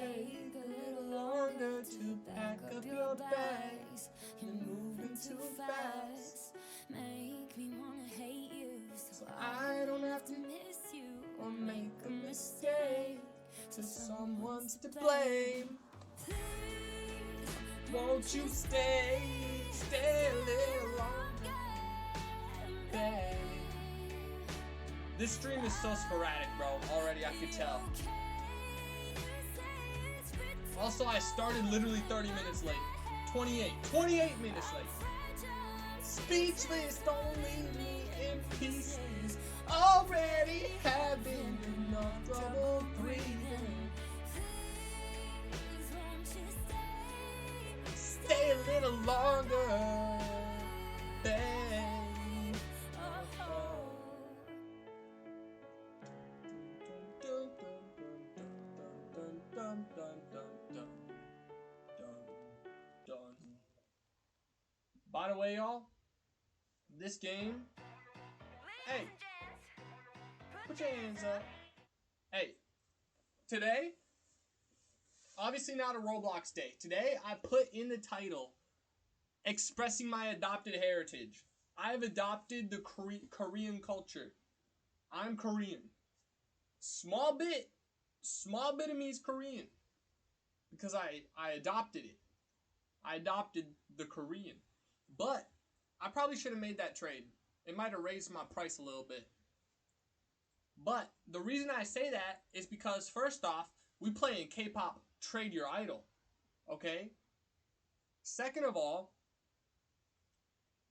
take a little longer to pack up your bags. You're moving too fast, make me wanna hate you, so I don't have to miss you or make a mistake to someone's to blame. Please, won't you stay a little longer, babe? This stream is so sporadic, bro. Already I could tell. Also, I started literally 30 minutes late. 28 minutes late. Speechless, don't leave me in pieces. Already having enough trouble breathing. Stay a little longer, babe. By the way, y'all, this game. Hey, put your hands up. Hey, today, obviously not a Roblox day. Today, I put in the title, expressing my adopted heritage. I have adopted the Korean culture. I'm Korean. Small bit of me is Korean. Because I adopted it. I adopted the Korean. But I probably should have made that trade. It might have raised my price a little bit. But the reason I say that is because, first off, we play in K-pop Trade Your Idol. Okay? Second of all,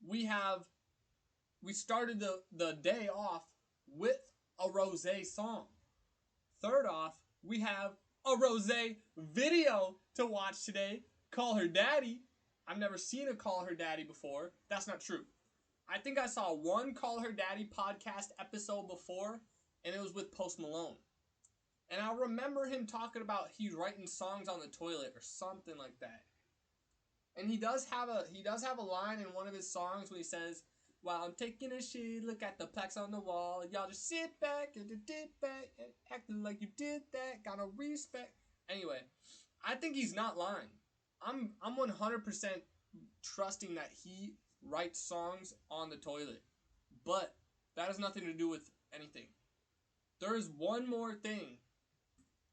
we started the day off with a Rosé song. Third off, we have a Rosé video to watch today. Call Her Daddy. I've never seen a Call Her Daddy before. That's not true. I think I saw one Call Her Daddy podcast episode before, and it was with Post Malone. And I remember him talking about he's writing songs on the toilet or something like that. And he does have a line in one of his songs when he says, "While I'm taking a shit, look at the plaques on the wall. Y'all just sit back and dip back and acting like you did that. Gotta respect." Anyway, I think he's not lying. I'm 100% trusting that he writes songs on the toilet. But that has nothing to do with anything. There is one more thing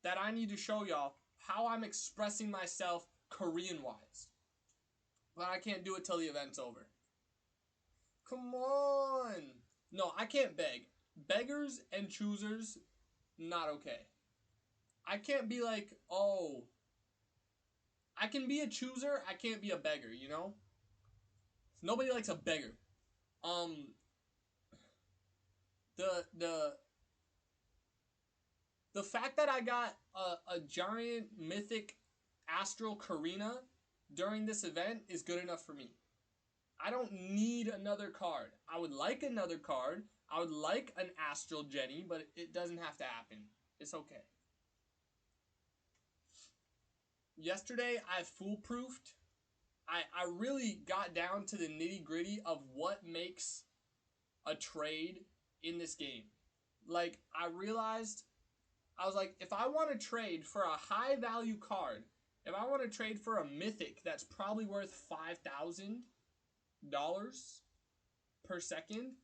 that I need to show y'all how I'm expressing myself Korean-wise. But I can't do it till the event's over. Come on. No, I can't beg. Beggars and choosers, not okay. I can't be like, oh, I can be a chooser, I can't be a beggar, you know? Nobody likes a beggar. The fact that I got a giant mythic astral Karina during this event is good enough for me. I don't need another card. I would like another card. I would like an astral Jenny, but it doesn't have to happen. It's okay. Yesterday, I foolproofed. I really got down to the nitty-gritty of what makes a trade in this game. Like, I realized, I was like, if I want to trade for a high-value card, if I want to trade for a mythic that's probably worth $5,000 per second,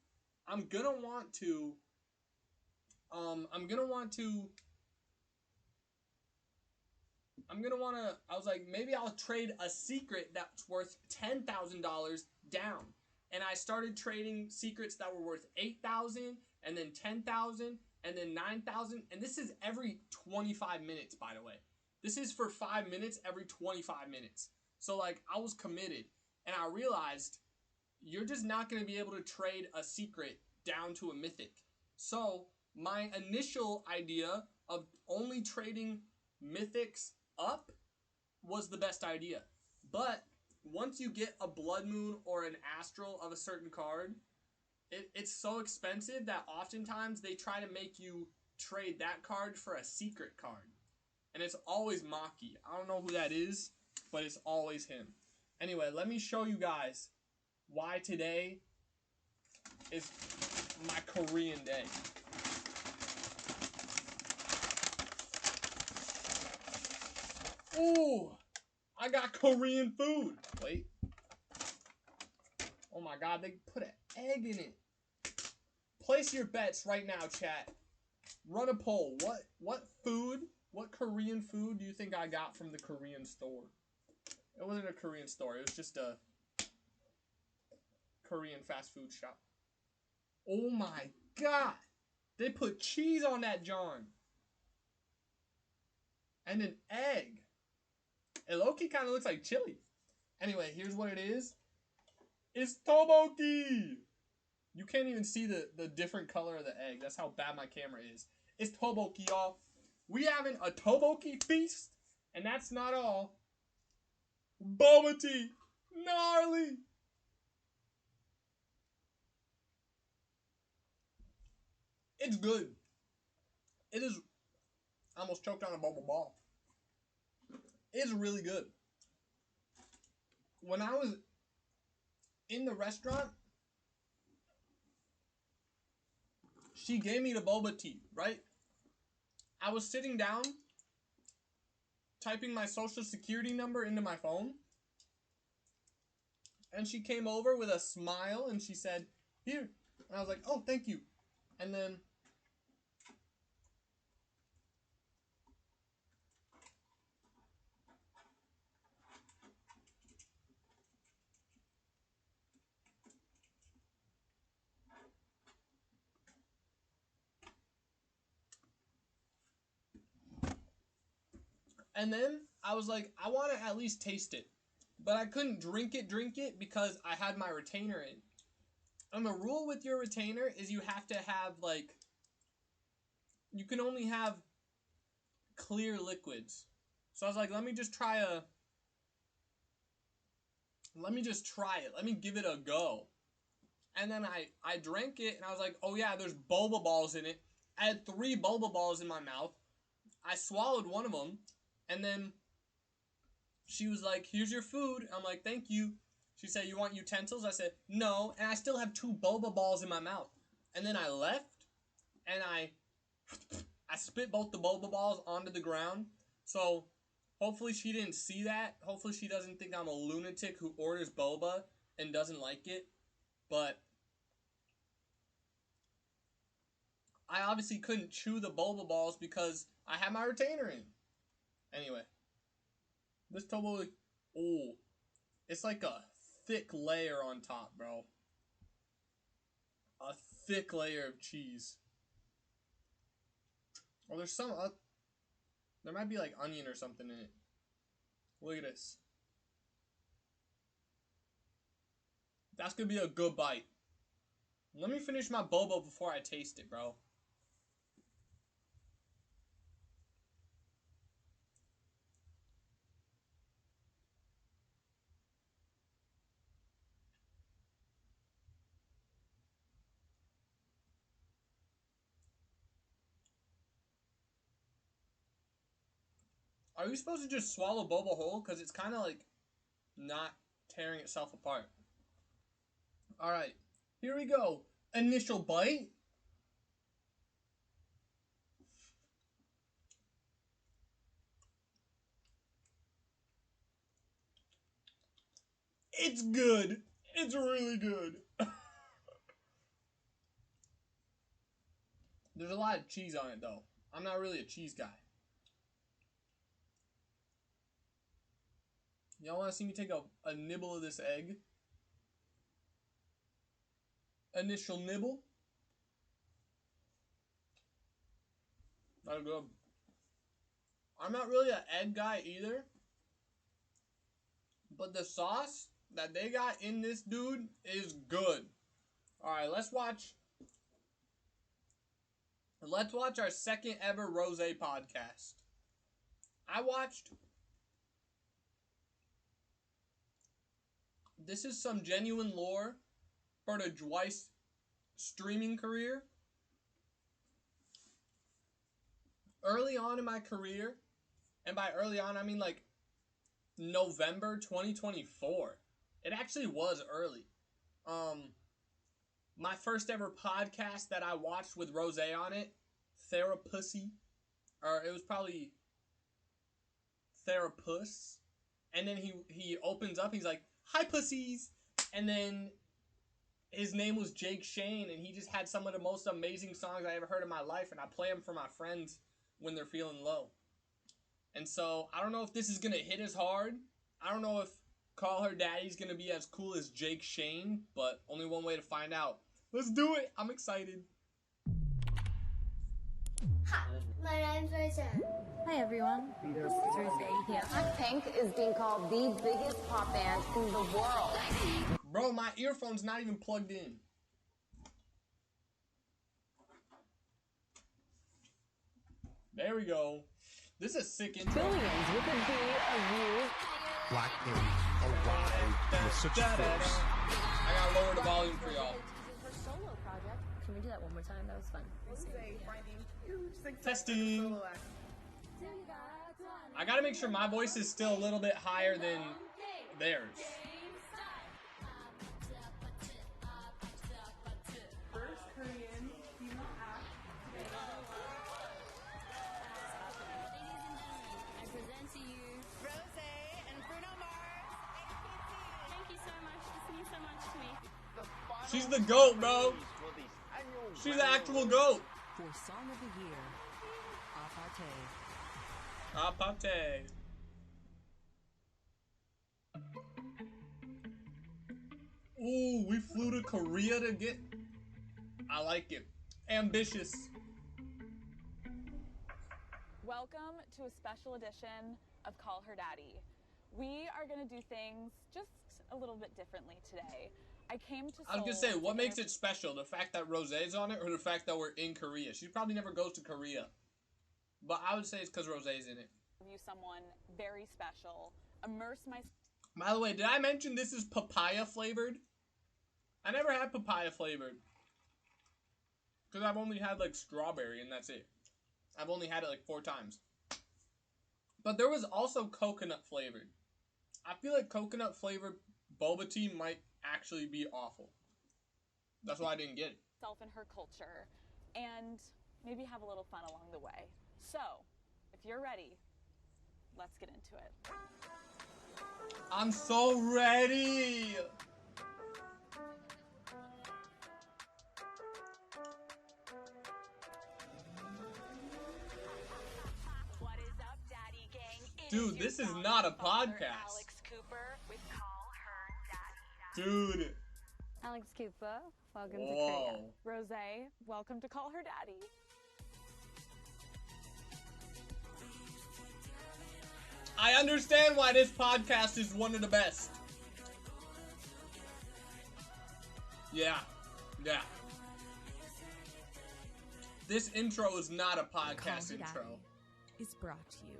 I was like, maybe I'll trade a secret that's worth $10,000 down. And I started trading secrets that were worth $8,000 and then $10,000 and then $9,000. And this is every 25 minutes, by the way. This is for 5 minutes every 25 minutes. So, like, I was committed. And I realized you're just not going to be able to trade a secret down to a mythic. So, my initial idea of only trading mythics up was the best idea. But once you get a blood moon or an astral of a certain card, it's so expensive that oftentimes they try to make you trade that card for a secret card. And it's always Maki. I don't know who that is, but it's always him. Anyway, let me show you guys why today is my Korean day. Ooh, I got Korean food. Wait. Oh my god, they put an egg in it. Place your bets right now, chat. Run a poll. What Korean food do you think I got from the Korean store? It wasn't a Korean store. It was just a Korean fast food shop. Oh my god. They put cheese on that John. And an egg. It low-key kind of looks like chili. Anyway, here's what it is. It's tteokbokki. You can't even see the different color of the egg. That's how bad my camera is. It's tteokbokki, y'all. We having a tteokbokki feast. And that's not all. Boba tea. Gnarly. It's good. It is. I almost choked on a bubble ball. It's really good. When I was in the restaurant, she gave me the boba tea, right? I was sitting down, typing my social security number into my phone, and she came over with a smile and she said, "Here." And I was like, "Oh, thank you." And then I was like, I want to at least taste it. But I couldn't drink it because I had my retainer in. And the rule with your retainer is you have to have, like, you can only have clear liquids. So I was like, let me just try it. Let me give it a go. And then I drank it, and I was like, oh yeah, there's boba balls in it. I had 3 boba balls in my mouth. I swallowed one of them, and then she was like, here's your food. I'm like, thank you. She said, you want utensils? I said, no, and I still have 2 boba balls in my mouth. And then I left, and I spit both the boba balls onto the ground. So hopefully she didn't see that. Hopefully she doesn't think I'm a lunatic who orders boba and doesn't like it. But I obviously couldn't chew the boba balls because I had my retainer in. Anyway, this totally, oh, it's like a thick layer on top, bro. A thick layer of cheese. Oh, there's some, there might be like onion or something in it. Look at this. That's gonna be a good bite. Let me finish my boba before I taste it, bro. Are you supposed to just swallow boba whole? Because it's kind of like not tearing itself apart. Alright, here we go. Initial bite. It's good. It's really good. There's a lot of cheese on it, though. I'm not really a cheese guy. Y'all want to see me take a nibble of this egg? Initial nibble. Not good. I'm not really an egg guy either. But the sauce that they got in this dude is good. Alright, let's watch our second ever Rose podcast. I watched. This is some genuine lore for the Dwice streaming career. Early on in my career, and by early on I mean like November 2024. It actually was early. My first ever podcast that I watched with Rose on it, Therapussy, or it was probably therapist, and then he opens up. He's like, "Hi, pussies," and then his name was Jake Shane, and he just had some of the most amazing songs I ever heard in my life, and I play them for my friends when they're feeling low. And so I don't know if this is gonna hit as hard. I don't know if Call Her Daddy's gonna be as cool as Jake Shane, but only one way to find out. Let's do it. I'm excited. Hi, my name's Roseanne. Hi everyone, this is Rose here. Blackpink is being called the biggest pop band in the world. Bro, my earphone's not even plugged in. There we go. This is a sick intro. Billions with a B of views. Blackpink arrived with such force. I gotta lower the volume for y'all. Her solo project. Can we do that one more time? That was fun. Testing. I gotta make sure my voice is still a little bit higher than theirs. First Korean female act. I present to you Rose and Bruno Mars. Thank you so much. This means so much to me. She's the GOAT, bro. She's the actual GOAT. For Song of the Year, Apate. Apate. Ooh, we flew to Korea to get... I like it. Ambitious. Welcome to a special edition of Call Her Daddy. We are going to do things just a little bit differently today. I came to I was gonna say, what makes it special? The fact that Rosé's on it, or the fact that we're in Korea? She probably never goes to Korea, but I would say it's because Rosé's in it. You someone very special. Immerse myself. By the way, did I mention this is papaya flavored? I never had papaya flavored because I've only had like strawberry and that's it. I've only had it like 4 times. But there was also coconut flavored. I feel like coconut flavored boba tea might actually be awful. That's why I didn't get it. In her culture and maybe have a little fun along the way. So, if you're ready, let's get into it. I'm so ready! What is up, Daddy Gang? It Dude, your this is song not a father, podcast. Alex Cooper with Call Her Daddy. Dude. Alex Cooper, welcome to Whoa. Korea. Rosé, welcome to Call Her Daddy. I understand why this podcast is one of the best. Yeah. Yeah. This intro is not a podcast Call Her intro. Daddy is brought to you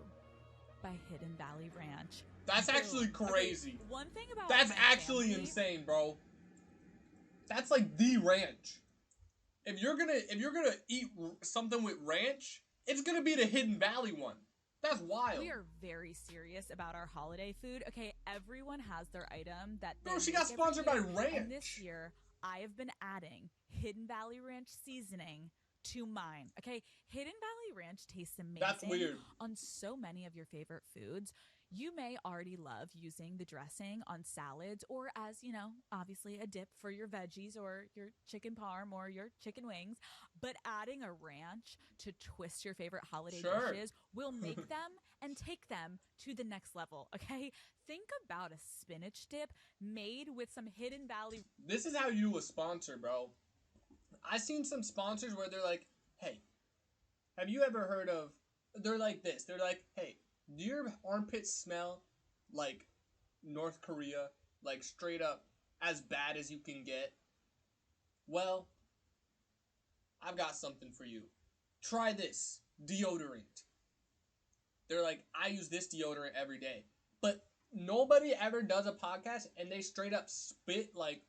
by Hidden Valley Ranch. That's actually crazy. Okay, one thing about That's my actually family- insane, bro. That's like the ranch. If you're gonna eat something with ranch, it's gonna be the Hidden Valley one. That's wild. We are very serious about our holiday food. Okay, everyone has their item that they Bro, she make got every sponsored by year, Ranch. And this year, I have been adding Hidden Valley Ranch seasoning to mine. Okay, Hidden Valley Ranch tastes amazing. That's weird. On so many of your favorite foods. You may already love using the dressing on salads or as, you know, obviously a dip for your veggies or your chicken parm or your chicken wings, but adding a ranch to twist your favorite holiday Sure. dishes will make them and take them to the next level, okay? Think about a spinach dip made with some Hidden Valley. This is how you do a sponsor, bro. I seen some sponsors where they're like, hey, have you ever heard of, they're like this, they're like, hey, do your armpits smell like North Korea, like straight up as bad as you can get? Well, I've got something for you. Try this deodorant. They're like, I use this deodorant every day. But nobody ever does a podcast and they straight up spit like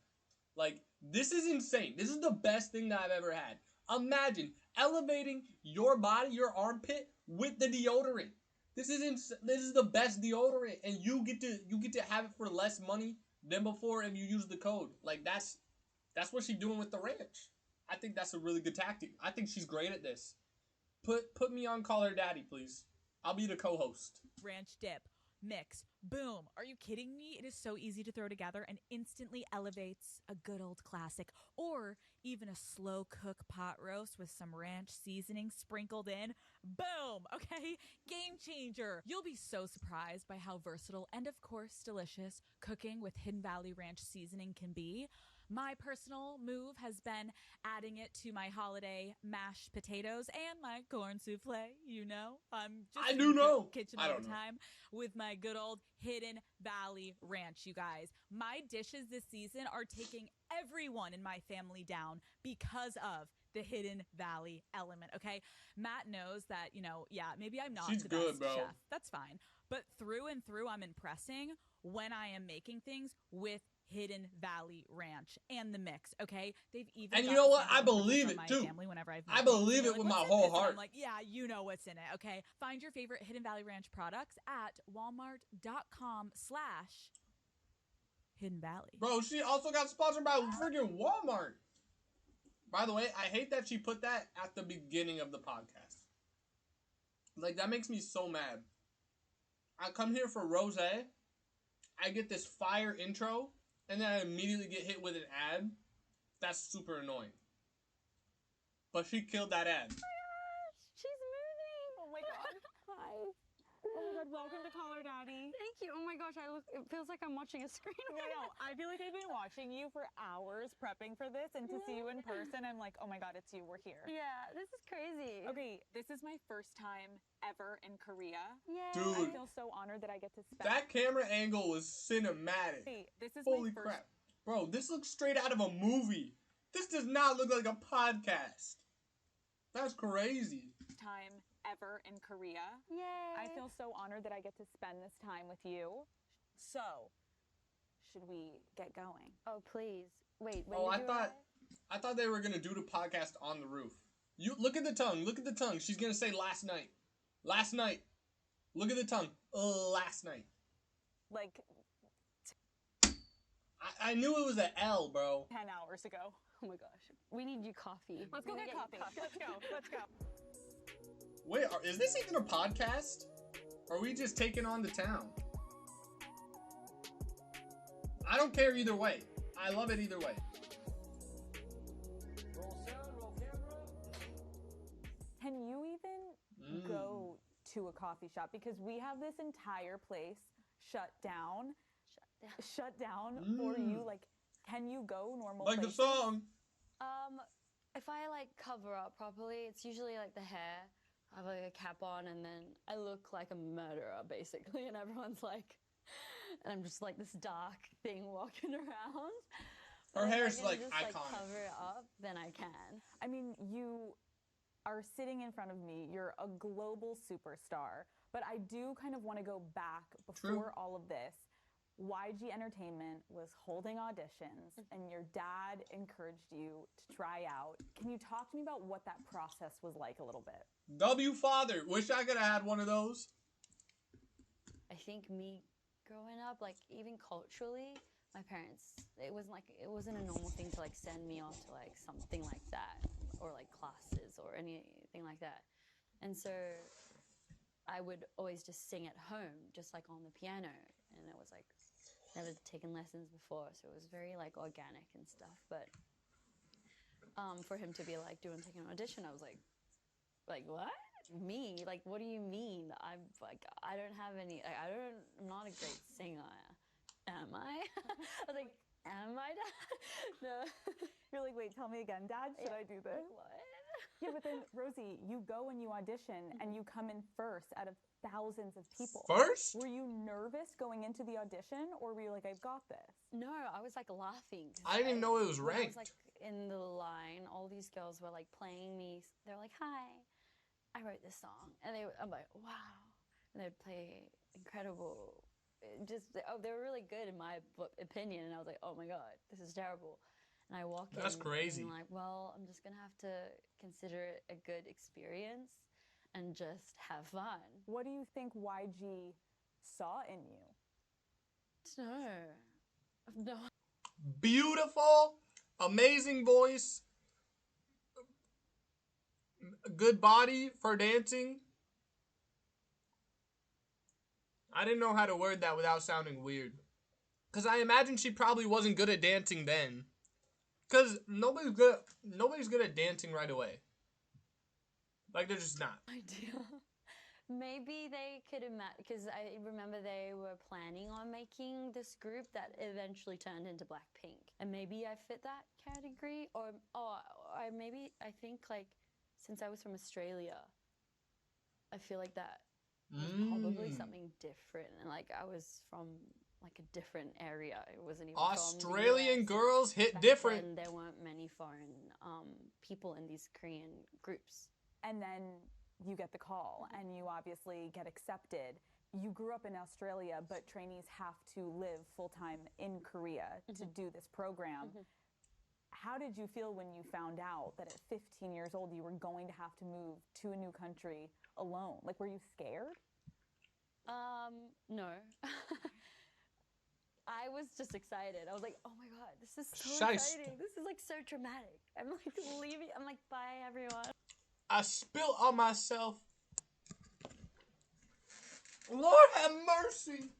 this is insane. This is the best thing that I've ever had. Imagine elevating your body, your armpit with the deodorant. This is the best deodorant, and you get to have it for less money than before if you use the code. Like that's what she's doing with the ranch. I think that's a really good tactic. I think she's great at this. Put me on Call Her Daddy, please. I'll be the co-host. Ranch dip. Mix. Boom. Are you kidding me? It is so easy to throw together and instantly elevates a good old classic. Or even a slow cook pot roast with some ranch seasoning sprinkled in. Boom. Okay? Game changer. You'll be so surprised by how versatile and, of course, delicious cooking with Hidden Valley Ranch seasoning can be. My personal move has been adding it to my holiday mashed potatoes and my corn souffle. You know, I'm just I in do the know. kitchen I all don't the know. time with my good old Hidden Valley Ranch, you guys. My dishes this season are taking everyone in my family down because of the Hidden Valley element, okay? Matt knows that, you know, yeah, maybe I'm not She's the good, best bro. chef. That's fine. But through and through, I'm impressing when I am making things with Hidden Valley Ranch and the mix, okay? They've even And you got know the what? stamp I of approval believe from it, my too. family whenever I've I made things, and believe they're it with like, my "What's in whole this?" And heart. I'm like, yeah, you know what's in it, okay? Find your favorite Hidden Valley Ranch products at walmart.com/Hidden Valley. Bro, she also got sponsored by freaking Walmart. By the way, I hate that she put that at the beginning of the podcast. Like, that makes me so mad. I come here for rosé, I get this fire intro, and then I immediately get hit with an ad. That's super annoying. But she killed that ad. She's moving. Oh my god. Hi. Oh my god, welcome to Call Her Daddy. Thank you. Oh my gosh, it feels like I'm watching a screen. No, I feel like I've been watching you for hours prepping for this, and to see you in person, I'm like, oh my god, it's you, we're here. Yeah, this is crazy. Okay, this is my first time ever in Korea. Yay. Dude. I feel so honored that I get to spend. That camera angle was cinematic. Hey, this is Holy my first crap. Bro, this looks straight out of a movie. This does not look like a podcast. That's crazy. time ever in Korea. Yay. I feel so honored that I get to spend this time with you. So, should we get going? Oh, please. Wait, when Oh, did I you thought arrive? I thought they were gonna do the podcast on the roof. You look at the tongue. Look at the tongue. She's gonna say last night. Last night. Look at the tongue. Last night. Like I knew it was an L, bro. 10 hours ago. Oh my gosh. We need you coffee. Let's go We get need coffee. Let's go. Let's go. Wait, is this even a podcast? Or are we just taking on the town? I don't care either way. I love it either way. Can you even go to a coffee shop? Because we have this entire place shut down for you. Like, can you go normal Like places? the song. If I like cover up properly, it's usually like the hair. I have like a cap on and then I look like a murderer basically, and everyone's like, and I'm just like this dark thing walking around. Her But if I hair's can like just, iconic. cover it up, then I can. I mean, you are sitting in front of me. You're a global superstar. But I do kind of want to go back before all of this. YG Entertainment was holding auditions and your dad encouraged you to try out. Can you talk to me about what that process was like a little bit? W Father. Wish I could have had one of those. I think me growing up, like even culturally, my parents, it wasn't a normal thing to like send me off to like something like that or like classes or anything like that. And so I would always just sing at home, just like on the piano. And it was like, never taken lessons before, so it was very like organic and stuff. But for him to be like taking an audition, I was like what? Me? Like, what do you mean? I'm like, I don't have any. Like, I'm not a great singer. Am I? I was like, am I? No. You're like, wait, tell me again, Dad. Should I do this? Like, what? Yeah, but then Rosie, you go and you audition and you come in first out of thousands of people. First? Were you nervous going into the audition, or were you like, I've got this? No, I was like laughing. I didn't even know it was when I ranked. was like in the line, all these girls were like playing me. They're like, "Hi, I wrote this song," and I'm like, "Wow!" And they'd play incredible. They were really good in my opinion, and I was like, "Oh my god, this is terrible." And I walk in. That's crazy. And I'm like, well, I'm just gonna have to consider it a good experience and just have fun. What do you think YG saw in you? No. Beautiful, amazing voice, good body for dancing. I didn't know how to word that without sounding weird. Because I imagine she probably wasn't good at dancing then. Because nobody's good at dancing right away. Like, they're just not. Idea. Maybe they could imagine, because I remember they were planning on making this group that eventually turned into Blackpink. And maybe I fit that category. Or maybe I think, like, since I was from Australia, I feel like that was probably something different. And, like, I was from, like, a different area. It wasn't even Australian from the US. girls hit Back different. then, there weren't many foreign people in these Korean groups. And then you get the call and you obviously get accepted. You grew up in Australia, but trainees have to live full-time in Korea to do this program. How did you feel when you found out that at 15 years old you were going to have to move to a new country alone? Like, were you scared? No. I was just excited. I was like, oh my God, this is so exciting. This is like so dramatic. I'm like leaving. I'm like, bye everyone. I spilt on myself. Lord have mercy.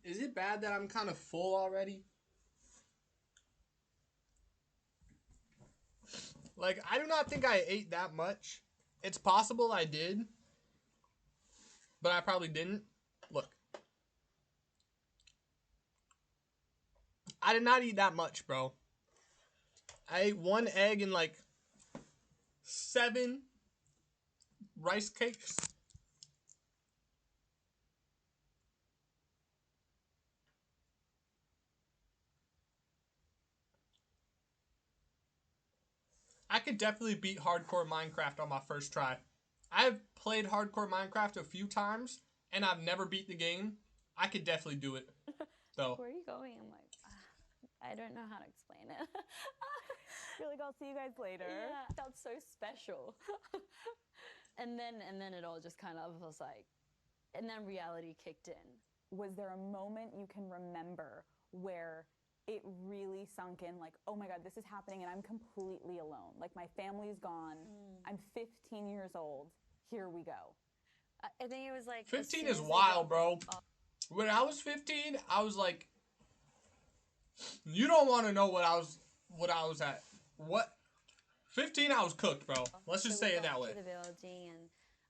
Is it bad that I'm kind of full already? Like, I do not think I ate that much. It's possible I did, but I probably didn't. Look. I did not eat that much, bro. I ate 1 egg and like 7 rice cakes. I could definitely beat hardcore Minecraft on my first try. I've played hardcore Minecraft a few times, and I've never beat the game. I could definitely do it, though. Where are you going? I'm like, I don't know how to explain it. You're like, I'll see you guys later. Yeah, it felt so special. and then it all just kind of was like, and then reality kicked in. Was there a moment you can remember where it really sunk in, like, oh my God, this is happening and I'm completely alone. Like, my family's gone. I'm 15 years old. Here we go. I think it was like 15 is wild, bro. When I was 15, I was like, you don't want to know what I was at. What? 15, I was cooked, bro. Let's just say it that way. To the building,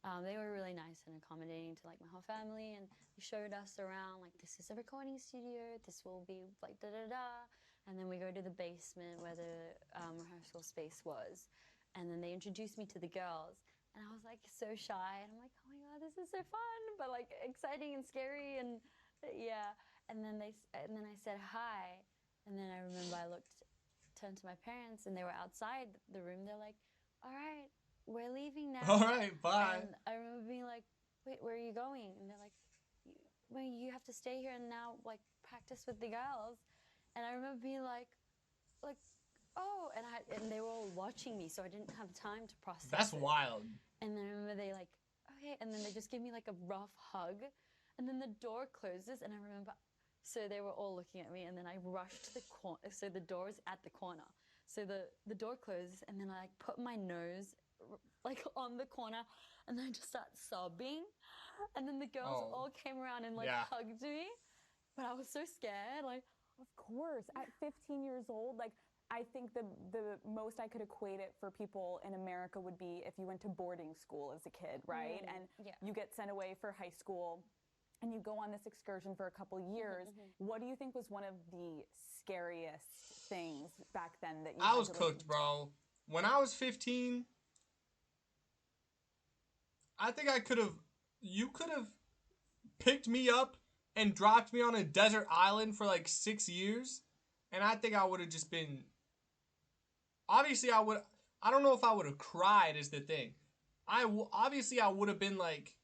and they were really nice and accommodating to like my whole family, and they showed us around, like, this is a recording studio, this will be like da-da-da, and then we go to the basement where the rehearsal space was, and then they introduced me to the girls, and I was like so shy, and I'm like, oh my God, this is so fun, but like exciting and scary, and yeah, and then I said hi, and then I remember I turned to my parents, and they were outside the room. They're like, all right, we're leaving now. All right, bye. And I remember being like, wait, where are you going? And they're like, well, you have to stay here and now, like, practice with the girls. And I remember being like, oh, and they were all watching me, so I didn't have time to process That's it. wild. And then I remember they like, okay, and then they just gave me like a rough hug, and then the door closes, and I remember, so they were all looking at me, and then I rushed to the corner, so the door is at the corner. So the door closes, and then I like put my nose like on the corner, and then I just start sobbing, and then the girls all came around and like hugged me, but I was so scared, like. Of course, at 15 years old, like, I think the most I could equate it for people in America would be if you went to boarding school as a kid, right? And you get sent away for high school, and you go on this excursion for a couple years. What do you think was one of the scariest things back then that you I was cooked, bro. When I was 15, I think you could have picked me up and dropped me on a desert island for like 6 years, and I think I would have just been. Obviously, I I don't know if I would have cried is the thing. Obviously I would have been like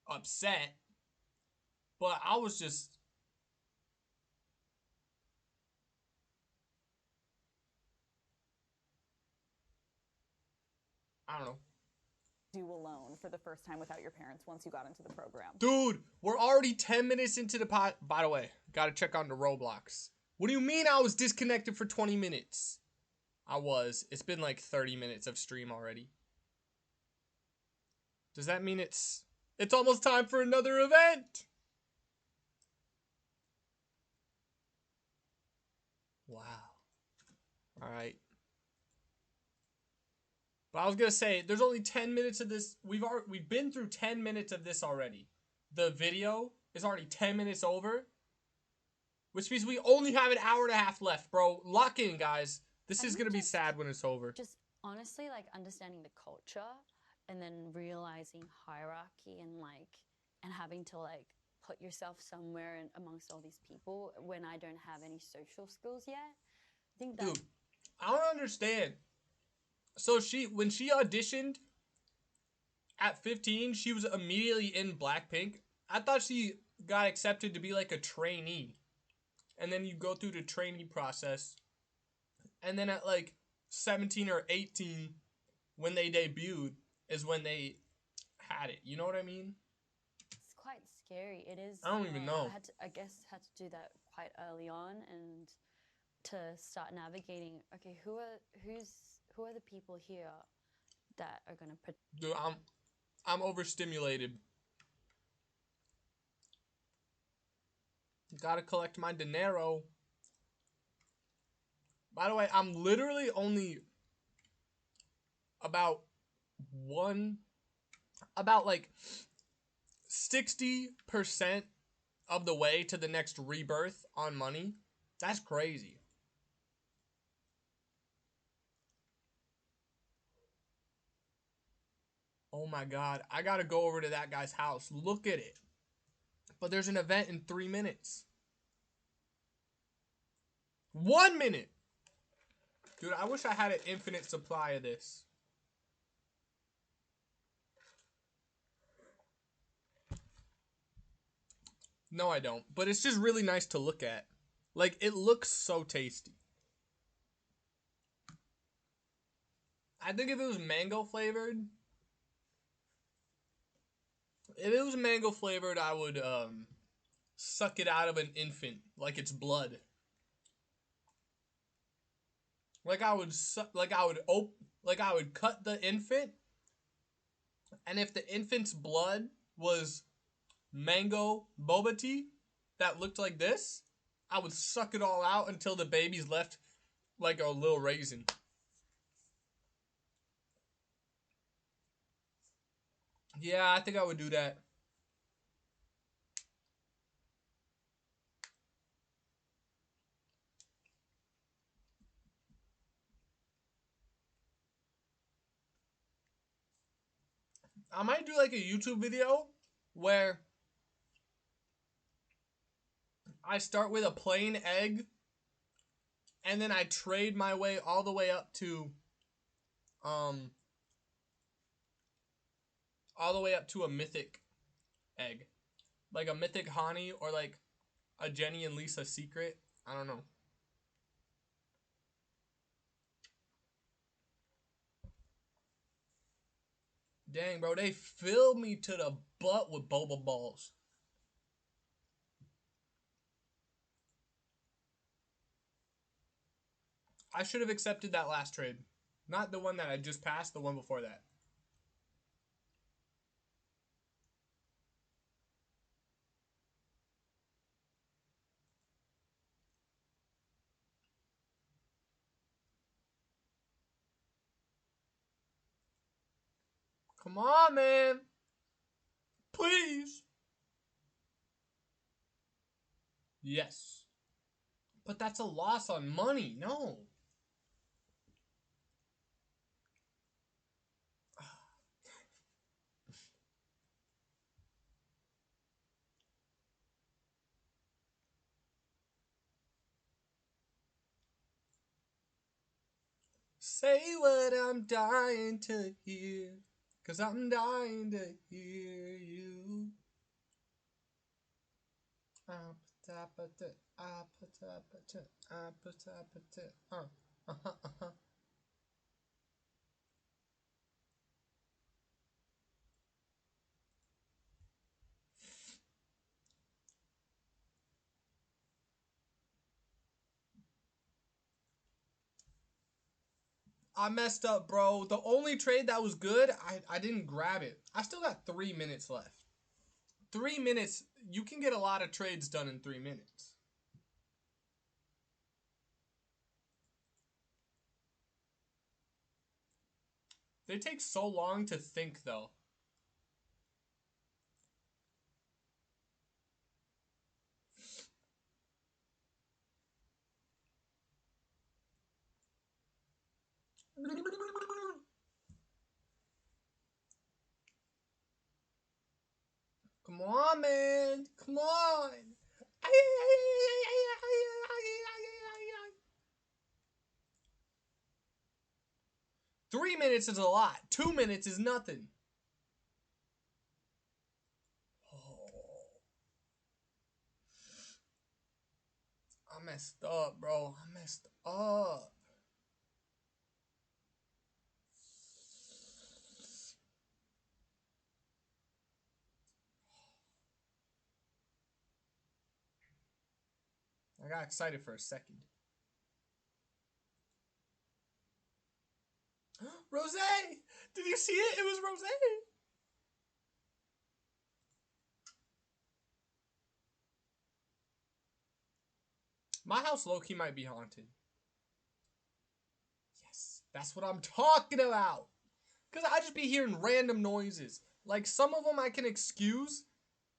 upset, but I was just I don't know. Do alone for the first time without your parents once you got into the program? Dude, we're already 10 minutes into the pot. By the way, gotta check on the Roblox. What do you mean I was disconnected for 20 minutes? I was. It's been like 30 minutes of stream already. Does that mean it's almost time for another event? Wow. All right. But I was gonna say, there's only 10 minutes of this. We've been through 10 minutes of this already. The video is already 10 minutes over, which means we only have an hour and a half left, bro. Lock in, guys. This is gonna be sad when it's over. Just honestly, like understanding the culture, and then realizing hierarchy and having to like put yourself somewhere amongst all these people when I don't have any social skills yet. I think that. Dude, I don't understand. So when she auditioned at 15, she was immediately in Blackpink. I thought she got accepted to be like a trainee. And then you go through the trainee process. And then at like 17 or 18, when they debuted, is when they had it. You know what I mean? It's quite scary. It is. I don't even know. I guess had to do that quite early on and to start navigating. Okay, who are the people here that are gonna put? Dude, I'm overstimulated. Gotta collect my dinero. By the way, I'm literally only about like 60% of the way to the next rebirth on money. That's crazy. Oh my god, I gotta go over to that guy's house. Look at it. But there's an event in 3 minutes. 1 minute! Dude, I wish I had an infinite supply of this. No, I don't. But it's just really nice to look at. Like, it looks so tasty. I think if it was mango flavored... If it was mango flavored, I would, suck it out of an infant like it's blood. Like I would cut the infant, and if the infant's blood was mango boba tea that looked like this, I would suck it all out until the baby's left like a little raisin. Yeah, I think I would do that. I might do like a YouTube video where I start with a plain egg and then I trade my way all the way up to a mythic egg. Like a mythic honey or like a Jenny and Lisa secret. I don't know. Dang, bro, they filled me to the butt with boba balls. I should have accepted that last trade. Not the one that I just passed, the one before that. Come on, man. Please. Yes. But that's a loss on money. No. Say what I'm dying to hear, 'cause I'm dying to hear you. I messed up, bro. The only trade that was good, I didn't grab it. I still got 3 minutes left. 3 minutes, you can get a lot of trades done in 3 minutes. They take so long to think, though. Come on, man. Come on. 3 minutes is a lot. 2 minutes is nothing. Oh. I messed up, bro. I messed up. I got excited for a second. Rose! Did you see it? It was Rose! My house low-key might be haunted. Yes, that's what I'm talking about. Because I just be hearing random noises. Like, some of them I can excuse,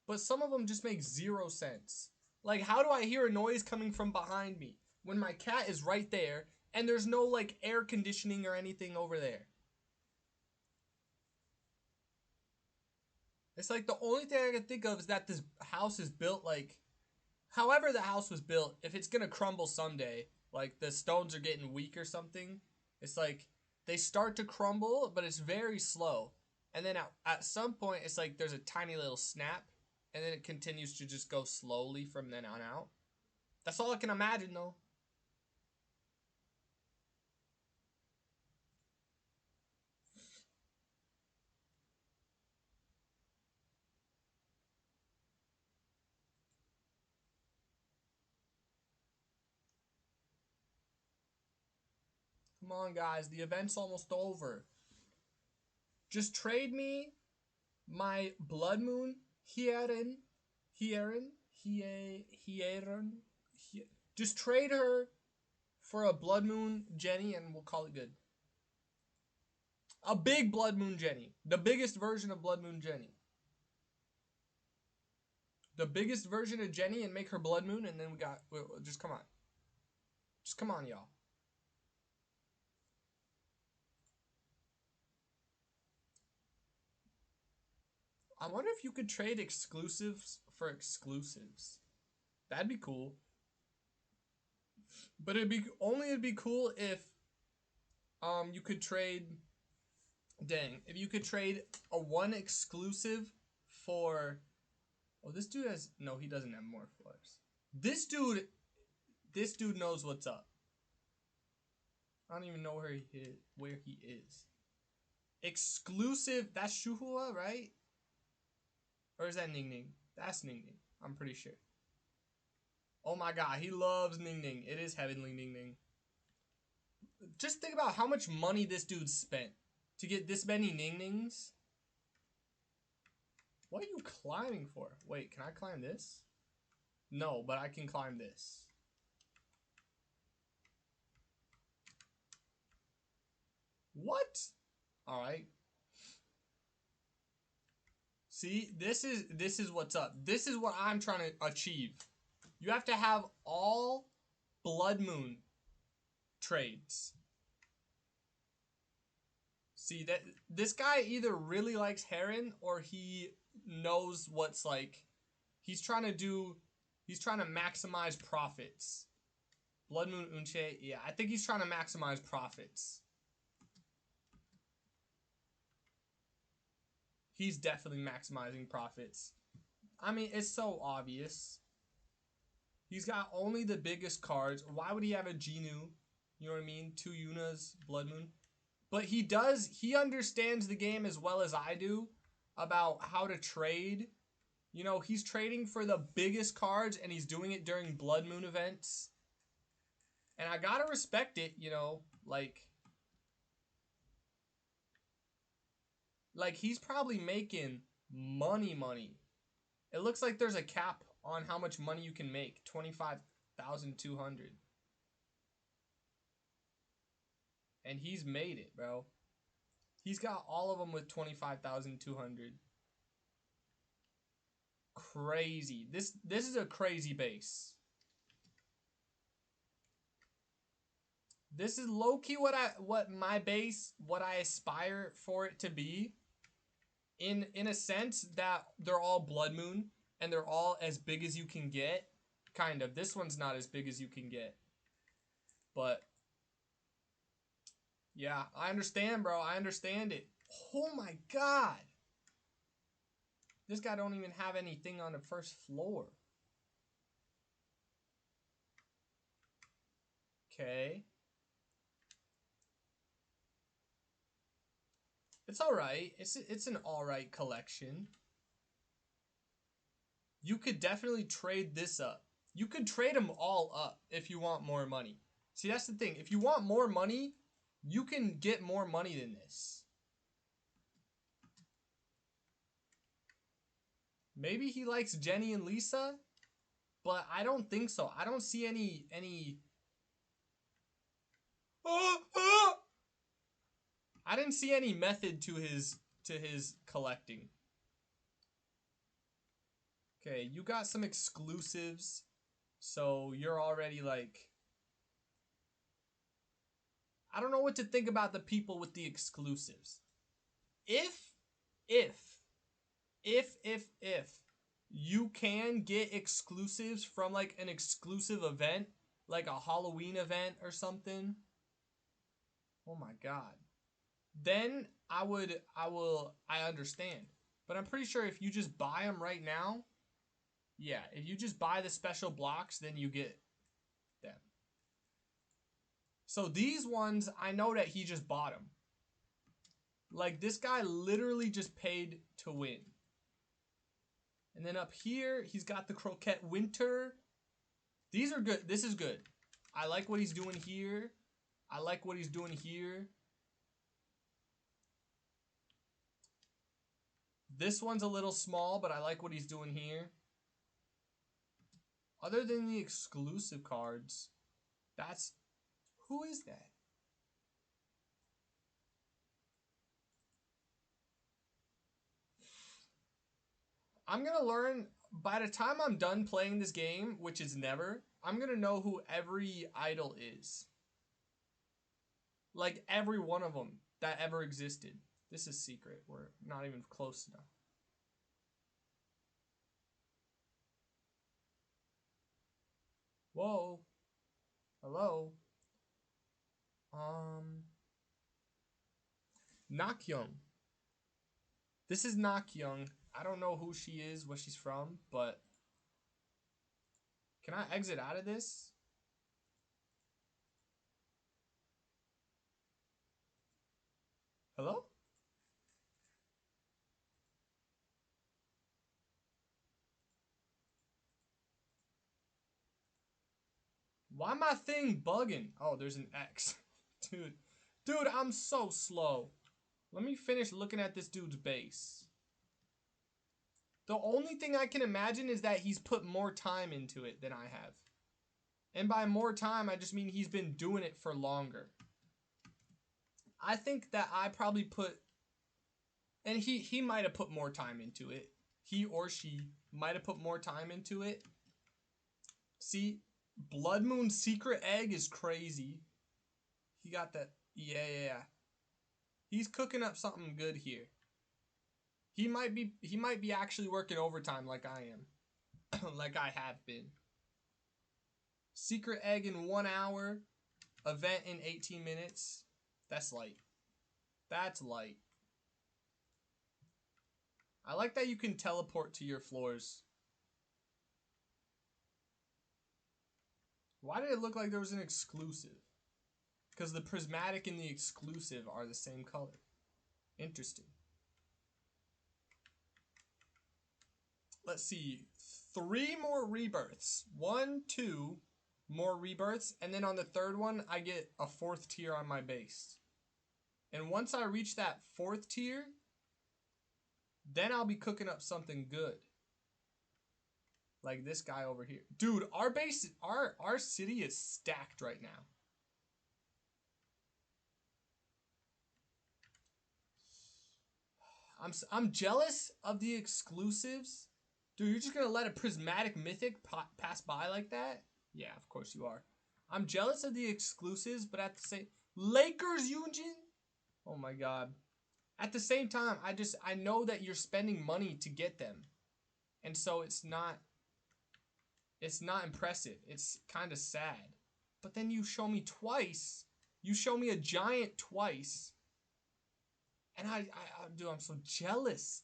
but some of them just make zero sense. Like, how do I hear a noise coming from behind me when my cat is right there and there's no, like, air conditioning or anything over there? It's like the only thing I can think of is that this house is built, like, however the house was built, if it's gonna crumble someday, like the stones are getting weak or something, it's like they start to crumble, but it's very slow. And then at some point, it's like there's a tiny little snap, and then it continues to just go slowly from then on out. That's all I can imagine, though. Come on, guys. The event's almost over. Just trade me my Blood Moon Hierin. Just trade her for a Blood Moon Jenny and we'll call it good. A big Blood Moon Jenny. The biggest version of Blood Moon Jenny. The biggest version of Jenny and make her Blood Moon and then we got... Just come on. Just come on, y'all. I wonder if you could trade exclusives for exclusives. That'd be cool. But it'd be cool if you could trade, dang, if you could trade a one exclusive for, oh, this dude has, no, he doesn't have more flares. This dude knows what's up. I don't even know where he is. Exclusive, that's Shuhua, right? Or is that Ning Ning? That's Ning Ning, I'm pretty sure. Oh my god, he loves Ning Ning. It is heavenly Ning Ning. Just think about how much money this dude spent to get this many Ning Nings. What are you climbing for? Wait, can I climb this? No, but I can climb this. What? Alright. See, this is what's up. This is what I'm trying to achieve. You have to have all Blood Moon trades. See, that this guy either really likes Heron or he knows what's like. He's trying to maximize profits. Blood Moon Unche, yeah, I think he's trying to maximize profits. he's definitely maximizing profits. I mean, it's so obvious. He's got only the biggest cards. Why would he have a Genu? You know what I mean? 2 Yunas, Blood Moon. But he understands the game as well as I do about how to trade. You know, he's trading for the biggest cards and he's doing it during Blood Moon events. And I gotta respect it, you know, like he's probably making money. It looks like there's a cap on how much money you can make, 25,200. And he's made it, bro. He's got all of them with 25,200. Crazy. This is a crazy base. This is low-key what I aspire for it to be. In a sense that they're all Blood Moon and they're all as big as you can get. Kind of. This one's not as big as you can get. But yeah, I understand, bro. I understand it. Oh my god. This guy don't even have anything on the first floor. Okay. It's alright. It's an alright collection. You could definitely trade this up. You could trade them all up if you want more money. See, that's the thing. If you want more money, you can get more money than this. Maybe he likes Jenny and Lisa, but I don't think so. I don't see any I didn't see any method to his collecting. Okay, you got some exclusives, so you're already like, I don't know what to think about the people with the exclusives. If you can get exclusives from like an exclusive event, like a Halloween event or something, oh my god, then I understand. But I'm pretty sure if you just buy them right now, yeah, if you just buy the special blocks, then you get them. So these ones, I know that he just bought them. Like, this guy literally just paid to win. And then up here, he's got the Croquette Winter. These are good. This is good. I like what he's doing here. I like what he's doing here. This one's a little small, but I like what he's doing here. Other than the exclusive cards, that's... Who is that? I'm gonna learn, by the time I'm done playing this game, which is never, I'm gonna know who every idol is. Like, every one of them that ever existed. This is secret. We're not even close enough. Whoa. Hello. Nakyoung. This is Nakyoung. I don't know who she is, where she's from, but... Can I exit out of this? Hello? Why my thing bugging? Oh, there's an X. Dude, I'm so slow. Let me finish looking at this dude's base. The only thing I can imagine is that he's put more time into it than I have. And by more time, I just mean he's been doing it for longer. I think that I probably put... And he might have put more time into it. He or she might have put more time into it. See, Blood Moon Secret Egg is crazy. He got that... Yeah. He's cooking up something good here. He might be actually working overtime like I am. Like I have been. Secret Egg in 1 hour. Event in 18 minutes. That's light. That's light. I like that you can teleport to your floors. Why did it look like there was an exclusive? Because the prismatic and the exclusive are the same color. Interesting. Let's see. 3 more rebirths. 1, 2 more rebirths. And then on the third one, I get a 4th tier on my base. And once I reach that 4th tier, then I'll be cooking up something good. Like this guy over here. Dude, our base, our city is stacked right now. I'm jealous of the exclusives. Dude, you're just going to let a prismatic mythic pass by like that? Yeah, of course you are. I'm jealous of the exclusives, but at the same... Lakers, Yunjin? Oh my god. At the same time, I know that you're spending money to get them. And so it's not impressive. It's kind of sad. But then you show me twice. You show me a giant twice. And dude, I'm so jealous.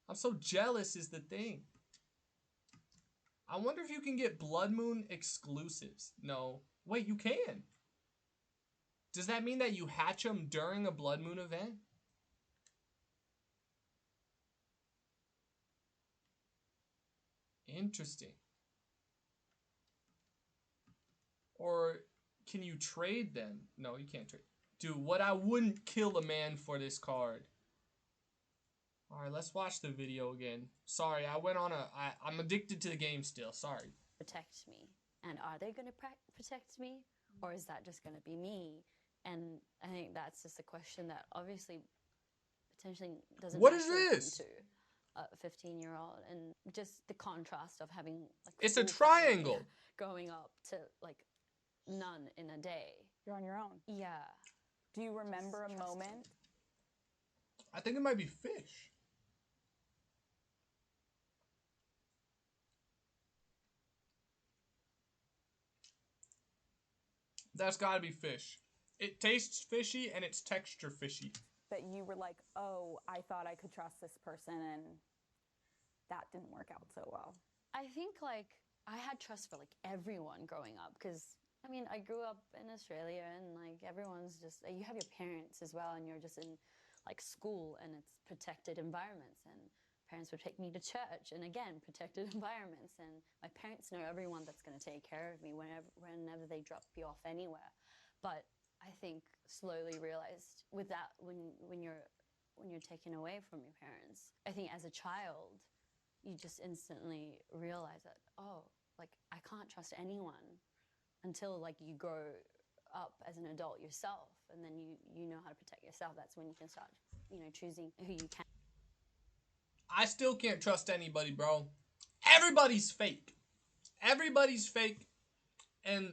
I'm so jealous is the thing. I wonder if you can get Blood Moon exclusives. No. Wait, you can. Does that mean that you hatch them during a Blood Moon event? Interesting. Or can you trade them? No, you can't trade. Dude, what I wouldn't kill a man for this card. Alright, let's watch the video again. Sorry, I went on I'm addicted to the game still. Sorry. Protect me. And are they going to protect me? Or is that just going to be me? And I think that's just a question that obviously potentially doesn't What is naturally this? come to a 15-year-old. And just the contrast of having like It's a full triangle. family going up to like none in a day. You're on your own. Yeah. Do you remember a moment? I think it might be fish. That's gotta be fish. It tastes fishy and it's texture fishy. That you were like, oh, I thought I could trust this person and that didn't work out so well. I think like I had trust for like everyone growing up because I mean I grew up in Australia and like everyone's just you have your parents as well and you're just in like school and it's protected environments and parents would take me to church and again protected environments and my parents know everyone that's going to take care of me whenever they drop you off anywhere. But I think slowly realized with that when you're taken away from your parents, I think as a child you just instantly realize that oh like I can't trust anyone until like you grow up as an adult yourself and then you know how to protect yourself. That's when you can start choosing who you can. I still can't trust anybody, bro. Everybody's fake. Everybody's fake. And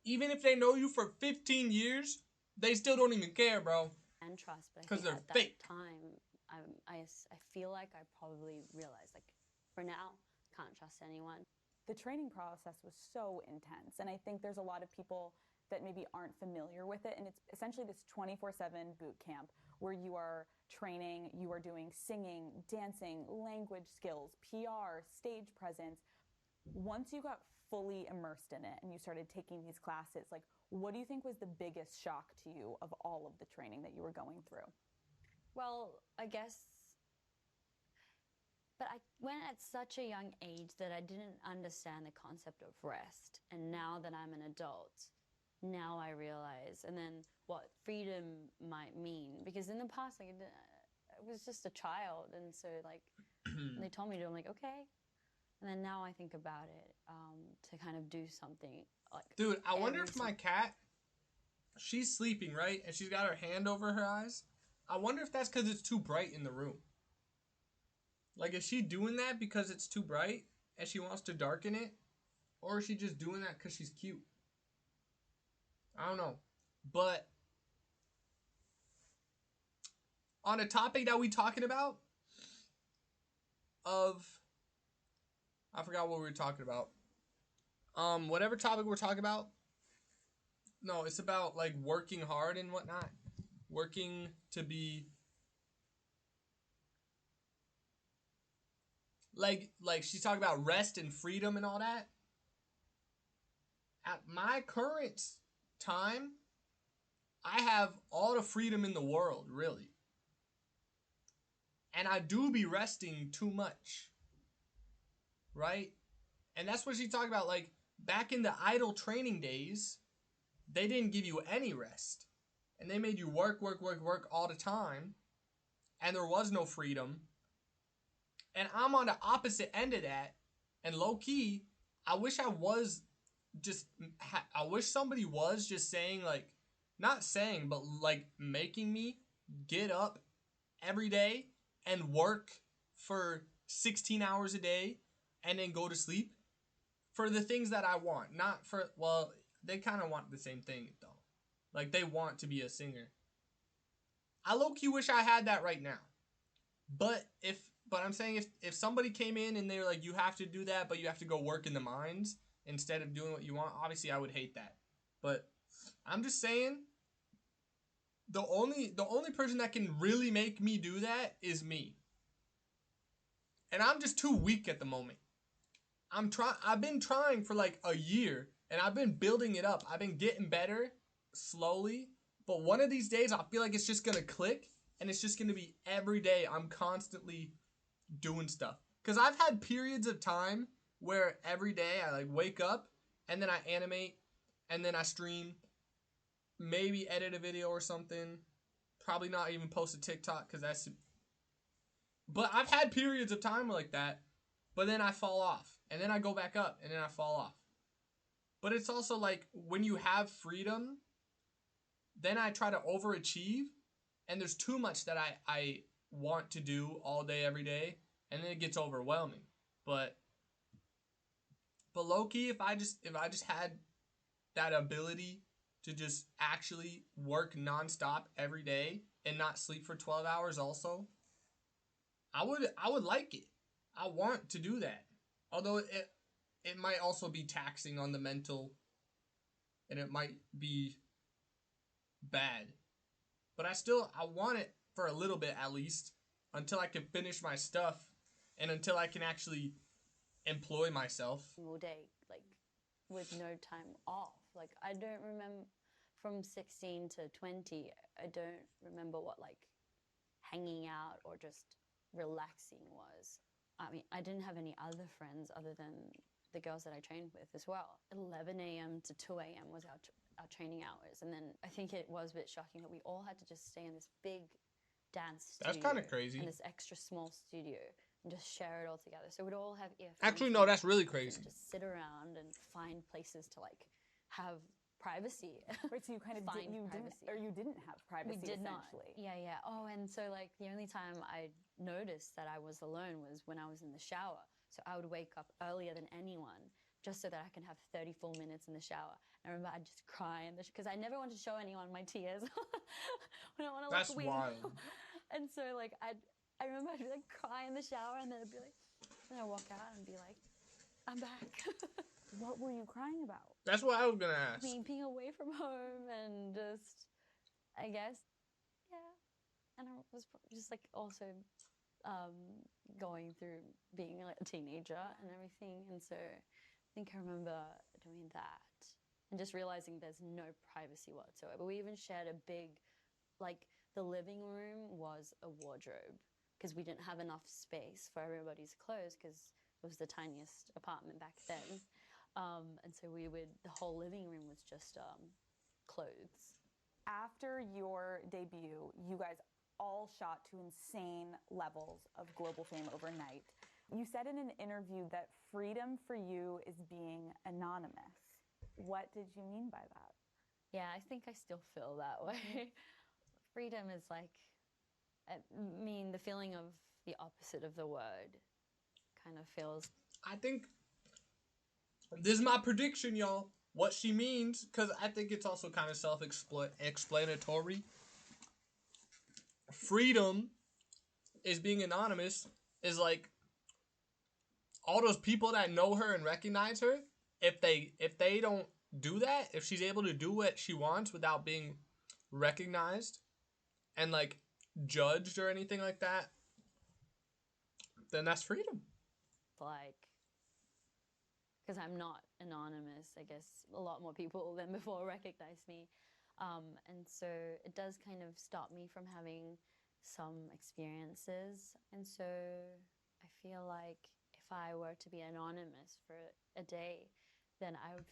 even if they know you for 15 years, they still don't even care, bro. And trust, but I 'Cause think they're at fake. that time, I feel like I probably realized, like, for now, can't trust anyone. The training process was so intense, and I think there's a lot of people that maybe aren't familiar with it, and it's essentially this 24/7 boot camp where you are training, you are doing singing, dancing, language skills, PR, stage presence. Once you got fully immersed in it and you started taking these classes, like, what do you think was the biggest shock to you of all of the training that you were going through? Well, I guess, but I went at such a young age that I didn't understand the concept of rest. And now that I'm an adult, now I realize, and then what freedom might mean. Because in the past, like, I was just a child, and so, like, they told me to, I'm like, okay. And then now I think about it to kind of do something. Like, dude, I wonder if my cat, she's sleeping, right? And she's got her hand over her eyes. I wonder if that's because it's too bright in the room. Like, is she doing that because it's too bright and she wants to darken it? Or is she just doing that because she's cute? I don't know. But on a topic that we talking about I forgot what we were talking about. Whatever topic we're talking about. No, it's about like working hard and whatnot. Working to be like she's talking about rest and freedom and all that. At my current time, I have all the freedom in the world, really. And I do be resting too much. Right? And that's what she talked about. Like, back in the idle training days, they didn't give you any rest. And they made you work all the time. And there was no freedom. And I'm on the opposite end of that. And low-key, I wish I was just... I wish somebody was just saying, like... Not saying, but, like, making me get up every day and work for 16 hours a day and then go to sleep for the things that I want. Not for... Well, they kind of want the same thing, though. Like, they want to be a singer. I low-key wish I had that right now. But I'm saying if somebody came in and they were like, you have to do that, but you have to go work in the mines instead of doing what you want, obviously I would hate that. But I'm just saying, the only person that can really make me do that is me. And I'm just too weak at the moment. I've been trying for like a year, and I've been building it up. I've been getting better slowly, but one of these days I feel like it's just gonna click, and it's just gonna be every day I'm constantly doing stuff. Cause I've had periods of time where every day I like wake up, and then I animate, and then I stream, maybe edit a video or something. Probably not even post a TikTok, cause that's... But I've had periods of time like that, but then I fall off. And then I go back up, and then I fall off. But it's also like, when you have freedom, then I try to overachieve, and there's too much that I want to do all day, every day, and then it gets overwhelming. But low-key, if I just had that ability to just actually work nonstop every day and not sleep for 12 hours also, I would like it. I want to do that. Although it might also be taxing on the mental, and it might be bad. But I want it for a little bit at least, until I can finish my stuff, and until I can actually employ myself. All day, like, with no time off. Like, I don't remember, from 16 to 20, I don't remember what, like, hanging out or just relaxing was. I mean, I didn't have any other friends other than the girls that I trained with as well. 11 a.m. to 2 a.m. was our training hours. And then I think it was a bit shocking that we all had to just stay in this big dance studio. That's kind of crazy. In this extra small studio and just share it all together. So we'd all have earphones. Actually, no, that's really crazy. Just sit around and find places to, like, have privacy. Right, so you kind of didn't have privacy. We did essentially. not. Yeah. Oh, and so, like, the only time I noticed that I was alone was when I was in the shower. So I would wake up earlier than anyone just so that I can have 30 full minutes in the shower. I remember I'd just cry because I never wanted to show anyone my tears when I want to look weird. That's wild. And so, like, I remember I'd be like cry in the shower, and then I'd be like, then I'd walk out and be like, I'm back. What were you crying about? That's what I was gonna ask. Being away from home and just, I guess, yeah. And I was just, like, also going through being, like, a teenager and everything. And so I think I remember doing that and just realizing there's no privacy whatsoever. We even shared a big, like, the living room was a wardrobe because we didn't have enough space for everybody's clothes because it was the tiniest apartment back then. And so the whole living room was just clothes. After your debut, you guys all shot to insane levels of global fame overnight. You said in an interview that freedom for you is being anonymous. What did you mean by that? Yeah, I think I still feel that way. Freedom is like, I mean, the feeling of the opposite of the word kind of feels... I think this is my prediction, y'all. What she means, because I think it's also kind of self-explanatory. Freedom is being anonymous is like all those people that know her and recognize her. If they don't do that, if she's able to do what she wants without being recognized and, like, judged or anything like that, then that's freedom. like, because I'm not anonymous, I guess a lot more people than before recognize me. And so it does kind of stop me from having some experiences. And so I feel like if I were to be anonymous for a day, then I would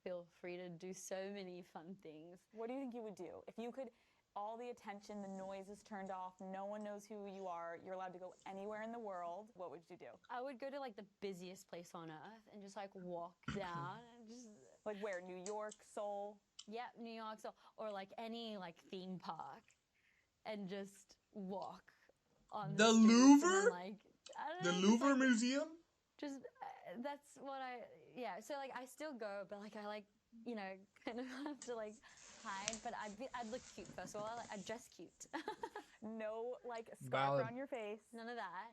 feel free to do so many fun things. What do you think you would do? If you could, all the attention, the noise is turned off, no one knows who you are, you're allowed to go anywhere in the world, what would you do? I would go to like the busiest place on earth and just like walk down and just... Like where? New York, Seoul? Yeah, New York, so, or like any like theme park and just walk on The streets Louvre? and then, like, I don't The know, just, Louvre like, Museum? Just that's what yeah, so like I still go, but like I like, you know, kind of have to like hide, but I'd look cute first of all. I'd dress cute. No like scarf Valid. around your face. None of that.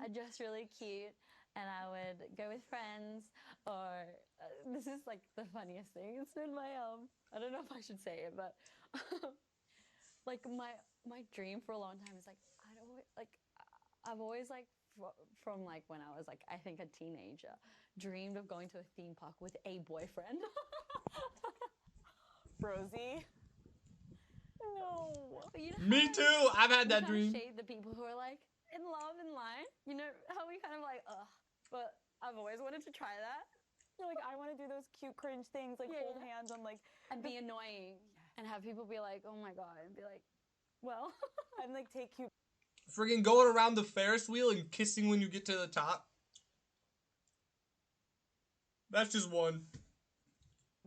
I'd dress really cute and I would go with friends, or this is like the funniest thing. It's been my I don't know if I should say it, but like my dream for a long time is like I've always like from like when I was like I think a teenager dreamed of going to a theme park with a boyfriend. Rosie. No. But you know Me how too. I've had we that kinda dream. shade the people who are like in love in line. You know how we kind of like ugh, but I've always wanted to try that. You're like, I want to do those cute cringe things, like Yeah, hold yeah. hands on like And be annoying and have people be like, oh my god, and be like, well, and like take cute Friggin' going around the Ferris wheel and kissing when you get to the top. That's just one.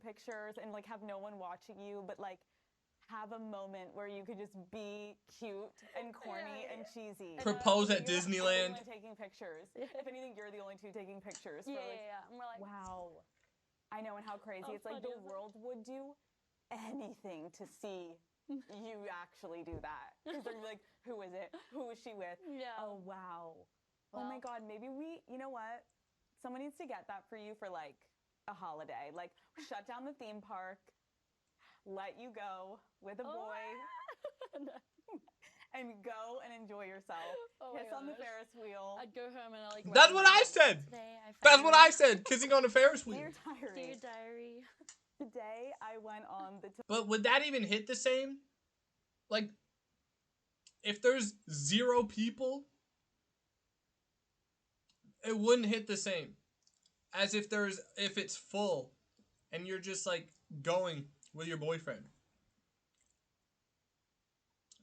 pictures and like have no one watching you, but like have a moment where you could just be cute and corny and cheesy. Propose And, at you're the only Disneyland. one taking pictures. If anything, you're the only two taking pictures. yeah, for, like, yeah. And we're like, wow. I know, and how crazy. How It's like funny the is it? world would do anything to see you actually do that. Because they're like, who is it? Who is she with? yeah. Oh, wow. Oh my Well. God, maybe you know what? Someone needs to get that for you for like a holiday. Like, shut down the theme park, let you go with a boy, and go and enjoy yourself. Oh my Kiss on the gosh. Ferris wheel. I'd go home and I like. That's write what I notes. said. Today I That's found what I said. Kissing on a Ferris wheel. Dear diary. Dear diary. Today I went on the But would that even hit the same? Like, if there's 0 people, it wouldn't hit the same as if it's full and you're just like going with your boyfriend.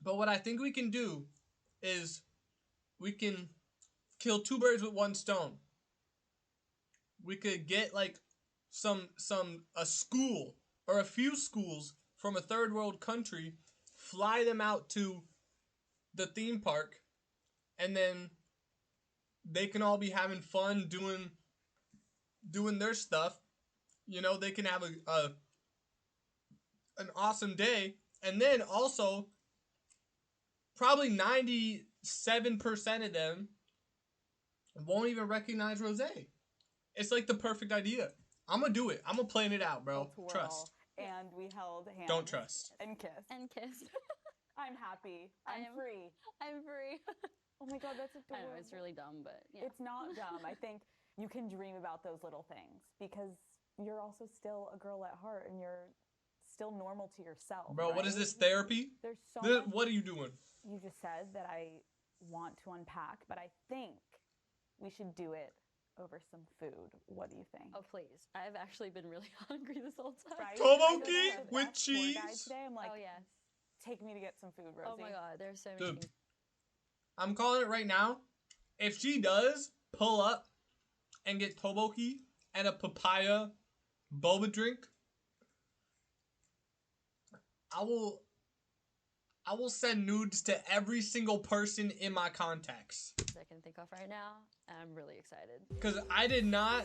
But what I think we can do is we can kill 2 birds with 1 stone. We could get like a school or a few schools from a third world country, fly them out to the theme park, and then they can all be having fun doing their stuff. You know, they can have an awesome day, and then also probably 97% of them won't even recognize Rose. It's like the perfect idea. I'm gonna do it. I'm gonna plan it out, bro. twirl, Trust. and we held hands. Don't trust. And kissed. And kissed. I'm happy. I'm free. I'm free. Oh my God, that's I adorable. know it's really dumb, but yeah. It's not dumb. I think you can dream about those little things because you're also still a girl at heart and you're still normal to yourself. Bro, what is right? this, therapy? There's so much What are you doing? you just said that I want to unpack, but I think we should do it over some food. What do you think? Oh please! I've actually been really hungry this whole time. Right? Tteokbokki I know with that's tour guide cheese. Today I'm like, Oh yes. take me to get some food, Rosie. Oh my god, there's so many Dude, things. I'm calling it right now. If she does pull up and get tteokbokki and a papaya boba drink, I will send nudes to every single person in my contacts. I can think of right now, and I'm really excited. Because I did not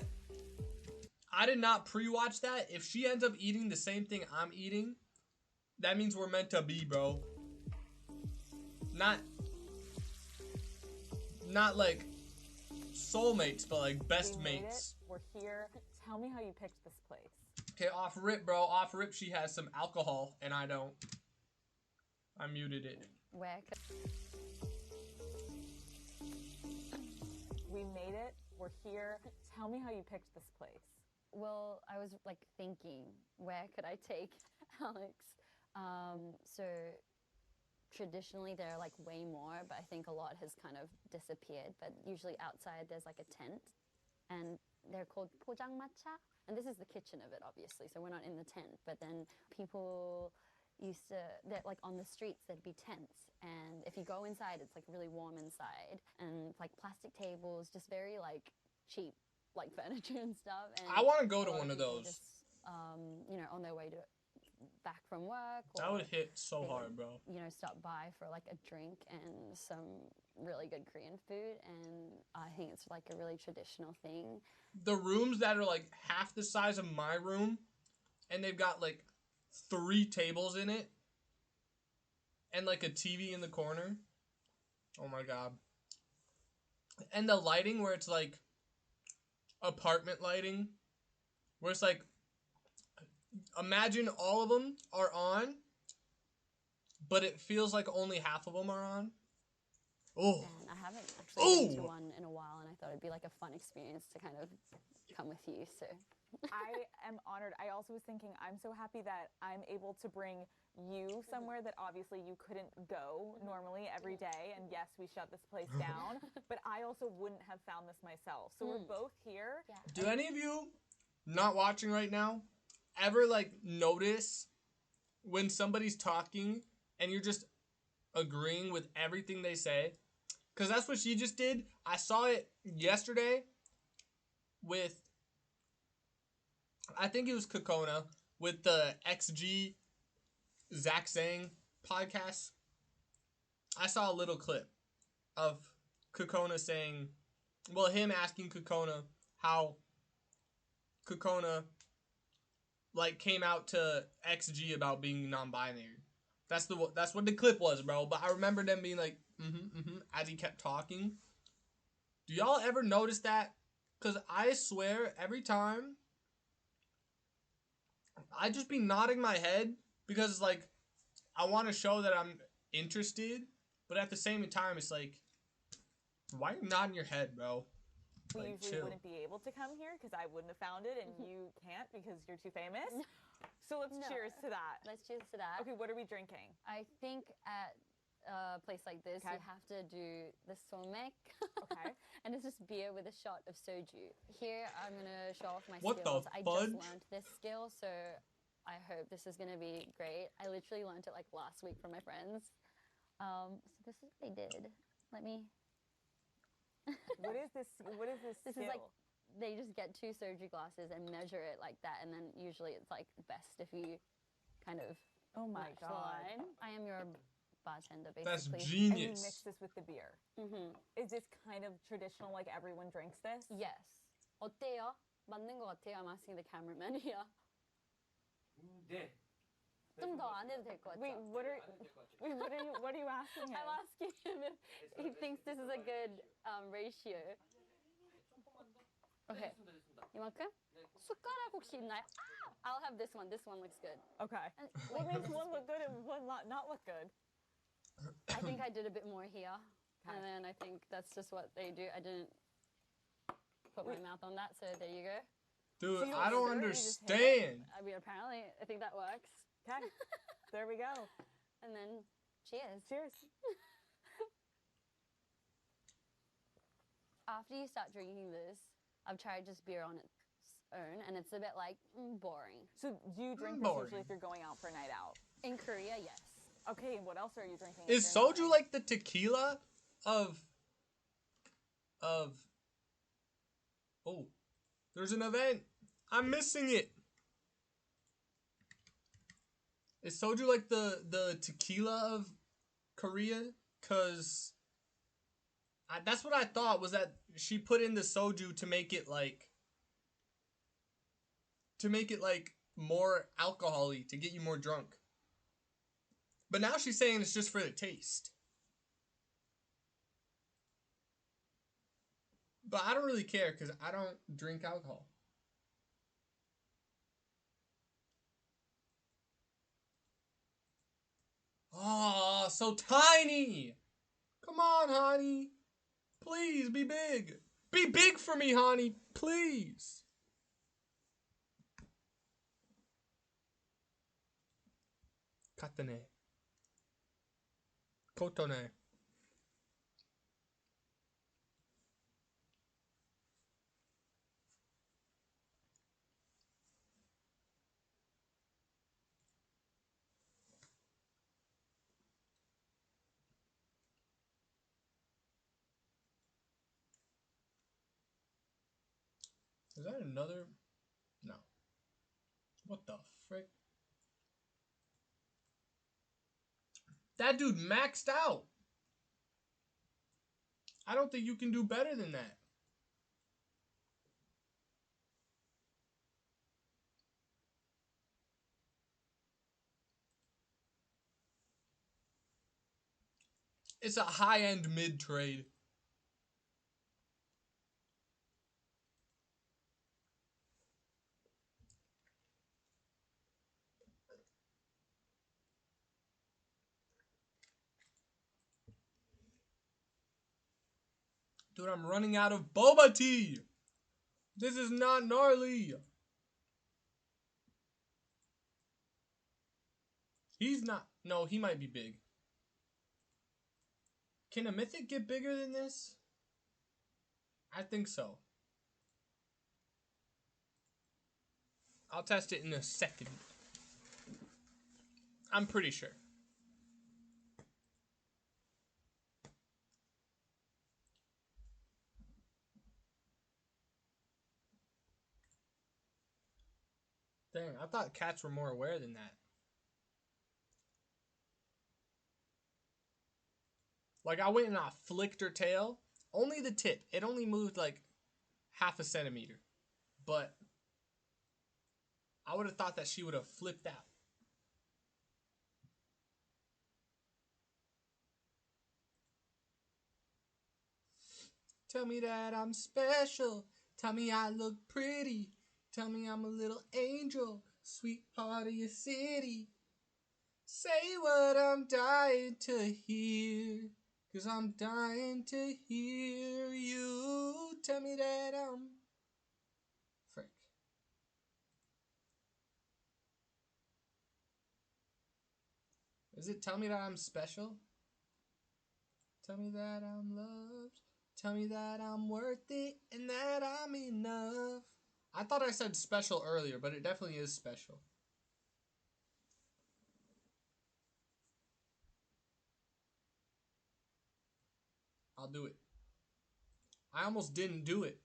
pre-watch that. If she ends up eating the same thing I'm eating, that means we're meant to be, bro. Not like soulmates, but like best We made mates. it. We're here. Tell me how you picked this place. Okay, off rip, bro. Off rip, she has some alcohol, and I don't. I muted it. Where? We made it We're here. Tell me how you picked this place. Well, I was like thinking, where could I take Alex? So traditionally there are like way more, but I think a lot has kind of disappeared. But usually outside there's like a tent, and they're called pojangmatcha. And this is the kitchen of it, obviously. So we're not in the tent, but then people used to, like on the streets, there'd be tents. And if you go inside, it's like really warm inside. And like plastic tables, just very like cheap, like furniture and stuff. And I want to go a to lot one of people those. Just, you know, on their way to back from work. That or would hit so they hard, would, bro. You know, stop by for like a drink and some really good Korean food. And I think it's like a really traditional thing. The rooms that are like half the size of my room, and they've got like 3 tables in it, and like a TV in the corner. Oh my god. And the lighting where it's like apartment lighting, where it's like, imagine all of them are on, but it feels like only half of them are on. Oh. And I haven't actually been to one in a while, and I thought it'd be like a fun experience to kind of come with you. So I am honored. I also was thinking, I'm so happy that I'm able to bring you somewhere that obviously you couldn't go normally every day. And yes, we shut this place down, but I also wouldn't have found this myself. So we're both here. yeah. Do any of you not watching right now ever like notice when somebody's talking and you're just agreeing with everything they say? Because that's what she just did. I saw it yesterday with, I think it was Kokona, with the XG Zach Sang podcast. I saw a little clip of Kokona saying, well, him asking Kokona how Kokona like came out to XG about being non-binary. That's what the clip was, bro. But I remember them being like, as he kept talking. Do y'all ever notice that? Because I swear, every time, I just be nodding my head because it's like, I want to show that I'm interested, but at the same time, it's like, why are you nodding your head, bro? We Like, usually chill. wouldn't be able to come here because I wouldn't have found it, and you can't because you're too famous. So let's cheers to that. Let's cheers to that. Okay, what are we drinking? I think at a place like this, Okay. you have to do the somek. Okay. And it's just beer with a shot of soju. Here, I'm going to show off my What the skills. I fudge? just learned this skill, so I hope this is going to be great. I literally learned it like last week from my friends. So this is what I did. Let me... What is this? What is this? This skill? is like, they just get 2 soju glasses and measure it like that, and then usually it's like best if you kind of Oh my match the god. line. I am your bartender, That's basically. And you mix genius. this with the beer. Mm-hmm. Is this kind of traditional, like everyone drinks this? Yes. 어때요? 맞는 것 같아요. I'm asking the cameraman here. 네. 좀 더 안 해도 될 것 같죠? Wait, what are you asking him? I'm asking him if he thinks this is a good ratio. Okay. 이만큼? 숟가락 혹시 있나요? I'll have this one. This one looks good. Okay. And, What makes one look good and one not look good? I think I did a bit more here. Okay. And then I think that's just what they do. I didn't put my mouth on that, so there you go. Dude, So you don't I don't stir it, you just hit understand. I mean, apparently, I think that works. Okay. There we go. And then, cheers. Cheers. After you start drinking this, I've tried just beer on its own, and it's a bit like boring. So do you drink this Boring. usually if you're going out for a night out? In Korea, yes. Okay, and what else are you drinking? Is if you're not? soju like the tequila of... Oh, there's an event. I'm missing it. Is soju like the tequila of Korea? Because that's what I thought, was that she put in the soju to make it like more alcohol-y, to get you more drunk. But now she's saying it's just for the taste. But I don't really care because I don't drink alcohol. Oh, so tiny. Come on, honey. Please be big. Be big for me, honey, please. Katane. Kotone. Is that another? No. What the frick? That dude maxed out. I don't think you can do better than that. It's a high-end mid trade. Dude, I'm running out of boba tea. This is not gnarly. He's not. No, he might be big. Can a mythic get bigger than this? I think so. I'll test it in a second. I'm pretty sure. Dang, I thought cats were more aware than that. Like, I went and I flicked her tail. Only the tip. It only moved like half a centimeter. But I would have thought that she would have flipped out. Tell me that I'm special. Tell me I look pretty. Tell me I'm a little angel. Sweet part of your city. Say what I'm dying to hear. 'Cause I'm dying to hear you. Tell me that I'm... Frick. Is it tell me that I'm special? Tell me that I'm loved. Tell me that I'm worth it and that I'm enough. I thought I said special earlier, but it definitely is special. I'll do it. I almost didn't do it.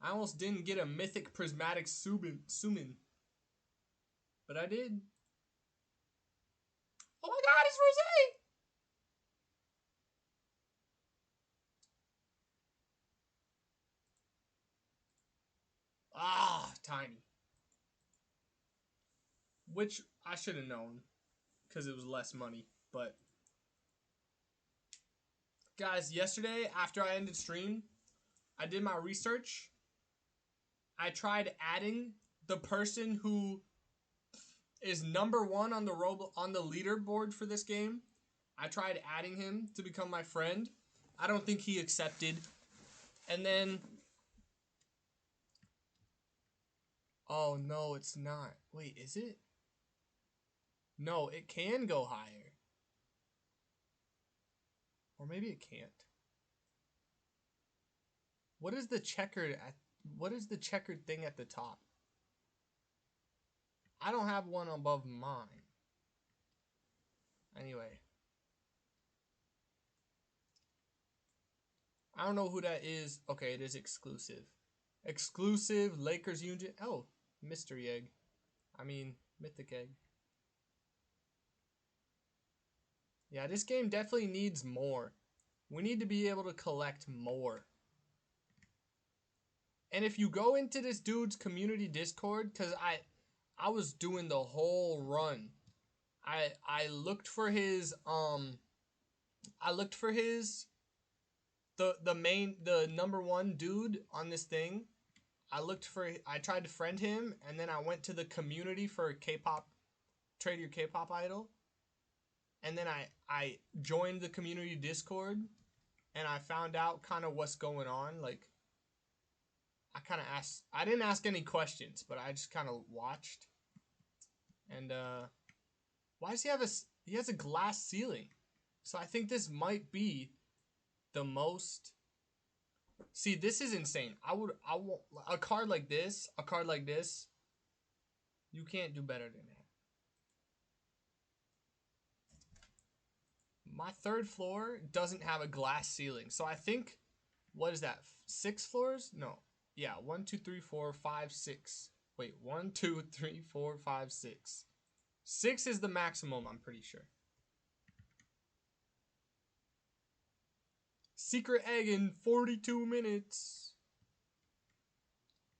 I almost didn't get a mythic prismatic summon. But I did. Oh my god, it's Rosé! Ah, tiny. Which I should have known. Because it was less money. But guys, yesterday after I ended stream, I did my research. I tried adding the person who is number 1 on the leaderboard for this game. I tried adding him to become my friend. I don't think he accepted. And then... Oh, no, it's not. Wait, is it? No, it can go higher. Or maybe it can't. What is the checkered thing at the top? I don't have one above mine. Anyway. I don't know who that is. Okay, it is exclusive. Exclusive Lakers Union. Oh, mystery egg. I mean, mythic egg. Yeah, this game definitely needs more. We need to be able to collect more. And if you go into this dude's community Discord, because I was doing the whole run. I looked for his the number 1 dude on this thing. I tried to friend him, and then I went to the community for K-pop, trade your K-pop idol. And then I joined the community Discord, and I found out kind of what's going on. Like, I didn't ask any questions, but I just kind of watched. And why does he has a glass ceiling? So I think this might be the most. See, this is insane. I want a card like this, you can't do better than that. My third floor doesn't have a glass ceiling. So I think, what is that? 6 floors? No. Yeah, 1, 2, 3, 4, 5, 6. Wait, 1, 2, 3, 4, 5, 6. 6 is the maximum, I'm pretty sure. Secret egg in 42 minutes.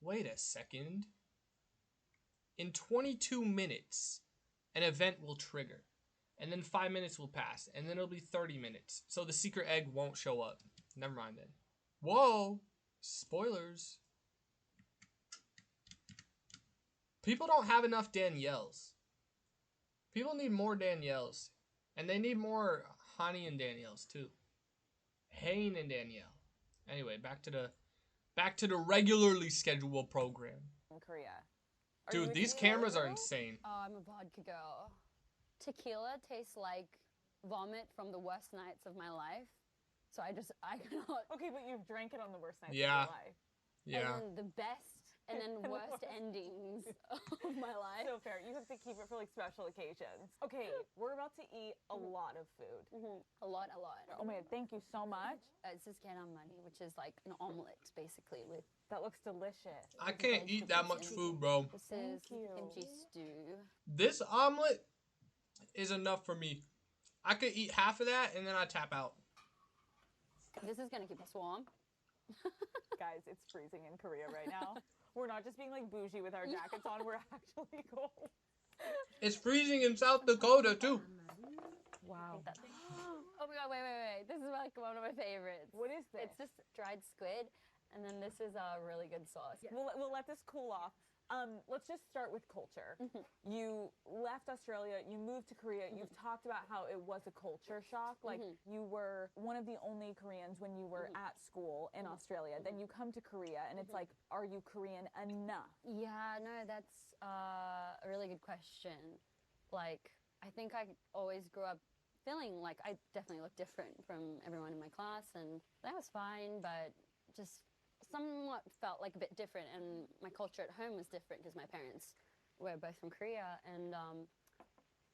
Wait a second. In 22 minutes, an event will trigger. And then 5 minutes will pass. And then it'll be 30 minutes. So the secret egg won't show up. Never mind then. Whoa! Spoilers. People don't have enough Danielles. People need more Danielles. And they need more Hani and Danielles too. Hain and Danielle. Anyway, back to the regularly scheduled program. In Korea. Dude, these cameras are insane. Oh, I'm a vodka girl. Tequila tastes like vomit from the worst nights of my life. So I cannot. Okay, but you've drank it on the worst nights Yeah. of your life. Yeah. And then the best and then worst endings of my life. So fair. You have to keep it for like special occasions. Okay, we're about to eat a lot of food. A lot. Oh my God, thank you so much. It's this money, which is like an omelet, basically, with. That looks delicious. I can't eat that much food, bro. This is kimchi stew. This omelet is enough for me. I could eat half of that and then I tap out. This is gonna keep us warm. Guys, it's freezing in Korea right now. We're not just being like bougie with our jackets on, we're actually cold. It's freezing in South Dakota too. Wow. Oh my God, wait. This is like one of my favorites. What is this? It's just dried squid, and then this is a really good sauce. Yeah. We'll let this cool off. Let's just start with culture. You left Australia, you moved to Korea, you've talked about how it was a culture shock. Like you were one of the only Koreans when you were at school in Australia. Then you come to Korea and it's like, are you Korean enough? Yeah, no, that's a really good question. Like, I think I always grew up feeling like I definitely looked different from everyone in my class, and that was fine, but just somewhat felt like a bit different, and my culture at home was different because my parents were both from Korea, and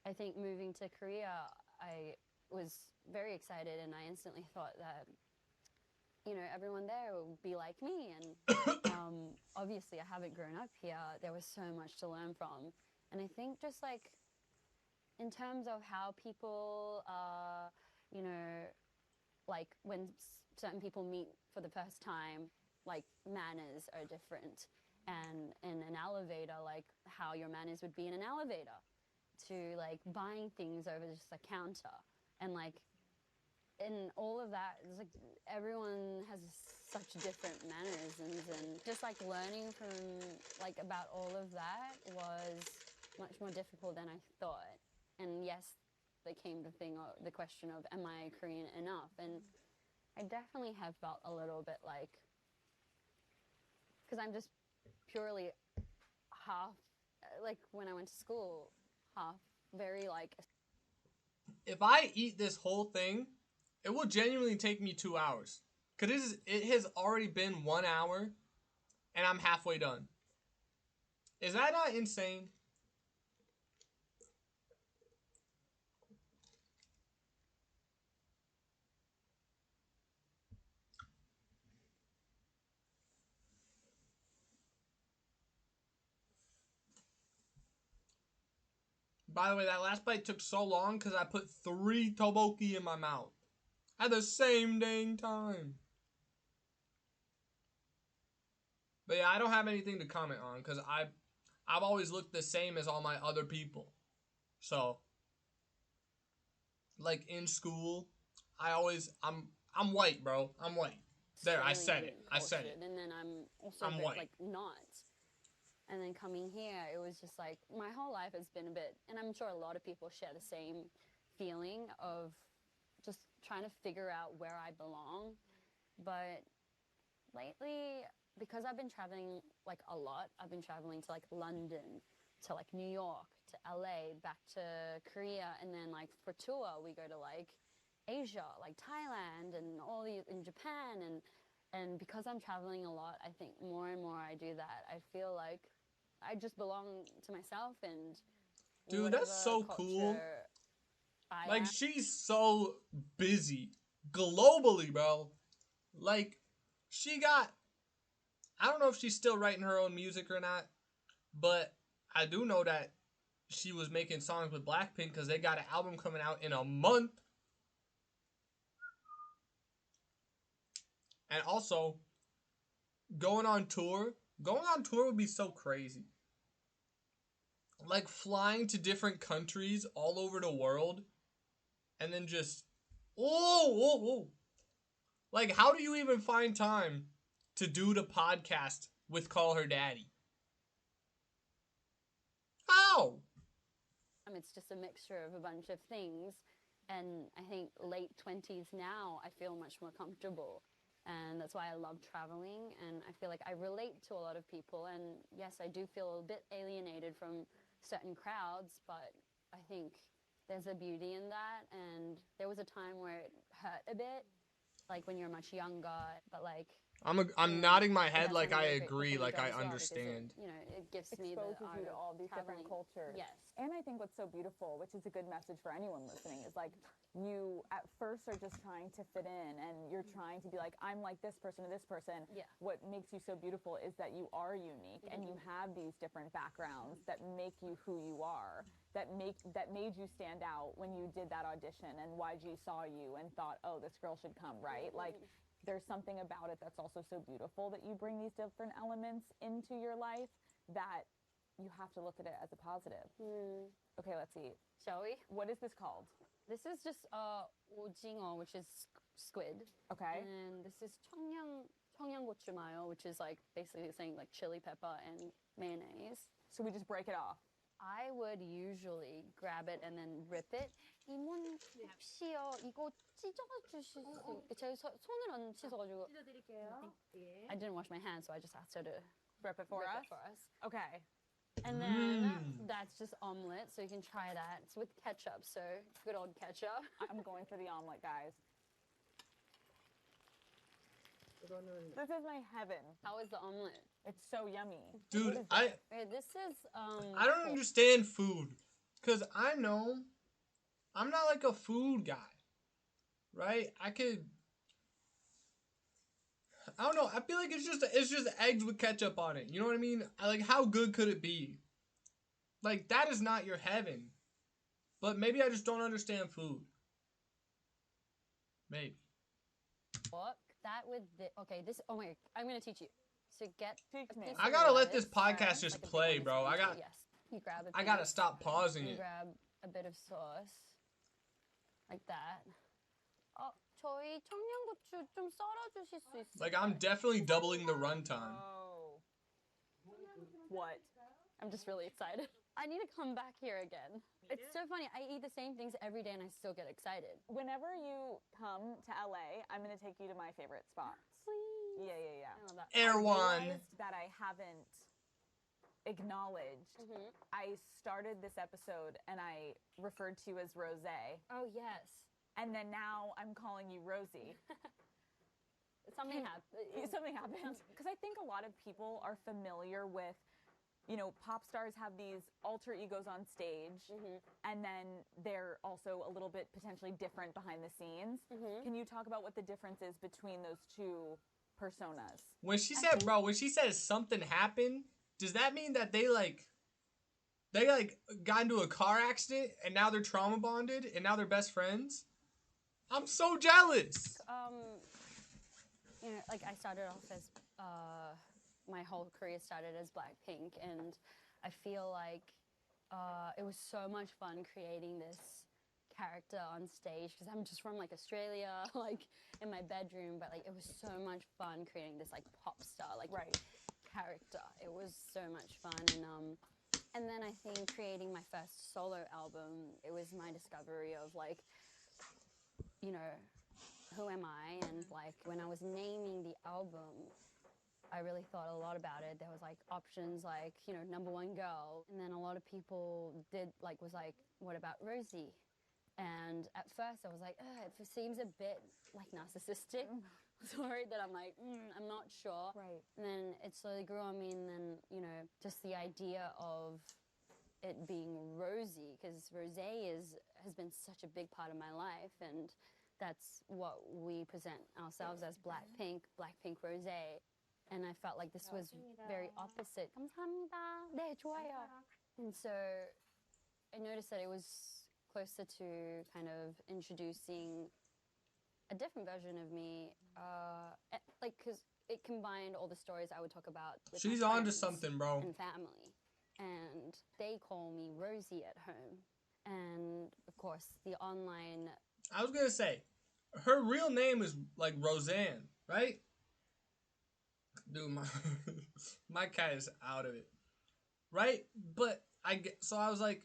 I think moving to Korea, I was very excited, and I instantly thought that, you know, everyone there would be like me, and obviously I haven't grown up here. There was so much to learn from, and I think just like in terms of how people, you know, like when certain people meet for the first time, like manners are different, and in an elevator, like how your manners would be in an elevator, to like buying things over just a counter, and like in all of that, it's like everyone has such different mannerisms, and just like learning from like about all of that was much more difficult than I thought. And yes, there came the question of, am I Korean enough? And I definitely have felt a little bit like, because I'm just purely half, like when I went to school, half very like. If I eat this whole thing, it will genuinely take me 2 hours. Because it has already been 1 hour, and I'm halfway done. Is that not insane? By the way, that last bite took so long because I put 3 tteokbokki in my mouth at the same dang time. But yeah, I don't have anything to comment on because I've always looked the same as all my other people. So, like in school, I'm white, bro. I'm white. There, I said it. I said it. And then I'm also a bit white. like not. And then coming here, it was just like, my whole life has been a bit, and I'm sure a lot of people share the same feeling of just trying to figure out where I belong. But lately, because I've been traveling like a lot. I've been traveling to like London, to like New York, to LA, back to Korea, and then like for tour we go to like Asia, like Thailand, and all the in Japan, and because I'm traveling a lot, I think more and more I do that. I feel like I just belong to myself and. Dude, that's so cool. Like, she's so busy globally, bro. Like, she got. I don't know if she's still writing her own music or not, but I do know that she was making songs with Blackpink because they got an album coming out in a month. And also, going on tour would be so crazy. Like, flying to different countries all over the world, and then just, oh. Like, how do you even find time to do the podcast with Call Her Daddy? How? It's just a mixture of a bunch of things. And I think late 20s now, I feel much more comfortable. And that's why I love traveling. And I feel like I relate to a lot of people. And yes, I do feel a bit alienated from certain crowds, but I think there's a beauty in that. And there was a time where it hurt a bit, like when you're much younger, but like I'm nodding my head like I agree, like I understand. It gives me the exposes art you to of all these traveling. different cultures. Yes. And I think what's so beautiful, which is a good message for anyone listening, is like you at first are just trying to fit in and you're trying to be like, I'm like this person to this person. Yeah. What makes you so beautiful is that you are unique and you have these different backgrounds that make you who you are, that made you stand out when you did that audition and YG saw you and thought, oh, this girl should come, right? Like, there's something about it that's also so beautiful that you bring these different elements into your life that you have to look at it as a positive. Okay, let's eat. Shall we? What is this called? This is just 오징어, which is squid. Okay. And this is 청양고추마요, which is like basically saying like chili pepper and mayonnaise. So we just break it off. I would usually grab it and then rip it. 이모님 혹시요 이거 찢어주실 수? 제가 손을 안 씻어가지고. 찢어드릴게요. I didn't wash my hands, so I just asked her to rip it for us. Okay. And then that's just omelet, so you can try that. It's with ketchup, so good old ketchup. I'm going for the omelet, guys. This is my heaven. How is the omelet? It's so yummy. Dude, this is I don't understand food, cause I know I'm not like a food guy, right? I don't know. I feel like it's just eggs with ketchup on it. You know what I mean? Like, how good could it be? Like, that is not your heaven. But maybe I just don't understand food. Maybe. What? That with the this. Oh wait, I'm gonna teach you. So get. I gotta let this podcast just play, bro. You grab it. I gotta stop pausing it. Grab a bit of sauce, like that. 저희 청양고추 좀 썰어주실 수 있어요? Like, I'm definitely doubling the runtime. Oh. What? I'm just really excited. I need to come back here again. It's so funny. I eat the same things every day and I still get excited. Whenever you come to LA, I'm going to take you to my favorite spots. Please. Yeah. I love that. Erewhon. I realized that I haven't acknowledged. I started this episode and I referred to you as Rose. Oh, yes. And then now I'm calling you Rosie. Something happened. Something happened. Because I think a lot of people are familiar with, pop stars have these alter egos on stage, and then they're also a little bit potentially different behind the scenes. Can you talk about what the difference is between those two personas? When she says something happened, does that mean that they got into a car accident and now they're trauma bonded and now they're best friends? I'm so jealous. Like I started off as my whole career started as Blackpink, and I feel like it was so much fun creating this character on stage because I'm just from like Australia, like in my bedroom, but like it was so much fun creating this like pop star character. It was so much fun, and then I think creating my first solo album, it was my discovery of like, who am I? And like when I was naming the album, I really thought a lot about it. There was like options like, you know, number one girl. And then a lot of people was like, what about Rosie? And at first I was like, it seems a bit like narcissistic. Sorry that I'm like, I'm not sure. Right. And then it slowly grew on me, and then, you know, just the idea of it being Rosie, because Rosé has been such a big part of my life, and that's what we present ourselves as, Blackpink Rosé. And I felt like this was very opposite. 감사합니다. 네, 좋아요. And so I noticed that it was closer to kind of introducing a different version of me, because it combined all the stories I would talk about with She's my on to friends something, bro. and family. And they call me Rosie at home. And, of course, the online... I was going to say, her real name is, like, Roseanne, right? Dude, my cat is out of it. Right? But, so I was like,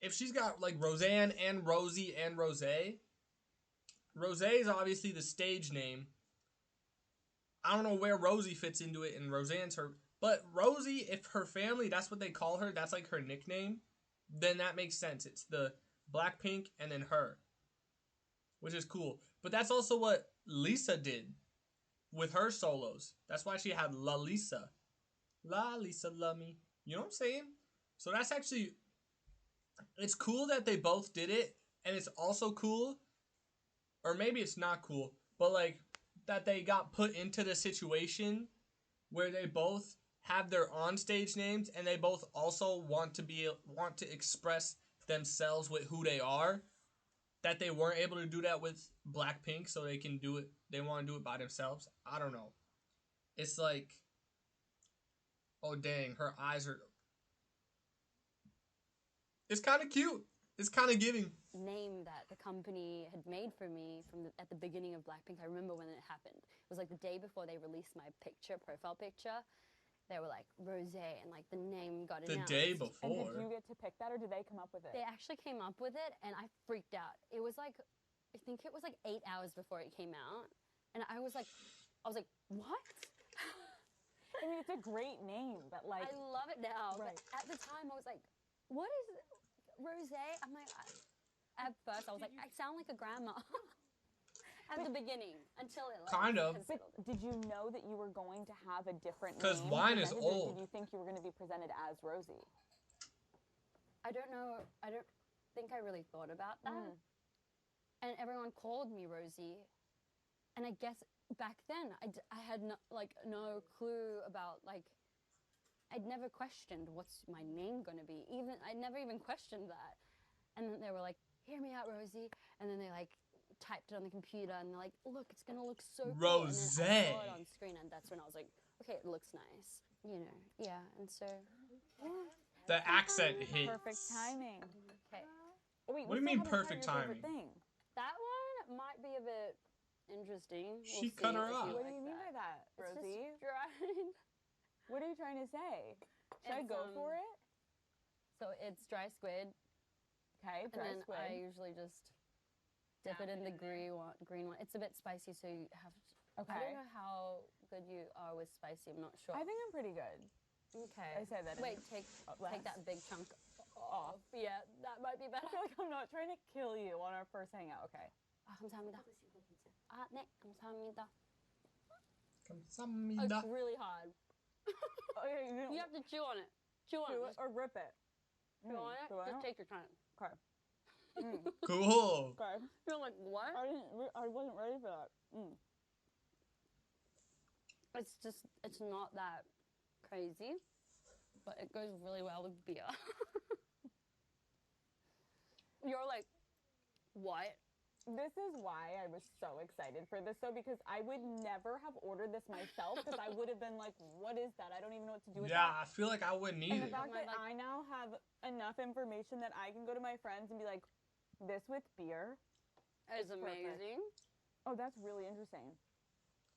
if she's got, like, Roseanne and Rosie and Rosé, Rosé is obviously the stage name. I don't know where Rosie fits into it, and Roseanne's her. But Rosie, if her family, that's what they call her, that's like her nickname, then that makes sense. It's the Blackpink and then her, which is cool. But that's also what Lisa did with her solos. That's why she had La Lisa. La Lisa, love me. You know what I'm saying? So that's actually, it's cool that they both did it, and it's also cool, or maybe it's not cool, but like, that they got put into the situation where they both have their on-stage names and they both also want to express themselves with who they are. That they weren't able to do that with Blackpink, so they can do it. They want to do it by themselves. I don't know. It's like, oh dang, her eyes are. It's kind of cute. It's kind of giving. Name that the company had made for me at the beginning of Blackpink. I remember when it happened. It was like the day before they released my profile picture. They were like Rosé, and like the name got announced. The day before. And did you get to pick that, or did they come up with it? They actually came up with it, and I freaked out. It was like, I think it was like 8 hours before it came out, and I was like, what? I mean, it's a great name, but like... I love it now, right. But at the time I was like, what is Rosé? I'm like, at first I was like, I sound like a grandma. At the beginning, until it like... Kind of. But did you know that you were going to have a different name? Because wine is old. Did you think you were going to be presented as Rosie? I don't know. I don't think I really thought about that. And everyone called me Rosie. And I guess back then, I had no clue about, like... I'd never questioned what's my name going to be. I never even questioned that. And then they were like, hear me out, Rosie. And then they like typed it on the computer and they're like, look, it's going to look so cool. And then I saw it on screen and that's when I was like, okay, it looks nice. You know, yeah. And so, yeah. The accent hits. Perfect timing. Okay. Oh, wait, what do you mean perfect timing? That one might be a bit interesting. She cut her off. What do you mean by that, Rosie? What are you trying to say? Should I go for it? So it's dry squid. Okay, dry squid. I usually just dip it in the green one. It's a bit spicy, so you have to... Okay. I don't know how good you are with spicy. I'm not sure. I think I'm pretty good. Okay. I say that. Wait, take that big chunk off. Yeah, that might be better. I feel like I'm not trying to kill you on our first hangout. Okay. 감사합니다. 네, 감사합니다. 감사합니다. It's really hard. Okay, you have to chew on it. Chew on it. Or rip it. Chew on it. Just take your time. Okay. Cool. Okay. You're like, what? I wasn't ready for that. It's not that crazy, but it goes really well with beer. You're like, what? This is why I was so excited for this, though, because I would never have ordered this myself, because I would have been like, what is that? I don't even know what to do with that. Yeah, I feel like I wouldn't either. And the fact that I now have enough information that I can go to my friends and be like, this with beer is amazing. Oh, that's really interesting.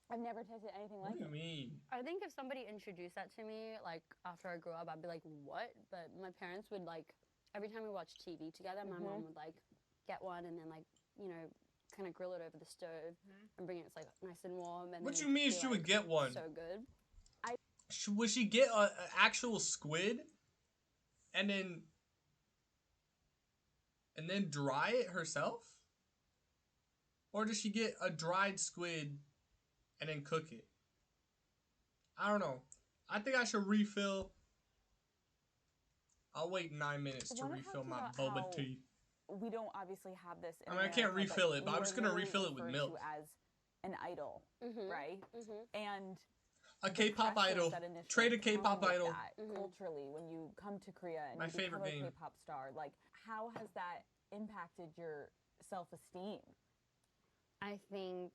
I've never tasted anything like it. What do you mean? I think if somebody introduced that to me, like, after I grew up, I'd be like, what? But my parents would, like, every time we watched TV together, my mom would, like, get one and then, like, you know, kind of grill it over the stove and bring it. It's like nice and warm. And What then you mean it'd be, she would like, get one? So good. Would she get an actual squid and then dry it herself? Or does she get a dried squid and then cook it? I don't know. I think I should refill. I'll wait 9 minutes to refill my boba tea. We don't obviously have this. I mean, I can't refill it, but I'm just gonna refill it with milk. As an idol, right? And a K-pop idol. Trade a K-pop idol. Culturally, when you come to Korea and my you favorite become a game. K-pop star, like how has that impacted your self-esteem? I think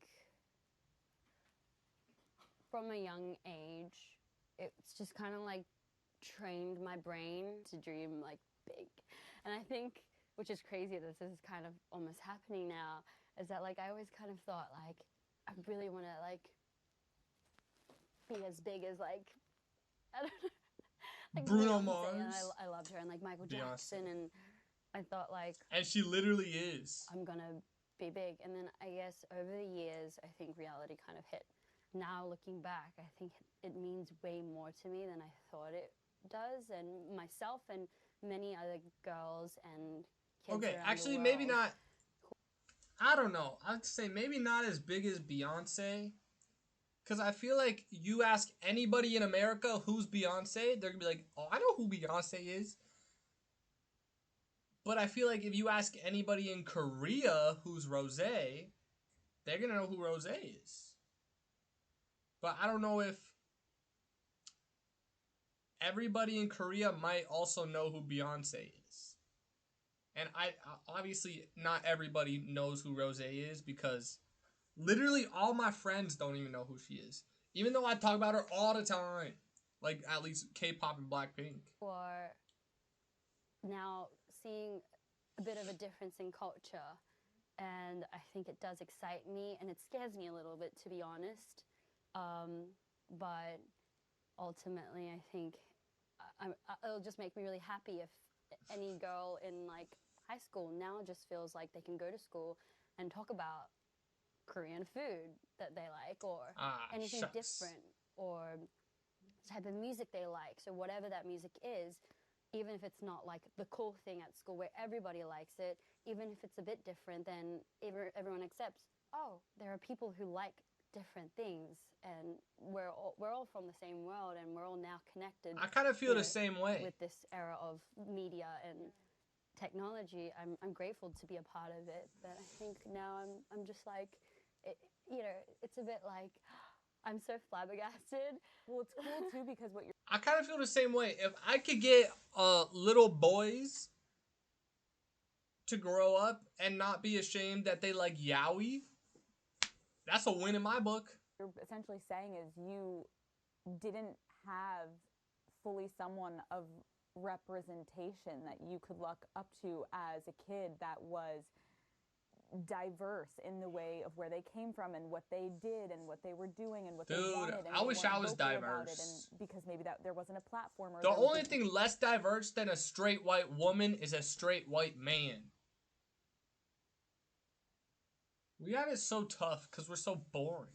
from a young age, it's just kind of like trained my brain to dream like big. And I think, which is crazy that this is kind of almost happening now, is that like I always kind of thought like I really want to like be as big as like, I don't know, like Bruno Beyonce, Mars. And I loved her, and like Michael Jackson, and I thought like, and she literally is. I'm gonna be big. And then I guess over the years, I think reality kind of hit. Now looking back, I think it means way more to me than I thought it does, and myself and many other girls and kids. Okay, around actually, the maybe world. not. I don't know. I'd say maybe not as big as Beyonce. Because I feel like you ask anybody in America who's Beyonce, they're going to be like, oh, I know who Beyonce is. But I feel like if you ask anybody in Korea who's Rosé, they're going to know who Rosé is. But I don't know if everybody in Korea might also know who Beyonce is. And I obviously not everybody knows who Rosé is because literally all my friends don't even know who she is. Even though I talk about her all the time. Like at least K-pop and Blackpink. Or now seeing a bit of a difference in culture, and I think it does excite me, and it scares me a little bit, to be honest. But ultimately, I think it'll just make me really happy if any girl in like high school now just feels like they can go to school and talk about Korean food that they like, or anything different, or the type of music they like. So whatever that music is, even if it's not like the cool thing at school where everybody likes it, even if it's a bit different, then everyone accepts, oh, there are people who like different things, and we're all from the same world, and we're all now connected. I kind of feel the same way with this era of media and technology. I'm grateful to be a part of it, but I think now I'm just like, it's a bit like I'm so flabbergasted. Well, it's cool too because what you're. I kind of feel the same way. If I could get little boys to grow up and not be ashamed that they like yaoi, that's a win in my book. You're essentially saying is you didn't have fully someone of representation that you could look up to as a kid that was diverse in the way of where they came from and what they did and what they were doing and what they wanted. And I wish I was diverse. And because maybe that there wasn't a platform. Or the only thing less diverse than a straight white woman is a straight white man. We got it so tough because we're so boring.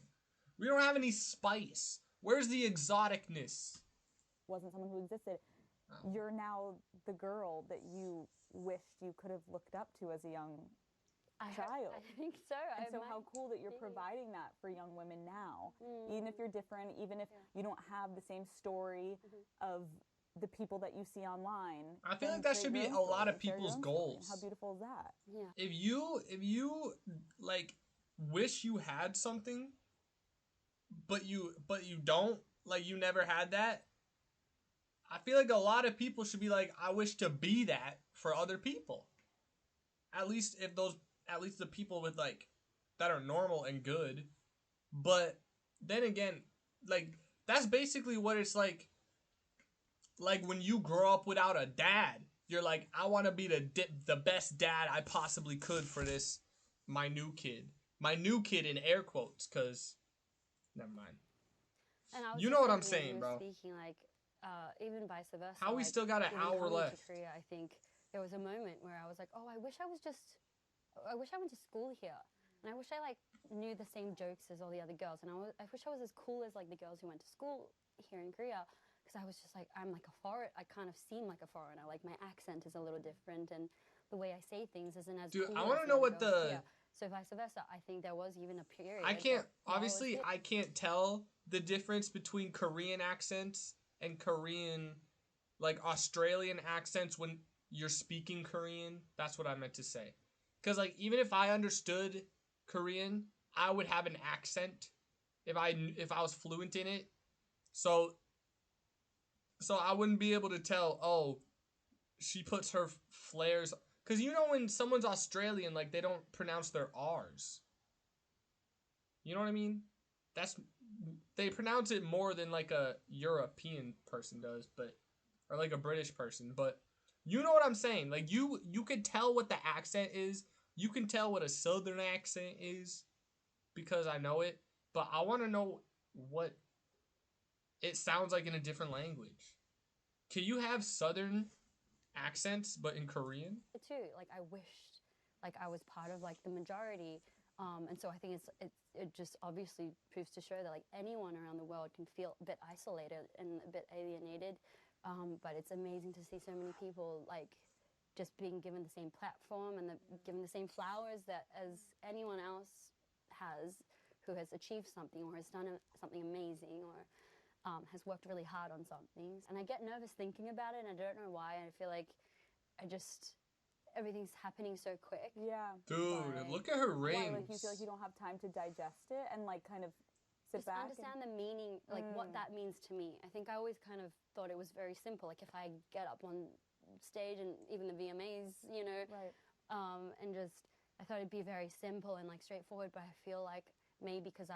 We don't have any spice. Where's the exoticness? Wasn't someone who existed. Oh. You're now the girl that you wished you could have looked up to as a young child. I think so. And so how cool that you're providing that for young women now. Even if you're different, even if you don't have the same story of the people that you see online. I feel like that should be a lot of people's goals. How beautiful is that? Yeah. If you like wish you had something, but you don't, like you never had that, I feel like a lot of people should be like, I wish to be that for other people. At least the people with like that are normal and good. But then again, like that's basically what it's like. Like when you grow up without a dad, you're like, I want to be the best dad I possibly could for this my new kid in air quotes, cause never mind. And I was you know what I'm saying, bro. Speaking like, even vice versa. How we like, still got an hour left? To Korea, I think there was a moment where I was like, oh, I wish I went to school here. And I wish I like knew the same jokes as all the other girls. And I wish I was as cool as like the girls who went to school here in Korea, because I was just like, I'm like a foreigner. I kind of seem like a foreigner. Like my accent is a little different, and the way I say things isn't as Dude, cool I want as to know other what girls the. here. So vice versa, I think there was even a period. I can't. that while I was Obviously, here- I can't tell the difference between Korean accents and Korean, like Australian accents when you're speaking Korean. That's what I meant to say. Because like even if I understood Korean, I would have an accent if I was fluent in it. So I wouldn't be able to tell. Oh, she puts her flares. Because you know when someone's Australian, like they don't pronounce their R's. You know what I mean? They pronounce it more than like a European person does, but or like a British person, but you know what I'm saying? Like you could tell what the accent is. You can tell what a southern accent is because I know it, but I want to know what it sounds like in a different language. Can you have southern accents but in Korean? too. Like I wished, like I was part of like the majority, and so I think it just obviously proves to show that like anyone around the world can feel a bit isolated and a bit alienated, but it's amazing to see so many people like just being given the same platform and given the same flowers that as anyone else has who has achieved something or has done something amazing or has worked really hard on something. And I get nervous thinking about it, and I don't know why. I feel like everything's happening so quick. Yeah. Dude, look at her rings. Why, like, you feel like you don't have time to digest it and, like, kind of sit just back? Understand the meaning, like what that means to me. I think I always kind of thought it was very simple. Like if I get up on stage and even the VMAs, you know, right. And just, I thought it'd be very simple and like straightforward, but I feel like maybe because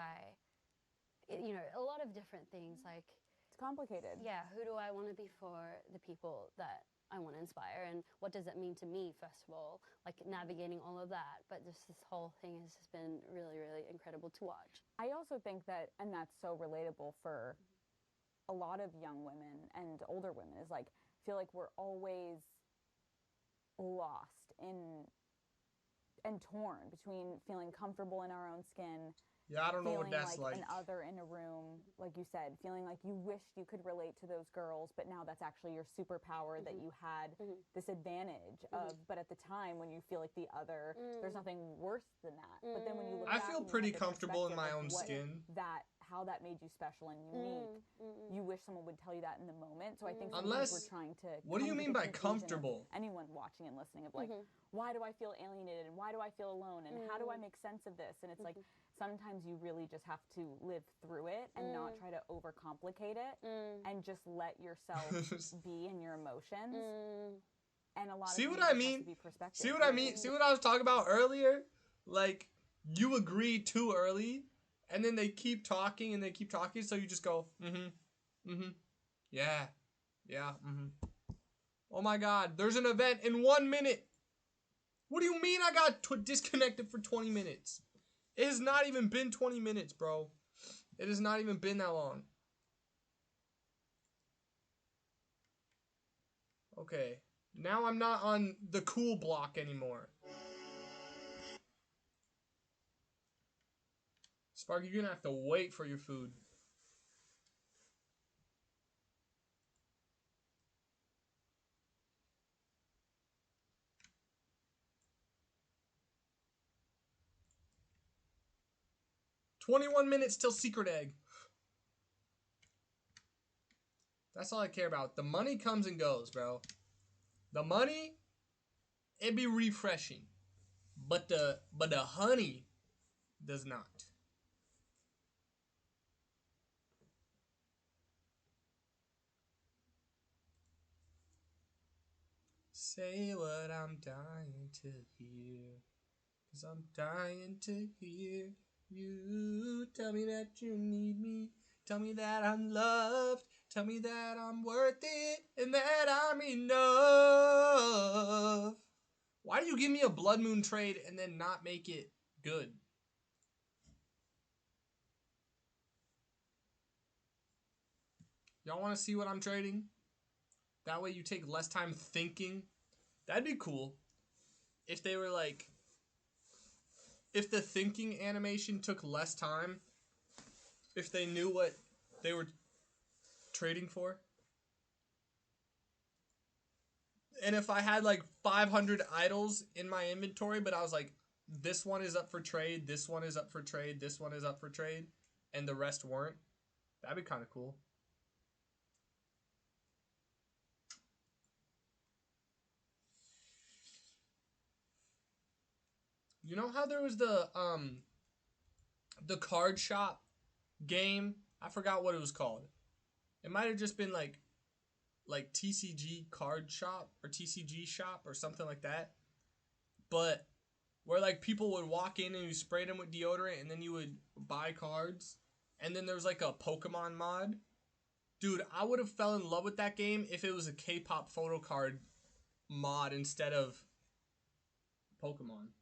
you know, a lot of different things, like it's complicated. Yeah, who do I want to be for the people that I want to inspire, and what does it mean to me, first of all, like navigating all of that. But just this whole thing has just been really, really incredible to watch. I also think that, and that's so relatable for a lot of young women and older women, is like, I feel like we're always lost and torn between feeling comfortable in our own skin. Yeah, I don't know what that's like. Feeling like an other in a room, like you said, feeling like you wished you could relate to those girls, but now that's actually your superpower that you had this advantage of. But at the time when you feel like the other, there's nothing worse than that. But then when you look I back feel and you pretty have the comfortable in my perspective own of skin. How that made you special and unique, you wish someone would tell you that in the moment. So I think sometimes Unless, we're trying to. What do you mean by comfortable? Anyone watching and listening of like, why do I feel alienated and why do I feel alone and how do I make sense of this? And it's like sometimes you really just have to live through it and not try to overcomplicate it and just let yourself be in your emotions. And a lot See of what I mean? See what I mean? See what I was talking about earlier? Like you agree too early, and then they keep talking and they keep talking, so you just go, yeah, oh my God, there's an event in 1 minute. What do you mean I got disconnected for 20 minutes? It has not even been 20 minutes, bro. It has not even been that long. Okay, now I'm not on the cool block anymore. Spark, you're gonna have to wait for your food. "21 minutes till secret egg." That's all I care about. The money comes and goes, bro. The money, it be refreshing. But the honey does not. Say what I'm dying to hear. 'Cause I'm dying to hear you. Tell me that you need me. Tell me that I'm loved. Tell me that I'm worth it. And that I'm enough. Why do you give me a Blood Moon trade and then not make it good? Y'all want to see what I'm trading? That way you take less time thinking. That'd be cool. If they were like... if the thinking animation took less time, if they knew what they were trading for. And if I had like 500 idols in my inventory, but I was like, this one is up for trade, this one is up for trade, this one is up for trade, and the rest weren't, that'd be kind of cool. You know how there was the card shop game? I forgot what it was called. It might have just been like TCG card shop or TCG shop or something like that. But where like people would walk in and you sprayed them with deodorant and then you would buy cards. And then there was like a Pokemon mod. Dude, I would have fell in love with that game if it was a K-pop photo card mod instead of Pokemon.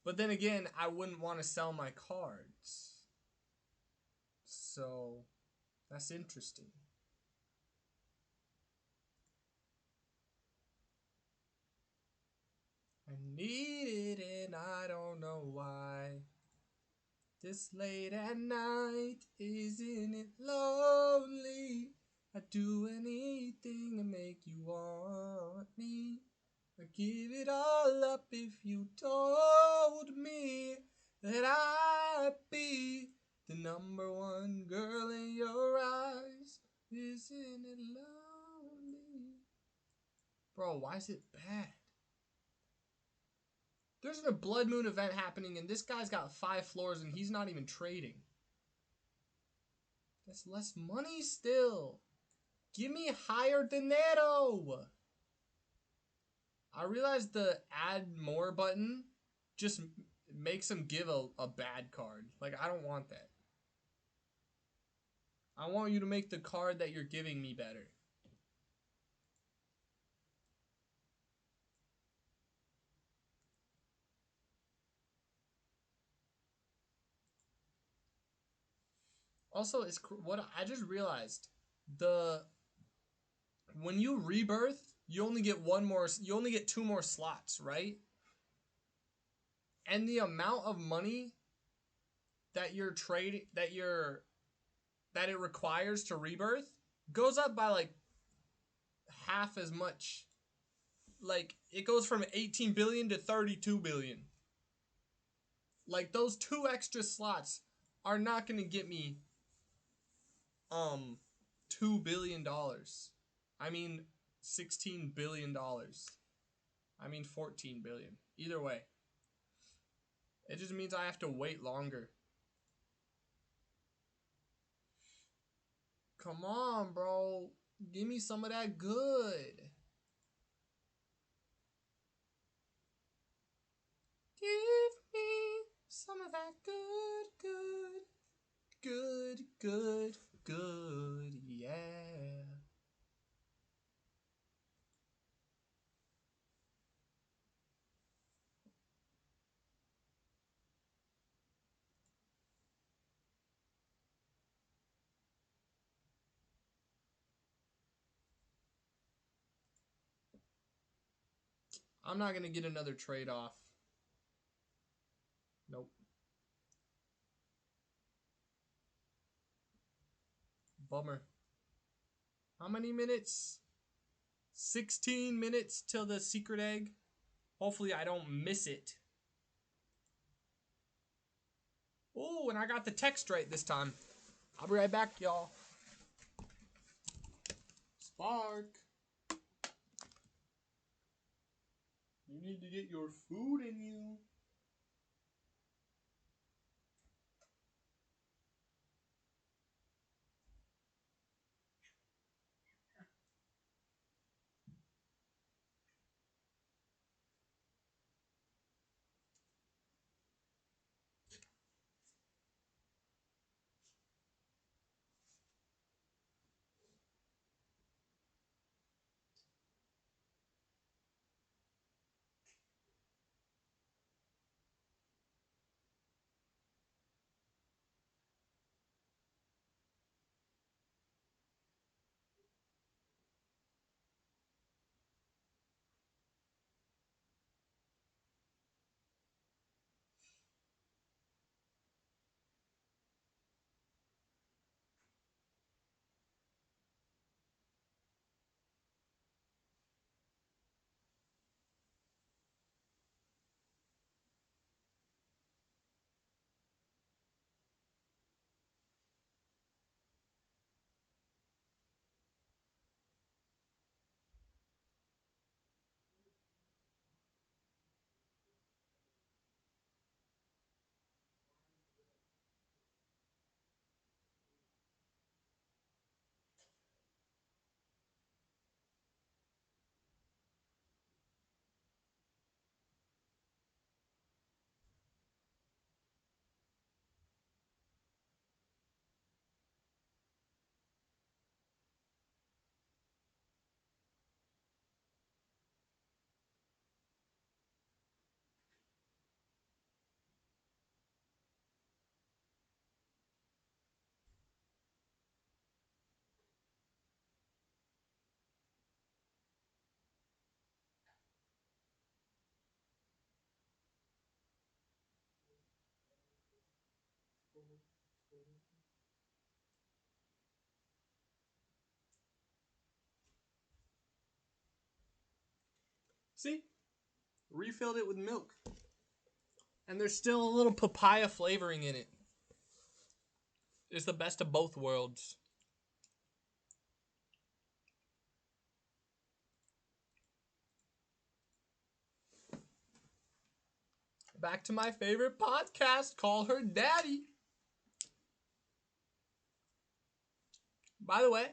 But then again, I wouldn't want to sell my cards. So, that's interesting. I need it and I don't know why. This late at night, isn't it lonely? I'd do anything to make you want me. I'd give it all up if you told me that I'd be the number one girl in your eyes. Isn't it lonely? Bro, why is it bad? There's a Blood Moon event happening and this guy's got 5 floors and he's not even trading. That's less money still. Give me higher dinero. I realized the add more button just makes him give a bad card. Like, I don't want that. I want you to make the card that you're giving me better. Also, it's what I just realized. When you rebirth, you only get 2 more slots, right? And the amount of money that it requires to rebirth goes up by like half as much. Like, it goes from 18 billion to 32 billion. Like, those 2 extra slots are not going to get me $2 billion. I mean $16 billion. I mean 14 billion. Either way. It just means I have to wait longer. Come on, bro. Give me some of that good. Give me some of that good, yeah. I'm not gonna get another trade off. Nope. Bummer. How many minutes? 16 minutes till the secret egg. Hopefully I don't miss it. Oh, and I got the text right this time. I'll be right back, y'all. Spark. You need to get your food in you. See? Refilled it with milk. And there's still a little papaya flavoring in it. It's the best of both worlds. Back to my favorite podcast, Call Her Daddy. By the way,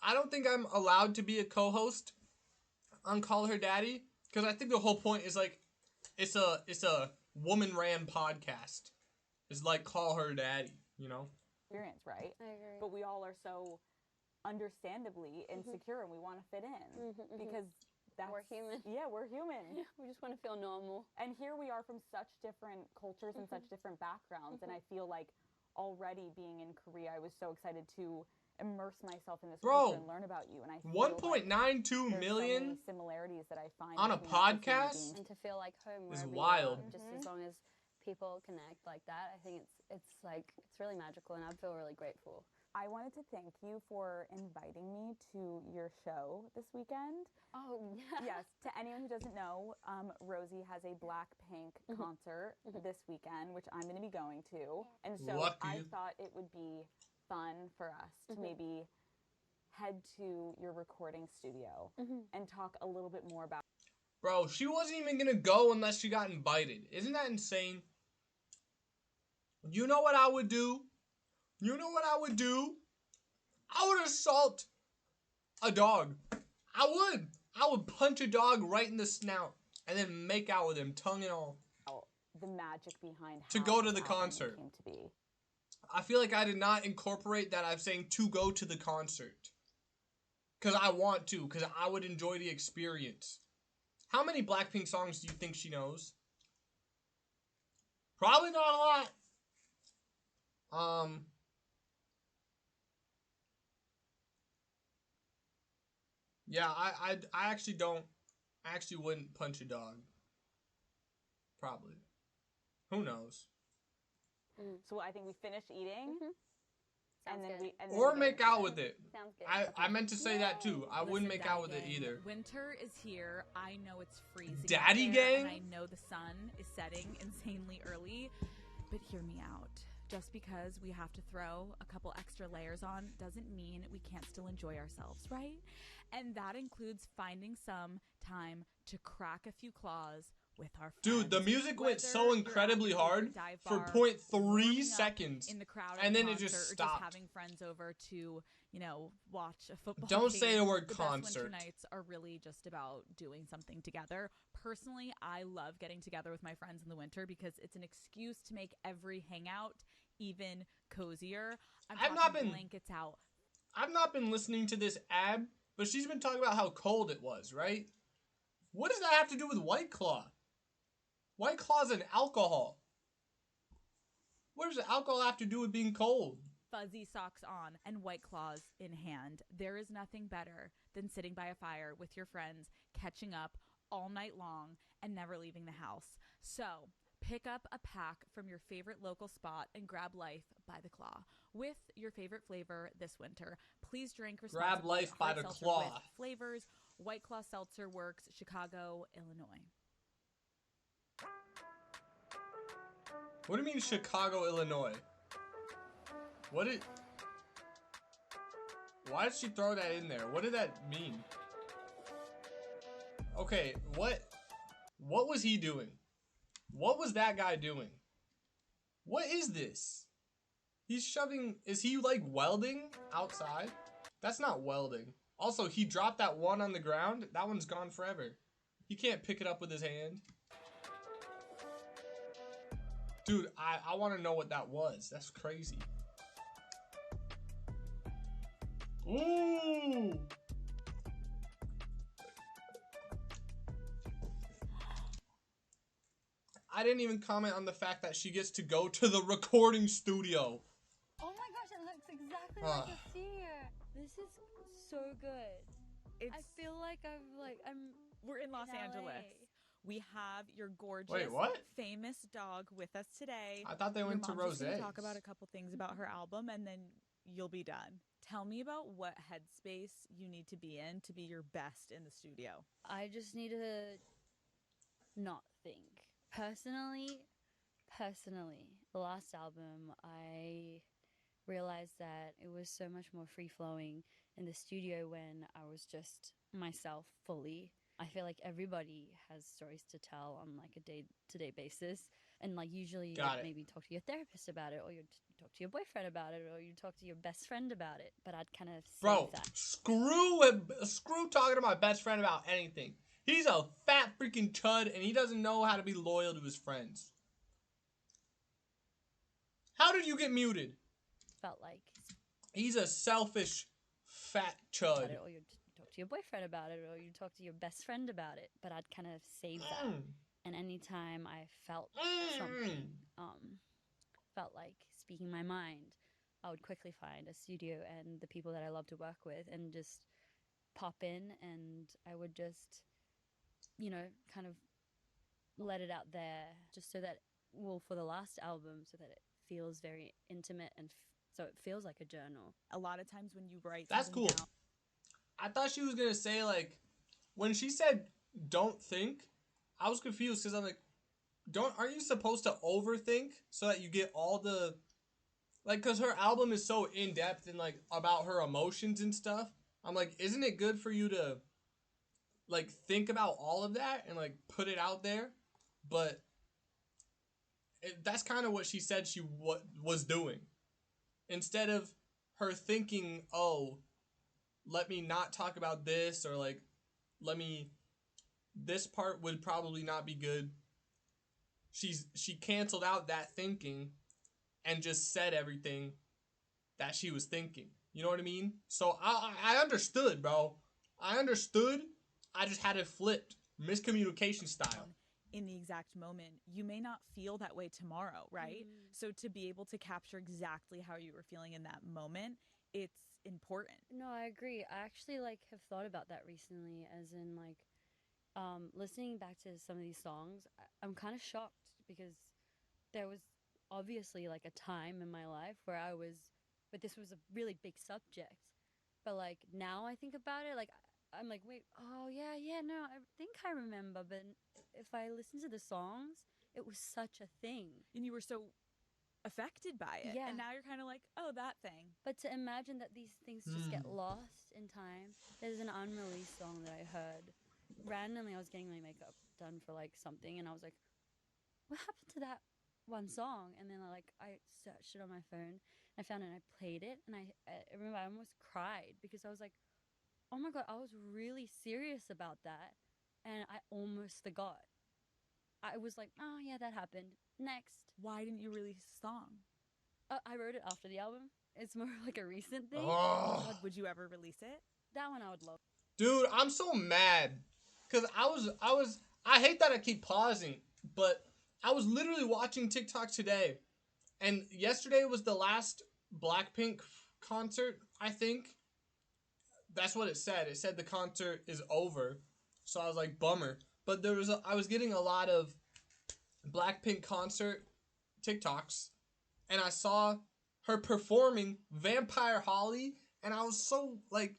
I don't think I'm allowed to be a co-host on Call Her Daddy because I think the whole point is like it's a woman-ran podcast. It's like Call Her Daddy, you know? Experience, right? I agree. But we all are so understandably insecure and we want to fit in because we're human. Yeah, we're human. We just want to feel normal. And here we are from such different cultures and such different backgrounds. And I feel like already being in Korea, I was so excited to immerse myself in this culture and learn about you. And I feel 1.92 million so similarities that I find on a podcast and to feel like home is wherever wild. you are, just as long as people connect like that, I think it's really magical, and I feel really grateful. I wanted to thank you for inviting me to your show this weekend. Oh, yeah. Yes, to anyone who doesn't know, Rosie has a Blackpink concert this weekend, which I'm going to be going to. And so I thought it would be fun for us to maybe head to your recording studio and talk a little bit more about. Bro, she wasn't even going to go unless she got invited. Isn't that insane? You know what I would do? You know what I would do? I would assault a dog. I would punch a dog right in the snout and then make out with him, tongue and all. The magic behind to how go to the this album concert. Came to be. I feel like I did not incorporate that I'm saying to go to the concert. Because I want to, because I would enjoy the experience. How many Blackpink songs do you think she knows? Probably not a lot. Yeah, I actually don't. I actually wouldn't punch a dog. Probably. Who knows? So I think we finished eating. Sounds good. Or make out with it. Sounds good. I meant to say that too. I wouldn't make out with it Gang, either. Winter is here. I know it's freezing. Daddy out there, gang? And I know the sun is setting insanely early, but hear me out. Just because we have to throw a couple extra layers on doesn't mean we can't still enjoy ourselves, right? And that includes finding some time to crack a few claws with our friends. Dude, the music went so incredibly hard for 0.3 seconds, in the crowd and then it concert, just or stopped. just having friends over to, watch a football Don't game. say the word The concert. best winter nights are really just about doing something together. Personally, I love getting together with my friends in the winter because it's an excuse to make every hangout even cozier. I've not been blankets out. I've not been listening to this ad, but she's been talking about how cold it was, right? What does that have to do with White Claw? White Claw's an alcohol. What does alcohol have to do with being cold? Fuzzy socks on and White Claws in hand. There is nothing better than sitting by a fire with your friends, catching up all night long, and never leaving the house. So, pick up a pack from your favorite local spot and grab life by the claw with your favorite flavor this winter. Please drink responsibly. Grab life by Hard the seltzer claw. with flavors. White Claw Seltzer Works, Chicago, Illinois. What do you mean Chicago, Illinois? Why did she throw that in there? What did that mean? Okay, what was he doing? What was that guy doing? What is this? He's shoving, is he like welding outside? That's not welding. Also, he dropped that one on the ground. That one's gone forever. He can't pick it up with his hand. Dude, I want to know what that was. That's crazy. Ooh! I didn't even comment on the fact that she gets to go to the recording studio. Oh my gosh, it looks exactly like a theater. This is so good. I feel like We're in Los LA. Angeles. We have your gorgeous, Wait, what? famous dog with us today. I thought they went to Your mom's just gonna Rosé's. talk about a couple things about her album, and then you'll be done. Tell me about what headspace you need to be in to be your best in the studio. I just need to not think. Personally, the last album, I realized that it was so much more free flowing in the studio when I was just myself fully. I feel like everybody has stories to tell on like a day-to-day basis, and like usually you maybe talk to your therapist about it, or you talk to your boyfriend about it, or you talk to your best friend about it. But I'd kind of save that. Screw talking to my best friend about anything. He's a fat freaking chud, and he doesn't know how to be loyal to his friends. How did you get muted? Felt like he's a selfish fat chud. Or you talk to your boyfriend about it, or you talk to your best friend about it. But I'd kind of save that. And anytime I felt something, felt like speaking my mind, I would quickly find a studio and the people that I love to work with and just pop in, and I would just, kind of let it out there just so that, for the last album, so that it feels very intimate and so it feels like a journal. A lot of times when you write That's cool. down, I thought she was going to say, like, when she said don't think, I was confused because I'm like, aren't you supposed to overthink so that you get all the, like, because her album is so in-depth and, like, about her emotions and stuff. I'm like, isn't it good for you to, like, think about all of that and, like, put it out there? But that's kind of what she said she was doing. Instead of her thinking, oh, let me not talk about this, or like, this part would probably not be good. She canceled out that thinking and just said everything that she was thinking. You know what I mean? So I understood, bro. I understood. I just had it flipped. Miscommunication style. In the exact moment, you may not feel that way tomorrow, right? So to be able to capture exactly how you were feeling in that moment, it's important. No, I agree. I actually have thought about that recently, as in listening back to some of these songs, I'm kind of shocked because there was obviously like a time in my life where but this was a really big subject. But like now I think about it, like I'm like, wait, oh yeah, no, I think I remember. But if I listen to the songs, it was such a thing. And you were so affected by it. Yeah. And now you're kind of like, oh, that thing. But to imagine that these things just get lost in time. There's an unreleased song that I heard. Randomly, I was getting my makeup done for like something, and I was like, what happened to that one song? And then I searched it on my phone. I found it and I played it, and I remember I almost cried because I was like, oh my God, I was really serious about that, and I almost forgot. I was like, oh yeah, that happened. Next. Why didn't you release a song? I wrote it after the album. It's more like a recent thing. Oh. God, would you ever release it? That one I would love. Dude, I'm so mad. Because I hate that I keep pausing, but I was literally watching TikTok today, and yesterday was the last Blackpink concert, I think. That's what it said. It said the concert is over. So I was like, bummer. But I was getting a lot of Blackpink concert TikToks, and I saw her performing Vampire Holly, and I was so like,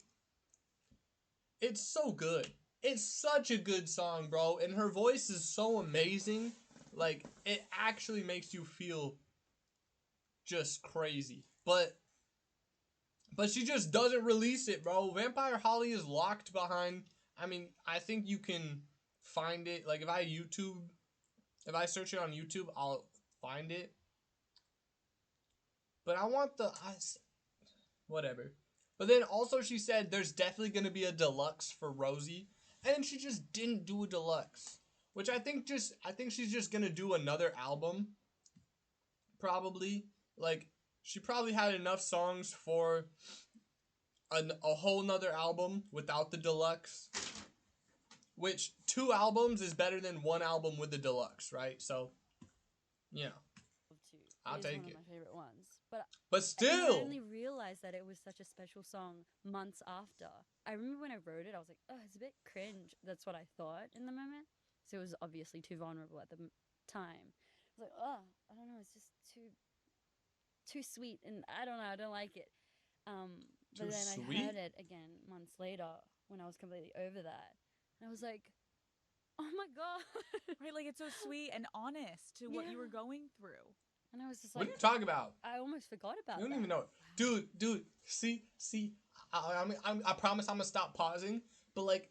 it's so good. It's such a good song, bro, and her voice is so amazing. Like, it actually makes you feel just crazy. But she just doesn't release it, bro. Vampire Holly is locked behind. I mean, I think you can find it. Like, if I search it on YouTube, I'll find it. But I want whatever. But then also she said there's definitely going to be a deluxe for Rosie. And then she just didn't do a deluxe. Which I think she's just going to do another album. Probably. Like, she probably had enough songs for a whole nother album without the deluxe. Which 2 albums is better than 1 album with the deluxe, right? So, you know. I'll take it. It's one of my favorite ones. But still, I only realized that it was such a special song months after. I remember when I wrote it, I was like, oh, it's a bit cringe. That's what I thought in the moment. So it was obviously too vulnerable at the time. I was like, oh, I don't know, it's just too sweet, and I don't know, I don't like it. But then I heard it again months later when I was completely over that, and I was like, oh my god. Right, like it's so sweet and honest to what you were going through. And I was just What like, are you talking about? I almost forgot about You don't that. even know. Dude, see, I promise I'm gonna stop pausing, but like,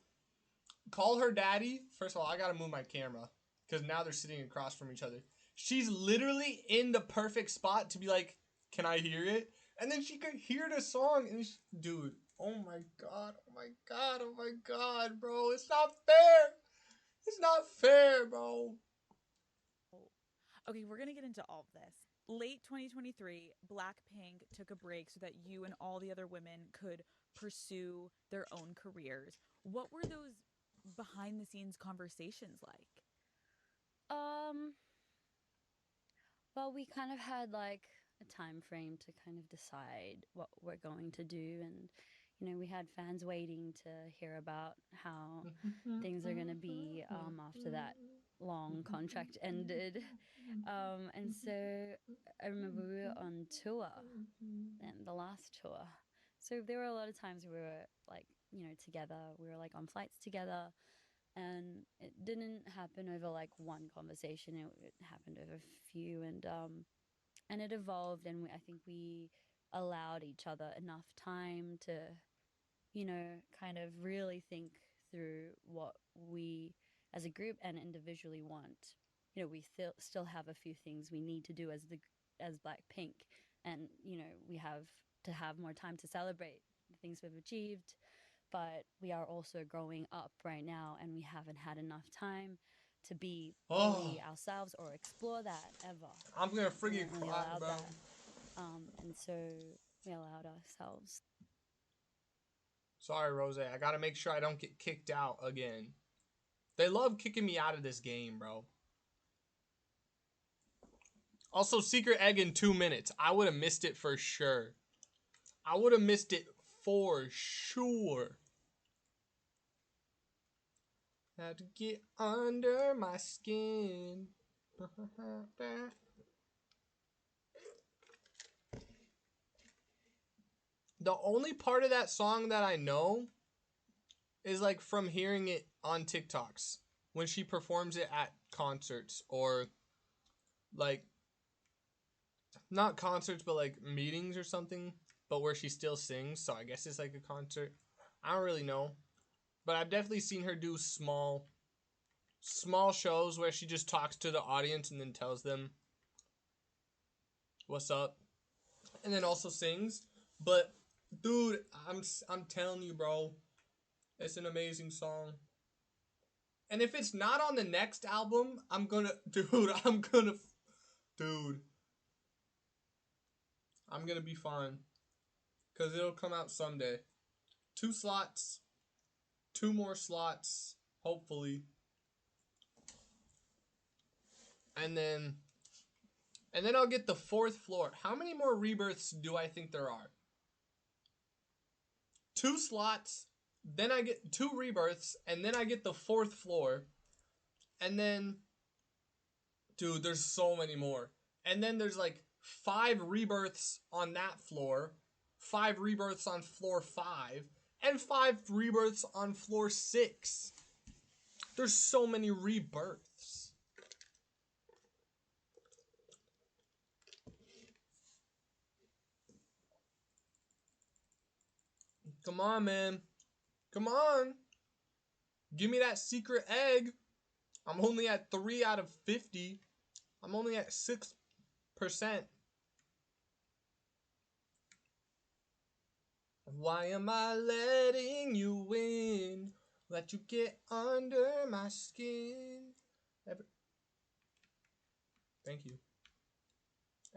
call her daddy. First of all, I gotta move my camera, because now they're sitting across from each other. She's literally in the perfect spot to be like, can I hear it? And then she could hear the song, and dude, oh my god, oh my god, oh my god, bro, it's not fair. It's not fair, bro. Okay, we're going to get into all of this. Late 2023, Blackpink took a break so that you and all the other women could pursue their own careers. What were those behind the scenes conversations like? Well, we kind of had like a time frame to kind of decide what we're going to do, and we had fans waiting to hear about how things are going to be after that long contract ended. And so I remember we were on tour, and the last tour. So there were a lot of times we were like, together. We were like on flights together, and it didn't happen over like one conversation. It happened over a few, and it evolved, and I think we allowed each other enough time to, kind of really think through what we as a group and individually want. We still have a few things we need to do as Blackpink, and we have to have more time to celebrate the things we've achieved, but we are also growing up right now, and we haven't had enough time to be fully ourselves or explore that ever. I'm gonna freaking We cry, allowed bro. that, and so we allowed ourselves. Sorry, Rose. I gotta make sure I don't get kicked out again. They love kicking me out of this game, bro. Also, secret egg in 2 minutes. I would have missed it for sure. I would have missed it for sure. Had to get under my skin. The only part of that song that I know is like from hearing it on TikToks when she performs it at concerts, or like not concerts but like meetings or something, but where she still sings, so I guess it's like a concert. I don't really know, but I've definitely seen her do small shows where she just talks to the audience and then tells them what's up, and then also sings. But dude, I'm telling you, bro, it's an amazing song. And if it's not on the next album, dude, I'm gonna be fine. Because it'll come out someday. 2 slots. 2 more slots, hopefully. And then I'll get the 4th floor. How many more rebirths do I think there are? 2 slots, then I get 2 rebirths, and then I get the 4th floor. And then, dude, there's so many more. And then there's like 5 rebirths on that floor, 5 rebirths on floor 5, and 5 rebirths on floor 6. There's so many rebirths. Come on, man. Come on. Give me that secret egg. I'm only at 3 out of 50. I'm only at 6%. Why am I letting you win? Let you get under my skin. Thank you.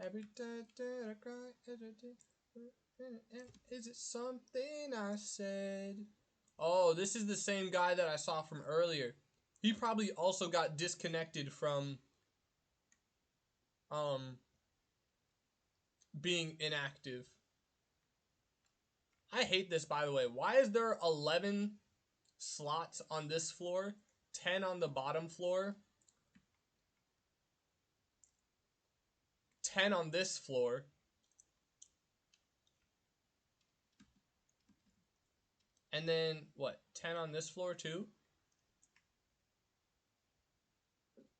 Every time that I cry, is it something I said? Oh, this is the same guy that I saw from earlier. He probably also got disconnected from being inactive. I hate this, by the way. Why is there 11 slots on this floor, 10 on the bottom floor, 10 on this floor, and then, what, 10 on this floor too?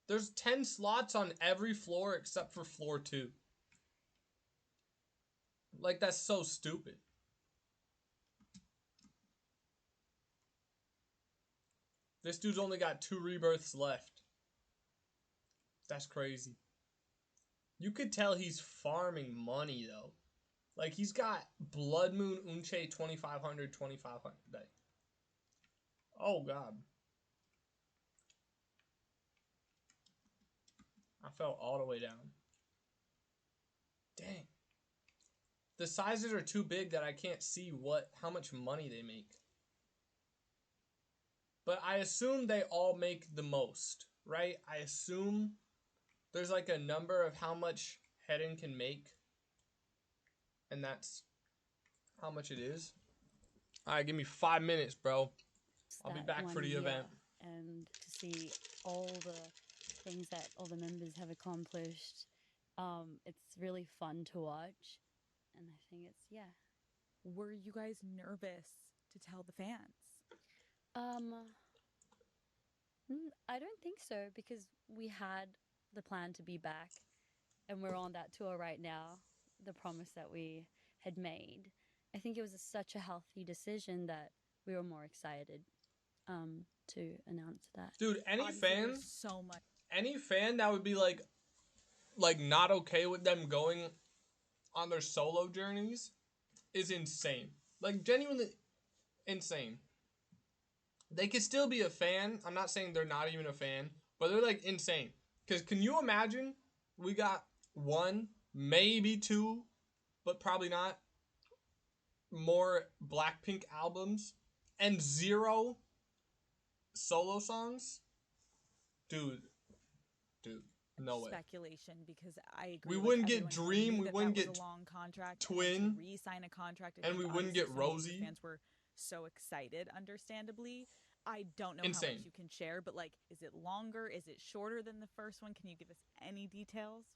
There's 10 slots on every floor except for floor 2. Like, that's so stupid. This dude's only got 2 rebirths left. That's crazy. You could tell he's farming money, though. Like, he's got Blood Moon Unche 2500, 2500. Like, oh, God. I fell all the way down. Dang. The sizes are too big that I can't see how much money they make. But I assume they all make the most, right? I assume there's like a number of how much Hedden can make. And that's how much it is. Alright, give me 5 minutes, bro. I'll be back for the event. And to see all the things that all the members have accomplished. It's really fun to watch. And I think it's, yeah. Were you guys nervous to tell the fans? I don't think so, because we had the plan to be back, and we're on that tour right now, the promise that we had made. I think it was such a healthy decision that we were more excited to announce that. Dude, any fan that would be like not okay with them going on their solo journeys is insane. Like, genuinely insane. They could still be a fan. I'm not saying they're not even a fan, but they're like insane. Because can you imagine we got 1, maybe 2, but probably not, more Blackpink albums and 0 solo songs? Dude, no way. Speculation, because I agree. We wouldn't get Dream, we wouldn't get a long contract, Twin, re-sign a contract, and we wouldn't get Rosie. Fans were so excited, understandably. I don't know Insane. how much you can share, but like, is it longer? Is it shorter than the first one? Can you give us any details?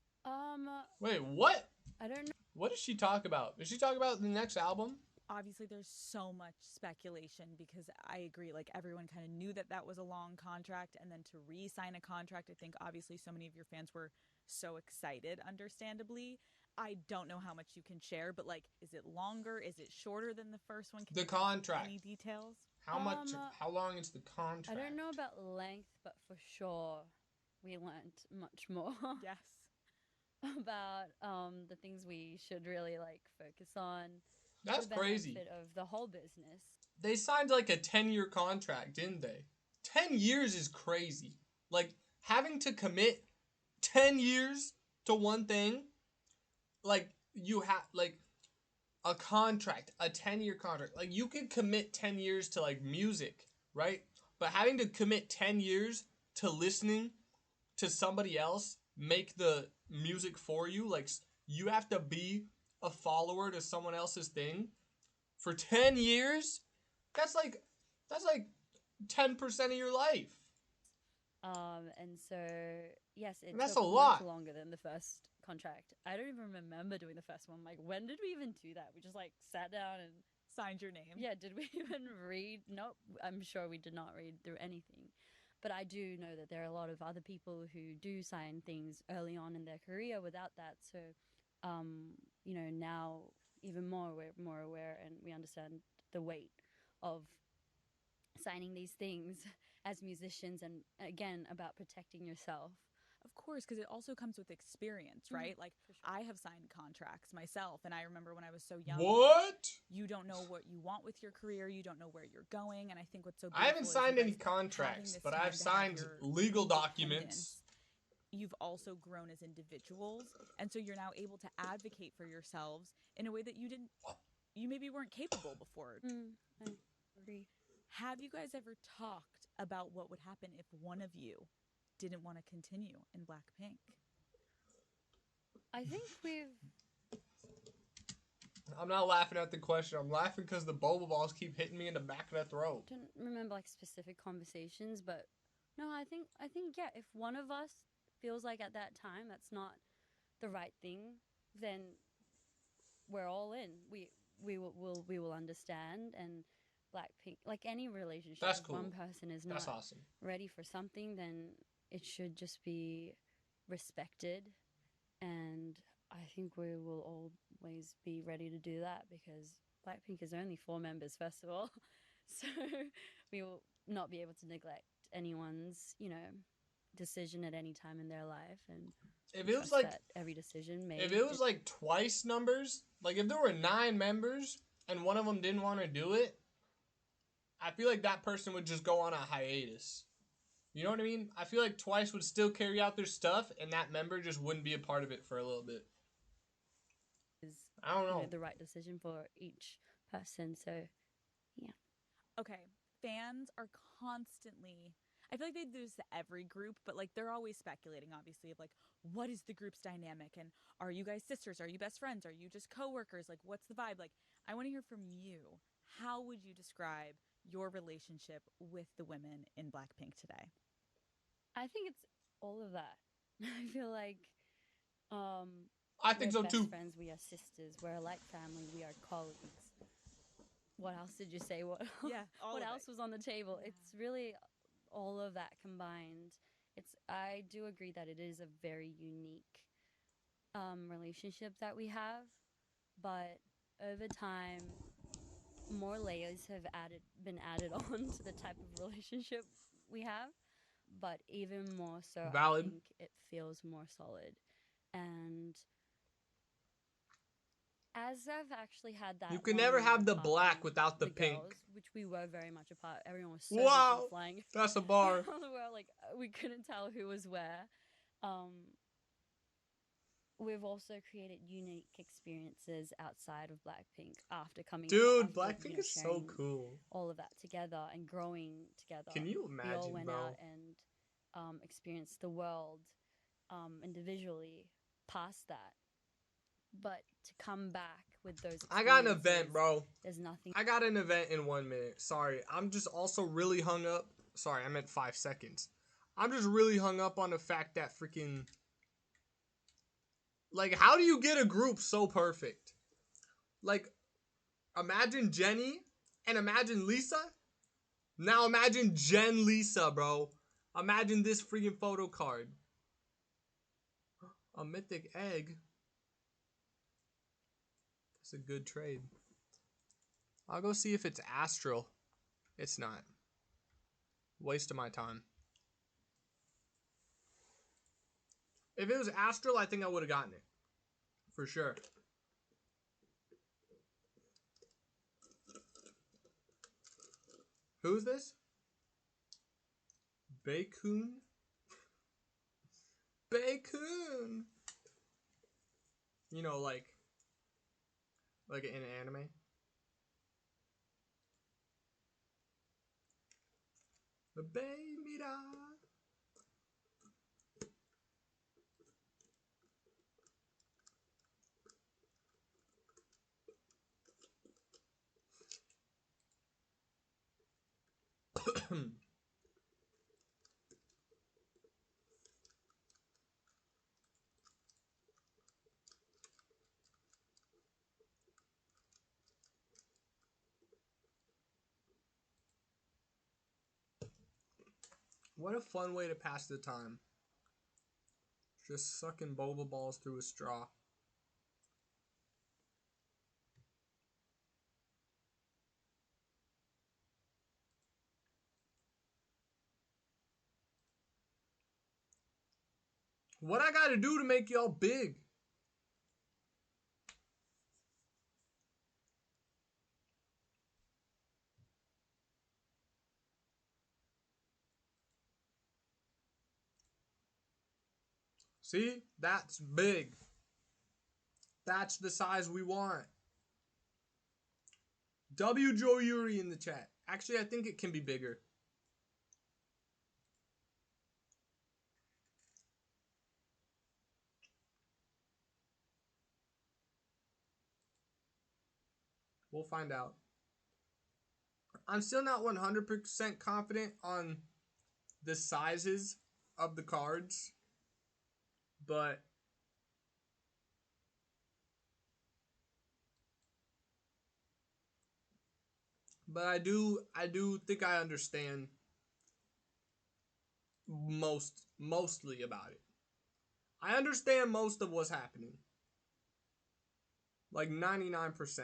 Wait, what? I don't know. What does she talk about? Does she talk about the next album? Obviously, there's so much speculation, because I agree, like, everyone kind of knew that that was a long contract, and then to re-sign a contract, I think obviously so many of your fans were so excited, understandably. I don't know how much you can share, but like, is it longer? Is it shorter than the first one? Can the you give contract. Any details? How much? How long is the contract? I don't know about length, but for sure, we learned much more. Yes. About the things we should really like focus on. That's for the crazy. benefit of the whole business. They signed like a 10-year contract, didn't they? 10 years is crazy. Like, having to commit 10 years to one thing, like, you have, like, a contract, a 10-year contract. Like, you could commit 10 years to, like, music, right? But having to commit 10 years to listening to somebody else make the music for you, like, you have to be a follower to someone else's thing for 10 years? That's like 10% of your life. And so, yes, that's took a lot. much longer than the first contract. I don't even remember doing the first one. Like, when did we even do that? We just, like, sat down and signed your name. Yeah, did we even read? Nope, I'm sure we did not read through anything. But I do know that there are a lot of other people who do sign things early on in their career without that. So, you know, now even more, we're more aware and we understand the weight of signing these things as musicians, and again, about protecting yourself. Of course, because it also comes with experience, right? Like, I have signed contracts myself, and I remember when I was so young. What? You don't know what you want with your career. You don't know where you're going, and I think what's so I haven't signed any contracts, but I've signed legal documents. You've also grown as individuals, and so you're now able to advocate for yourselves in a way that you maybe weren't capable before. I agree. Have you guys ever talked about what would happen if one of you didn't want to continue in Blackpink? I think we've... I'm not laughing at the question. I'm laughing because the boba balls keep hitting me in the back of the throat. I don't remember like specific conversations, but no, I think yeah, if one of us feels like at that time that's not the right thing, then we're all in. We will understand. And Blackpink, like any relationship, that's if cool. one person is not awesome. ready for something, then it should just be respected, and I think we will always be ready to do that because Blackpink is only 4 members, first of all. So we will not be able to neglect anyone's, decision at any time in their life, and If it was trust like that every decision made. if it was like twice numbers, like if there were 9 members and one of them didn't want to do it, I feel like that person would just go on a hiatus. You know what I mean? I feel like twice would still carry out their stuff, and that member just wouldn't be a part of it for a little bit. Is I don't know. the right decision for each person. So, yeah. Okay, fans are constantly. I feel like they do this to every group, but like they're always speculating, obviously, of like what is the group's dynamic, and are you guys sisters? Are you best friends? Are you just coworkers? Like, what's the vibe? Like, I want to hear from you. How would you describe your relationship with the women in Blackpink today? I think it's all of that. I feel like I think we're so best too. friends, we are sisters, we're like family, we are colleagues. What else did you say? What what else was on the table? Yeah. It's really all of that combined. I do agree that it is a very unique relationship that we have, but over time more layers have been added on to the type of relationship we have, but even more so, Valid. I think it feels more solid. And as I've actually had that, You can never have the black without the pink. girls, which we were very much apart. Everyone was so Wow, busy flying that's a bar. around the world, like we couldn't tell who was where. We've also created unique experiences outside of Blackpink after coming. Dude, after, Blackpink is so sharing cool. all of that together and growing together. Can you We all imagine, went bro? out and experienced the world individually past that. But to come back with those I got an experiences, event, bro. There's nothing. I got an event in 1 minute. Sorry, I'm just also really hung up. Sorry, I meant 5 seconds. I'm just really hung up on the fact that freaking... Like, how do you get a group so perfect? Like, imagine Jenny and imagine Lisa. Now imagine Jen Lisa, bro. Imagine this freaking photo card. A mythic egg. That's a good trade. I'll go see if it's astral. It's not. Waste of my time. If it was astral, I think I would have gotten it. For sure. Who's this? Baekhyun? Baekhyun! You know, like in an anime. Baby da. What a fun way to pass the time. Just sucking boba balls through a straw. What I gotta do to make y'all big? See? That's big. That's the size we want. W. Joe Yuri in the chat. Actually, I think it can be bigger. We'll find out. I'm still not 100% confident on the sizes of the cards, but I do think I understand most mostly about it. I understand most of what's happening. Like 99%.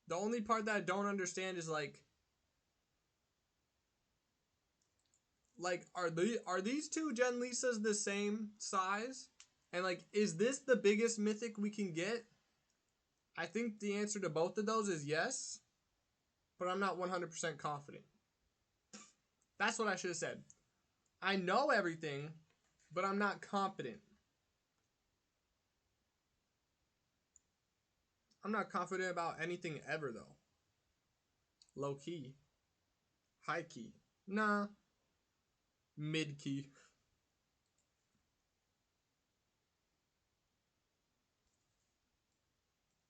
The only part that I don't understand is like are these two Gen Lisas the same size? And like, is this the biggest mythic we can get? I think the answer to both of those is yes, but I'm not 100% confident. That's what I should have said. I know everything, but I'm not confident. I'm not confident about anything ever, though. Low key. High key. Nah. Mid key.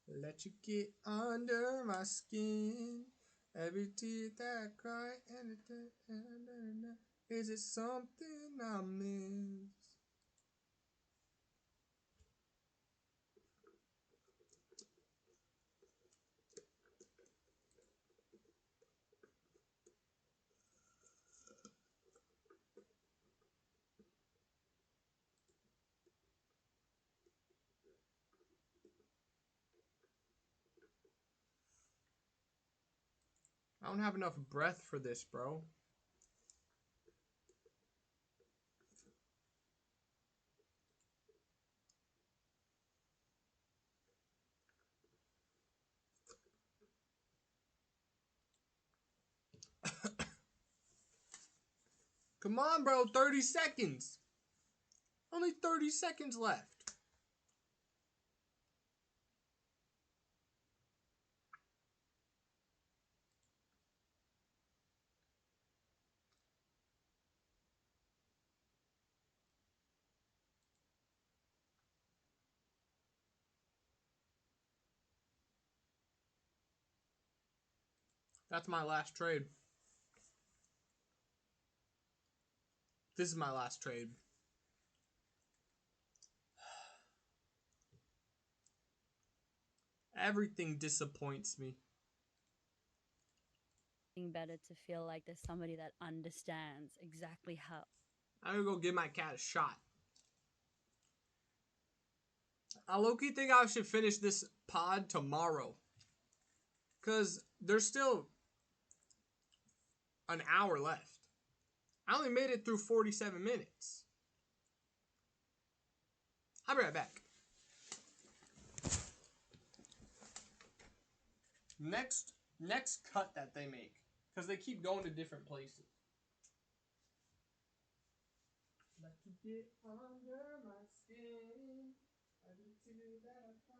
Let you get under my skin. Every tear that I cry, and is it something I miss? I don't have enough breath for this, bro. Come on, bro. 30 seconds. Only 30 seconds left. That's my last trade. This is my last trade. Everything disappoints me. Better to feel like there's somebody that understands exactly how. I'm gonna go give my cat a shot. I low-key think I should finish this pod tomorrow. Because there's still an hour left. I only made it through 47 minutes. I'll be right back. Next cut that they make. Because they keep going to different places. Let you get under my skin. Every tear that I cry.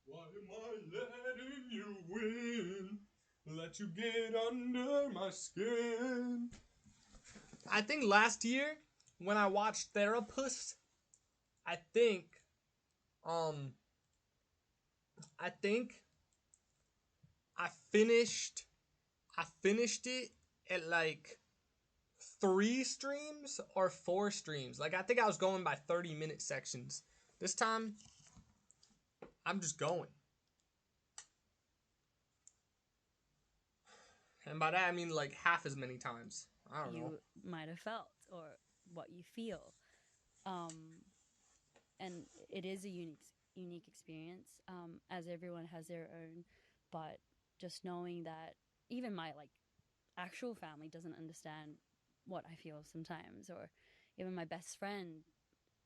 Why am I letting you win? Let you get under my skin. I think last year when I watched Therapist, I think I think I finished it at like 3 streams or 4 streams. Like, I think I was going by 30-minute sections. This time, I'm just going. And by that, I mean like half as many times. I don't know. You might have felt or what you feel. And it is a unique experience, as everyone has their own. But just knowing that even my like actual family doesn't understand what I feel sometimes, or even my best friend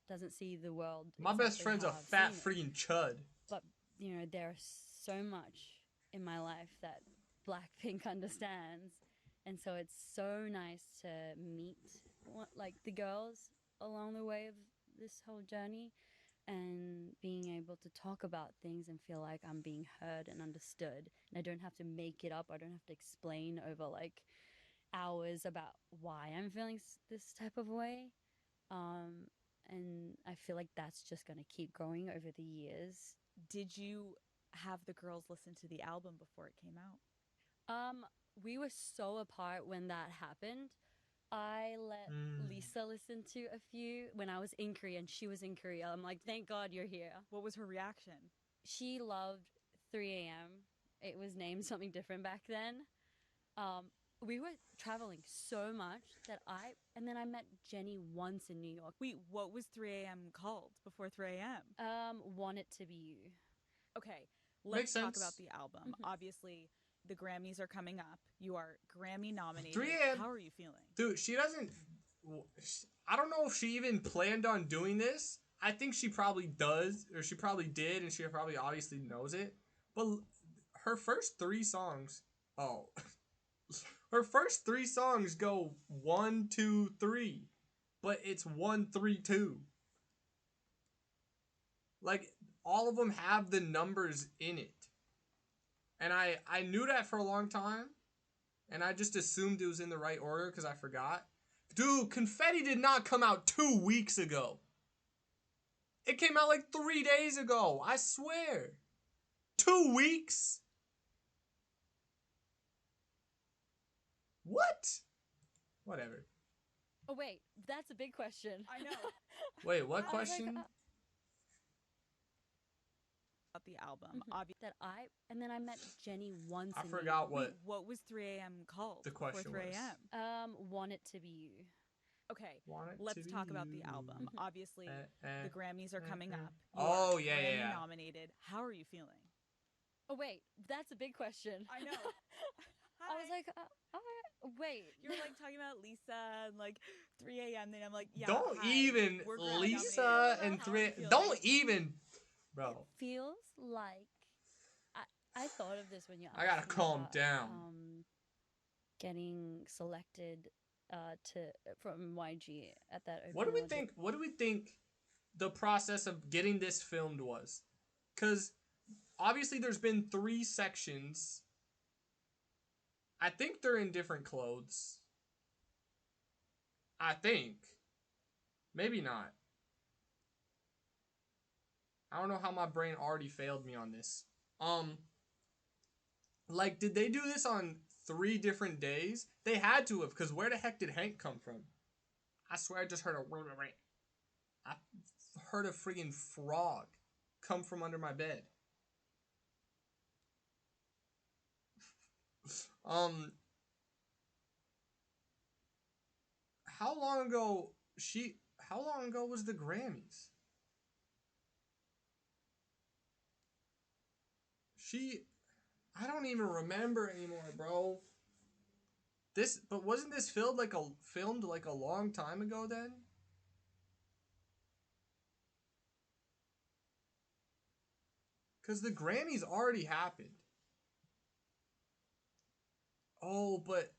doesn't see the world. My best friend's a fat freaking chud. But you know, there's so much in my life that Blackpink understands, and so it's so nice to meet like the girls along the way of this whole journey, and being able to talk about things and feel like I'm being heard and understood, and I don't have to make it up. I don't have to explain over like hours about why I'm feeling this type of way. And I feel like that's just going to keep growing over the years. Did you have the girls listen to the album before it came out? We were so apart when that happened. I let Lisa listen to a few when I was in Korea and she was in Korea. I'm like, thank God you're here. What was her reaction? She loved 3 a.m. It was named something different back then. We were traveling so much that and then I met Jenny once in New York. Wait, what was 3 a.m. called before 3 a.m.? Want It to Be You. Okay, let's talk about the album. Obviously, the Grammys are coming up. You are Grammy nominated. 3 a.m. How are you feeling? Dude, she doesn't... I don't know if she even planned on doing this. I think she probably does, or she probably did, and she probably obviously knows it. But her first 3 songs... Oh... Her first 3 songs go 1, 2, 3, but it's 1, 3, 2. Like, all of them have the numbers in it. And I knew that for a long time, and I just assumed it was in the right order because I forgot. Dude, Confetti did not come out 2 weeks ago. It came out like 3 days ago, I swear. 2 weeks? What? Whatever. Oh, wait. That's a big question. I know. Wait, what question? About the album. And then I met Jenny once. I forgot what. Wait, what was 3 a.m. called? The question before 3 a.m. Want It to Be You. Okay, let's talk about the album. Obviously, the Grammys are coming up. Oh, yeah, Grammy nominated. How are you feeling? Oh, wait. That's a big question. I know. I was like, wait. You're like talking about Lisa and like 3 a.m. Then I'm like, yeah. Don't hi, even we're Grammy Lisa nominated. and How 3. are you feeling? Don't even, bro. It feels like I thought of this when you asked I gotta me calm about, down. Getting selected from YG at that. What do we think? What do we think the process of getting this filmed was? Because obviously there's been 3 sections. I think they're in different clothes. I think. Maybe not. I don't know how my brain already failed me on this. Like, did they do this on 3 different days? They had to have, because where the heck did Hank come from? I swear I just heard I heard a freaking frog come from under my bed. How long ago was the Grammys? I don't even remember anymore, bro. But wasn't this filmed like a long time ago then? Cause the Grammys already happened. Oh, but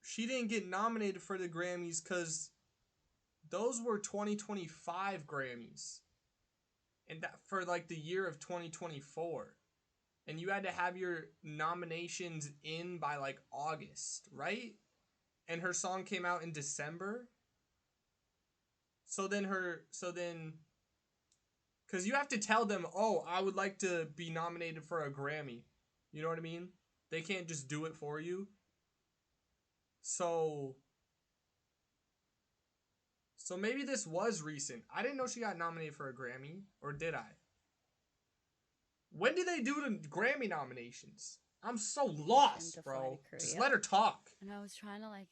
she didn't get nominated for the Grammys because those were 2025 Grammys. And that for like the year of 2024. And you had to have your nominations in by like August, right? And her song came out in December. So then Because you have to tell them, oh, I would like to be nominated for a Grammy. You know what I mean? They can't just do it for you. So maybe this was recent. I didn't know she got nominated for a Grammy. Or did I? When do they do the Grammy nominations? I'm so lost, bro. Just let her talk. And I was trying to like,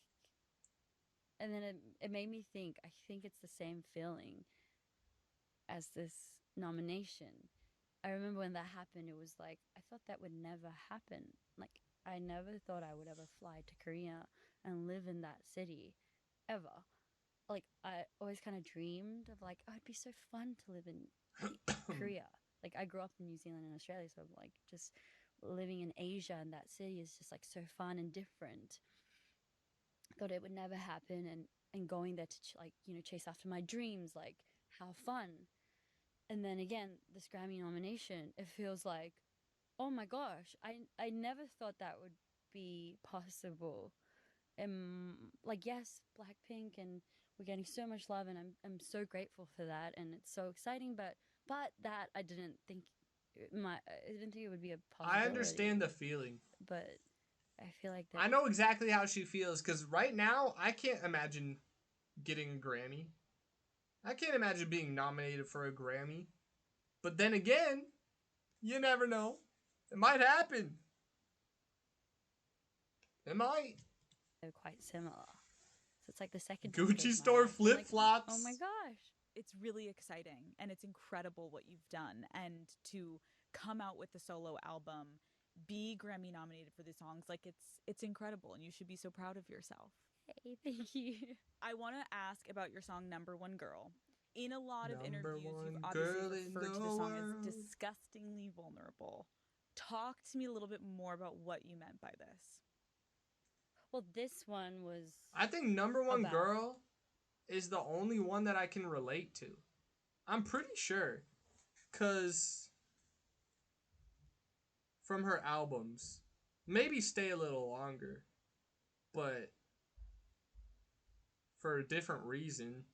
and then it made me think. I think it's the same feeling as this nomination. I remember when that happened, it was like, I thought that would never happen. Like, I never thought I would ever fly to Korea and live in that city, ever. Like, I always kind of dreamed of like, oh, it'd be so fun to live in Korea. Like, I grew up in New Zealand and Australia, so like just living in Asia and that city is just like so fun and different. Thought it would never happen, and going there to like, you know, chase after my dreams, like how fun. And then again, this Grammy nomination, it feels like, oh my gosh, I never thought that would be possible. Like, yes, Blackpink, and we're getting so much love, and I'm so grateful for that, and it's so exciting. But that I didn't think it would be a possibility. I understand the feeling, but I feel like that. I know exactly how she feels, because right now I can't imagine getting a Grammy. I can't imagine being nominated for a Grammy. But then again, you never know. It might happen. It might. They're quite similar. So it's like the second Gucci store flip-flops. Like, oh my gosh. It's really exciting, and it's incredible what you've done. And to come out with the solo album, be Grammy nominated for the songs, like it's incredible, and you should be so proud of yourself. Hey, thank you. I want to ask about your song Number One Girl. In a lot of Number interviews, one you've obviously girl referred in to the the song as world. disgustingly vulnerable. Talk to me a little bit more about what you meant by this. Well, this one was... I think Number One about- Girl is the only one that I can relate to. I'm pretty sure. Because from her albums, maybe Stay a Little Longer, but for a different reason.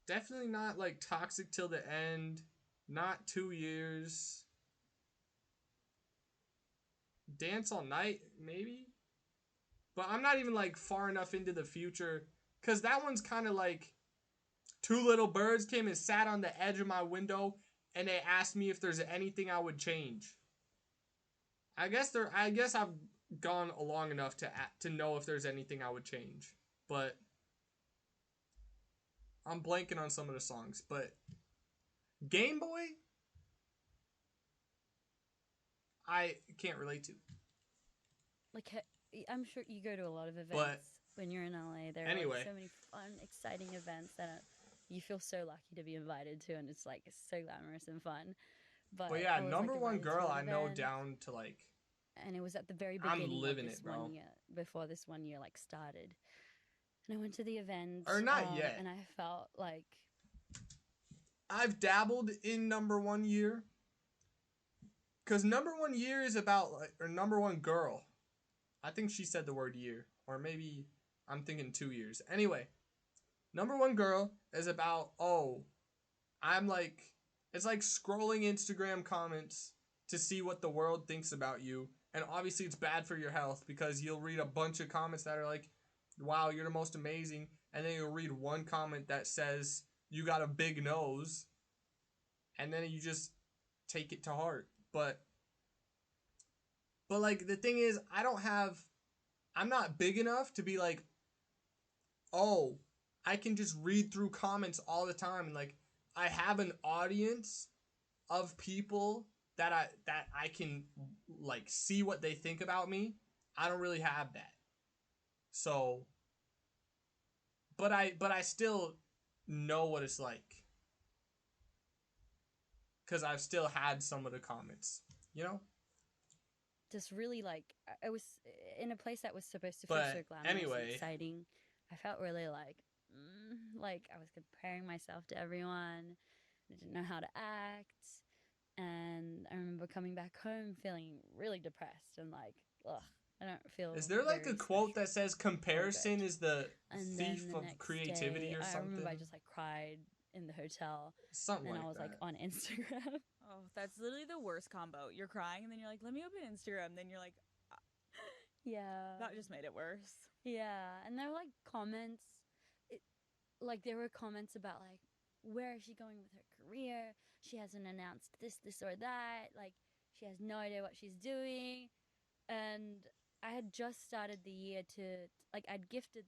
Definitely not like Toxic Till the End, not 2 Years. Dance All Night, maybe? But I'm not even like far enough into the future, because that one's kind of like two little birds came and sat on the edge of my window and they asked me if there's anything I would change. I guess I've gone long enough to know if there's anything I would change, but I'm blanking on some of the songs. But Game Boy, I can't relate to. Like, I'm sure you go to a lot of events But when you're in LA. There are anyway. like so many fun, exciting events that you feel so lucky to be invited to, and it's like so glamorous and fun. But yeah, I was, Number like, One invited to Girl, an I know event, down to like. and it was at the very I'm beginning living of this it, bro. 1 year, before this 1 year like started. And I went to the event, Or not yet. and I felt like I've dabbled in Number One Year. Because Number One Year is about, like, or Number One Girl. I think she said the word year. Or maybe I'm thinking 2 years. Anyway, Number One Girl is about, it's like scrolling Instagram comments to see what the world thinks about you. And obviously it's bad for your health, because you'll read a bunch of comments that are like, wow, you're the most amazing. And then you'll read one comment that says, you got a big nose. And then you just take it to heart. But like, the thing is, I'm not big enough to be like, oh, I can just read through comments all the time. And like, I have an audience of people that I can like see what they think about me. I don't really have that. So, but I still know what it's like, because I've still had some of the comments, you know? just really like I was in a place that was supposed to feel But so glamorous anyway. and exciting. I felt really like I was comparing myself to everyone. I didn't know how to act, and I remember coming back home feeling really depressed and like, ugh, I don't feel. Is there like very a quote special that says comparison good. is the And thief then the of next creativity day, or I something? remember I just like cried in the hotel, Something and like I was like that. on Instagram. Oh, that's literally the worst combo. You're crying, and then you're like, let me open Instagram. Then you're like, Yeah. that just made it worse. Yeah, and there were like comments. It, like there were comments about like, where is she going with her career? She hasn't announced this, or that. Like she has no idea what she's doing. And I had just started the year to like I'd gifted,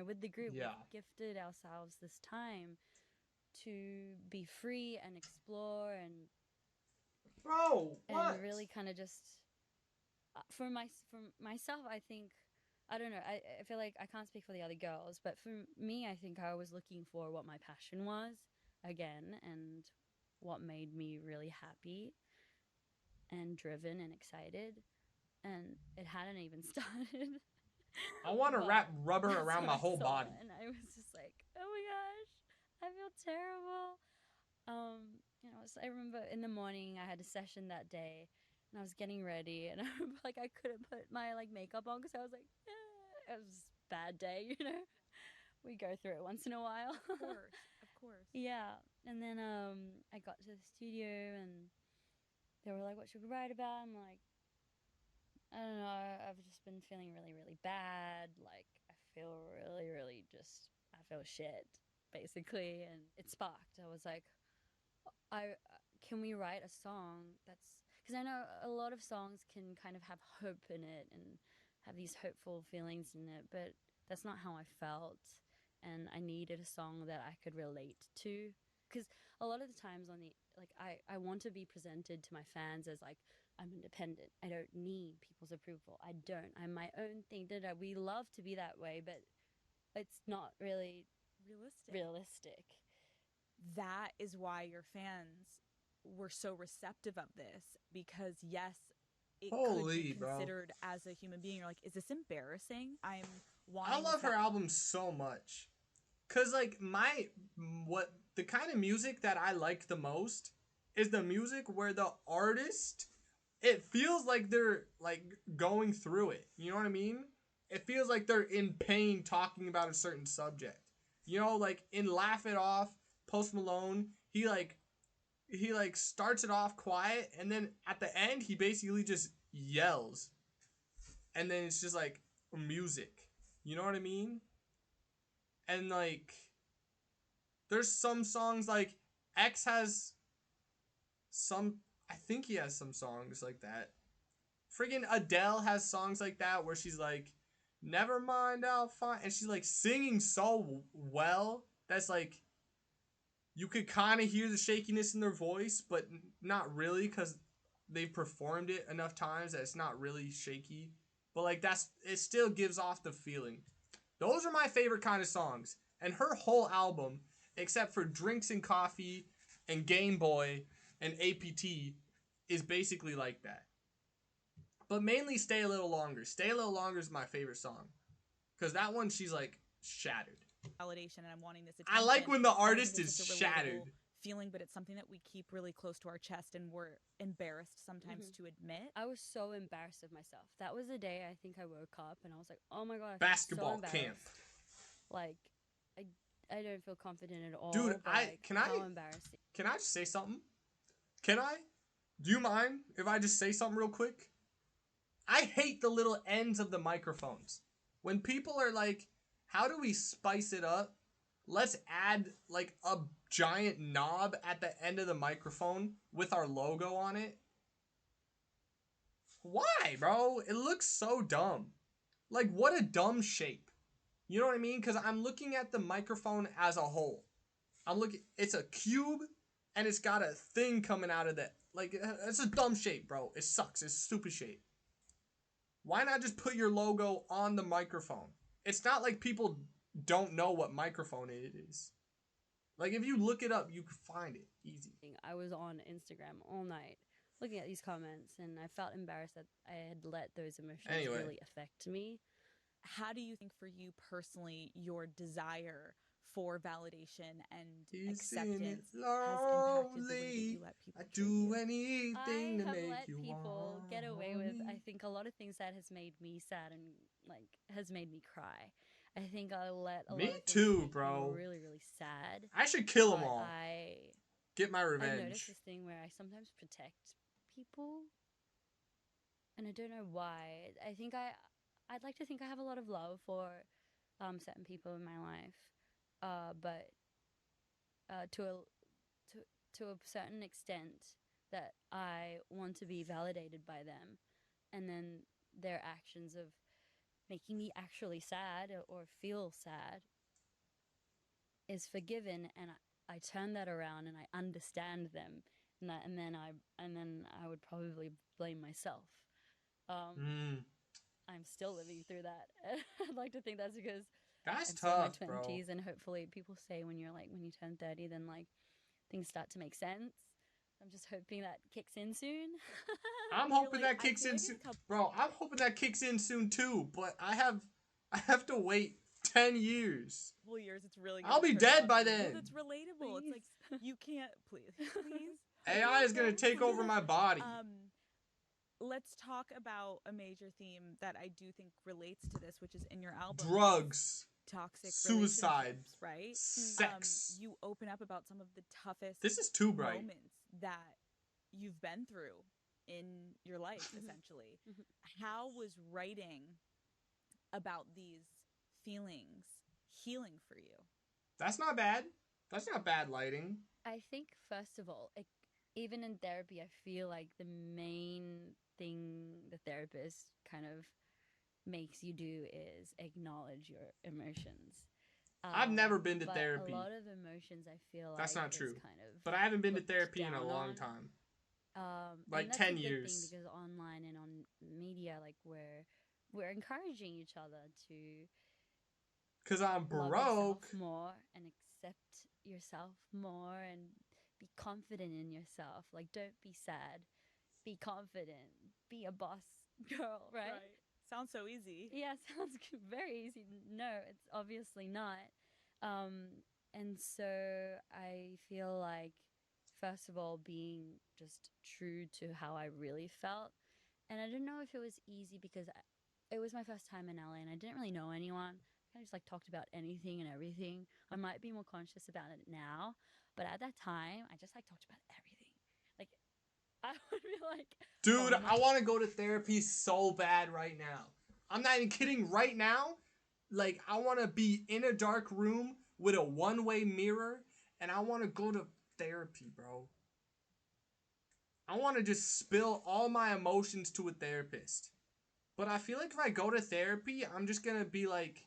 with the group, Yeah. we've gifted ourselves this time to be free and explore and Bro, what? and really kind of just for myself, I think I don't know. I feel like I can't speak for the other girls, but for me, I think I was looking for what my passion was again and what made me really happy and driven and excited. And it hadn't even started. I want to But wrap rubber that's around what my I whole saw, body. and I was just like, oh my gosh, I feel terrible. I remember in the morning I had a session that day, and I was getting ready, and I remember like I couldn't put my like makeup on because I was like, it was a bad day, We go through it once in a while. Of course, of course. Yeah, and then I got to the studio, and they were like, "What should we write about?" I'm like, I don't know. I've just been feeling really, really bad. Like I feel really, really I feel shit, basically. And it sparked. I was like, can we write a song that's because I know a lot of songs can kind of have hope in it and have these hopeful feelings in it, but that's not how I felt. And I needed a song that I could relate to because a lot of the times on the like I want to be presented to my fans as like I'm independent. I don't need people's approval. I don't. I'm my own thing. We love to be that way, but it's not really realistic. That is why your fans were so receptive of this because yes, it could be considered as a human being. You're like, is this embarrassing? I'm wanting. I love her album so much. Cause like what the kind of music that I like the most is the music where the artist it feels like they're like going through it. You know what I mean? It feels like they're in pain talking about a certain subject. Like in Laugh It Off, Post Malone, he starts it off quiet and then at the end he basically just yells. And then it's just like music. You know what I mean? And like there's some songs like X has some I think he has some songs like that. Friggin' Adele has songs like that where she's like, never mind, I'll find. And she's like singing so well that's like, you could kind of hear the shakiness in their voice, but not really because they've performed it enough times that it's not really shaky. But like, it still gives off the feeling. Those are my favorite kind of songs. And her whole album, except for Drinks and Coffee and Game Boy and APT, is basically like that. But mainly Stay a Little Longer. Stay a Little Longer is my favorite song. Because that one, she's like shattered. Validation, and I'm wanting this I attention. like when the artist is shattered. Feeling, but it's something that we keep really close to our chest and we're embarrassed sometimes to admit. I was so embarrassed of myself. That was the day I think I woke up and I was like, oh my god, I Basketball feel so camp. Like, I don't feel confident at all. Dude, how embarrassing. Can I just say something? Can I? Do you mind if I just say something real quick? I hate the little ends of the microphones. When people are like, how do we spice it up? Let's add like a giant knob at the end of the microphone with our logo on it. Why, bro? It looks so dumb. Like, what a dumb shape. You know what I mean? Because I'm looking at the microphone as a whole. It's a cube, and it's got a thing coming out of it. Like, it's a dumb shape, bro. It sucks. It's a stupid shape. Why not just put your logo on the microphone? It's not like people don't know what microphone it is. Like, if you look it up, you can find it easy. I was on Instagram all night looking at these comments, and I felt embarrassed that I had let those emotions really affect me. How do you think for you personally, your desire for validation and acceptance has impacted the way that you let people do I anything to have make let you people want get away with, me. I think, a lot of things that has made me sad and like has made me cry. I think I let a Me lot of things too, make bro. me really, really sad. I should kill them But all. Get my I've noticed revenge. this thing where I sometimes protect people, and I don't know why. I'd like to think I have a lot of love for certain people in my life, but to a to a certain extent that I want to be validated by them, and then their actions of making me actually sad or feel sad is forgiven, and I turn that around and I understand them, and then I would probably blame myself. Mm, I'm still living through that. I'd like to think that's because that's I'm still in my tough, bro. 20s, and hopefully people say when you turn 30, then like things start to make sense. I'm just hoping that kicks in soon. I'm hoping that kicks in soon, bro. I'm hoping that kicks in soon too. But I have to wait 10 years. Couple years, it's really. I'll be turn dead out. by No, then. that's relatable. It's like you can't please. AI is gonna take over my body. Let's talk about a major theme that I do think relates to this, which is in your album. Drugs, toxic suicide, relationships, right? sex. You open up about some of the toughest This is too bright. moments that you've been through in your life, essentially. How was writing about these feelings healing for you? That's not bad. That's not bad lighting. I think, first of all, even in therapy, I feel like the main thing the therapist kind of makes you do is acknowledge your emotions. I've never been to therapy. A lot of emotions, I feel like that's not true. Kind of but I haven't been to looked therapy in a down long on. time. Like And that's 10 a good years. thing because online and on media, like we're encouraging each other to Because I'm love broke. yourself more and accept yourself more and be confident in yourself. Like, don't be sad. Be confident. Be a boss girl, right? Sounds so easy. Yeah, sounds very easy. No, it's obviously not. And so I feel like, first of all, being just true to how I really felt. And I didn't know if it was easy because it was my first time in LA and I didn't really know anyone. I kind of just like talked about anything and everything. I might be more conscious about it now, but at that time, I just like talked about everything. Like, I would be like, dude, I want to go to therapy so bad right now. I'm not even kidding. Right now, like, I want to be in a dark room with a one-way mirror, and I want to go to therapy, bro. I want to just spill all my emotions to a therapist. But I feel like if I go to therapy, I'm just going to be like,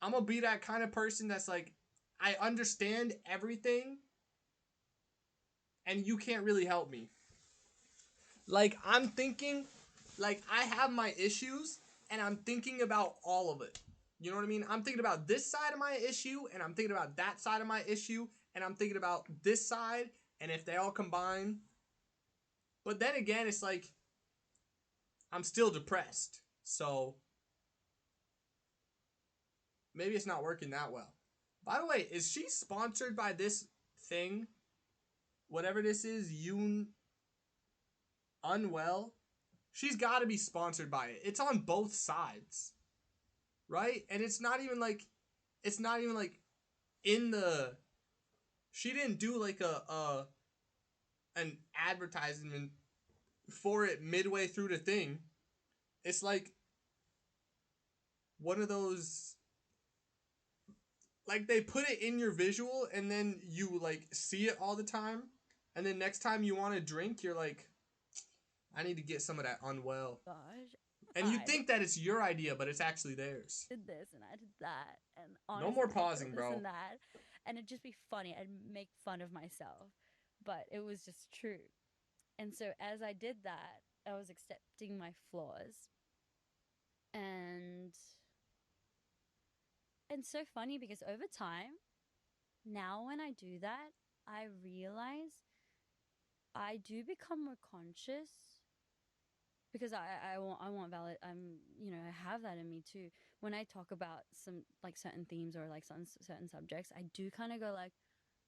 I'm going to be that kind of person that's like, I understand everything, and you can't really help me. Like, I'm thinking, like, I have my issues, and I'm thinking about all of it. You know what I mean? I'm thinking about this side of my issue, and I'm thinking about that side of my issue, and I'm thinking about this side, and if they all combine. But then again, it's like, I'm still depressed. So, maybe it's not working that well. By the way, is she sponsored by this thing? Whatever this is, Unwell? She's got to be sponsored by it. It's on both sides. Right? And it's not even like in the, she didn't do like an advertisement for it midway through the thing. It's like one of those, like, they put it in your visual and then you like see it all the time, and then next time you want to drink, you're like, I need to get some of that Unwell. Gosh. And you think that it's your idea, but it's actually theirs. Did this and I did that, and honestly, No more I pausing, did bro. this and that, and it'd just be funny. I'd make fun of myself, but it was just true. And so as I did that, I was accepting my flaws, and so funny because over time, now when I do that, I realize I do become more conscious because I want valid, I have that in me too. When I talk about some like certain themes or like some certain subjects, I do kind of go like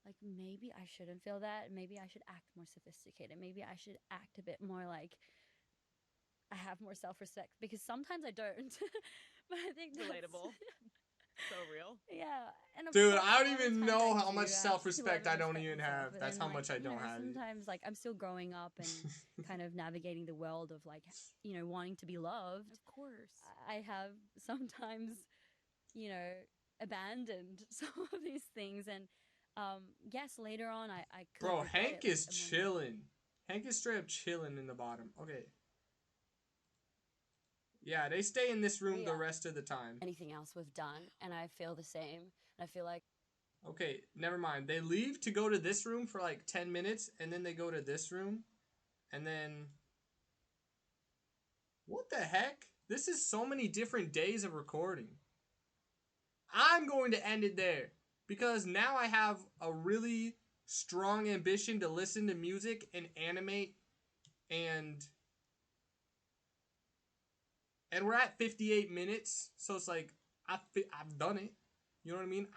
like maybe I shouldn't feel that. Maybe I should act more sophisticated. Maybe I should act a bit more like I have more self-respect, because sometimes I don't. But I think that's Relatable. So real. yeah. And of Dude, course, I a don't lot of even times know I how do much actually love self-respect and I don't respect even myself, have. but That's then, how like, much I don't have. sometimes like I'm still growing up and kind of navigating the world of like, wanting to be loved. Of course. I have sometimes, abandoned some of these things, and yes, later on I could Bro, regret Hank it, like, is a moment. chilling. Hank is straight up chilling in the bottom. Okay. Yeah, they stay in this room the rest of the time. Anything else we've done, and I feel the same. And I feel like Okay, never mind. They leave to go to this room for like 10 minutes, and then they go to this room, and then... What the heck? This is so many different days of recording. I'm going to end it there, because now I have a really strong ambition to listen to music and animate, and we're at 58 minutes, so it's like, I've done it. You know what I mean?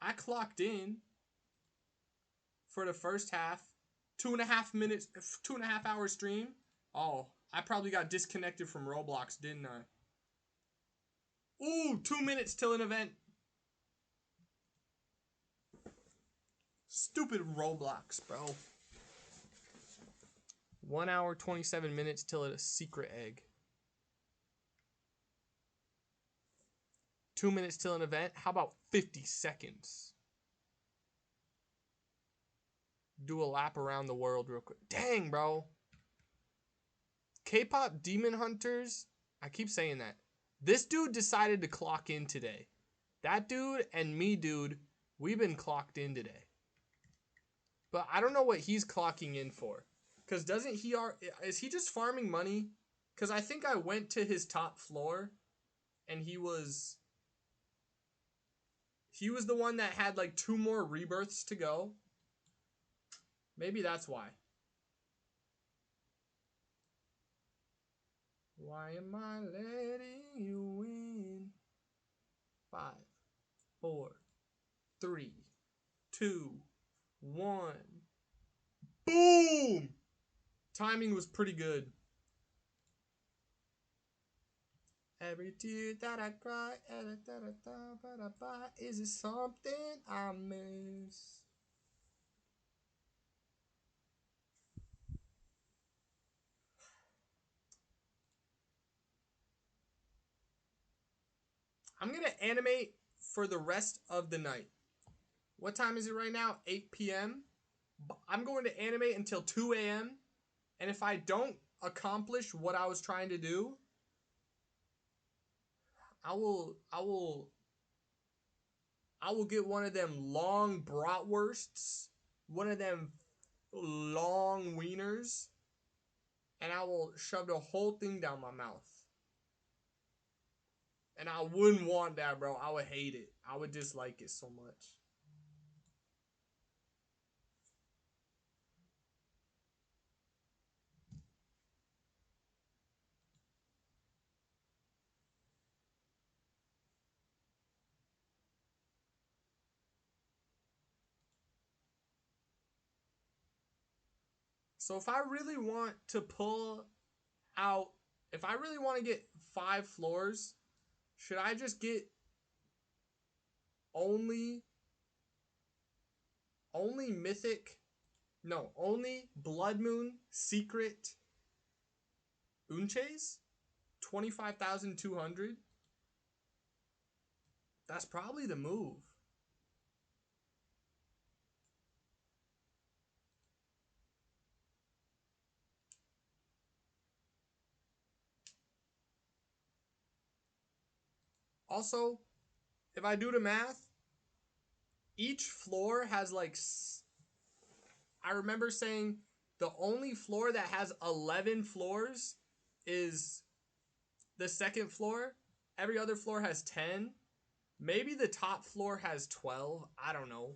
I clocked in for the first half, 2.5 minutes, 2.5 hour stream. Oh, I probably got disconnected from Roblox, didn't I? Ooh, 2 minutes till an event. Stupid Roblox, bro. 1 hour, 27 minutes till a secret egg. 2 minutes till an event. How about 50 seconds? Do a lap around the world real quick. Dang, bro. K-pop Demon Hunters. I keep saying that. This dude decided to clock in today. That dude and me, dude, we've been clocked in today. But I don't know what he's clocking in for. Because doesn't he... Is he just farming money? Because I think I went to his top floor and he was the one that had like 2 more rebirths to go. Maybe that's why. Why am I letting you win? 5, 4, 3, 2, 1. Boom! Timing was pretty good. Every tear that I cry, is it something I miss? I'm going to animate for the rest of the night. What time is it right now? 8 p.m. I'm going to animate until 2 a.m. And if I don't accomplish what I was trying to do, I will get one of them long bratwursts, one of them long wieners, and I will shove the whole thing down my mouth. And I wouldn't want that, bro. I would hate it. I would dislike it so much. So if I really want to pull out, if I really want to get 5 floors, should I just get only mythic, no, only Blood Moon secret unches? 25,200? That's probably the move. Also, if I do the math, each floor has like... I remember saying the only floor that has 11 floors is the second floor. Every other floor has 10. Maybe the top floor has 12. I don't know.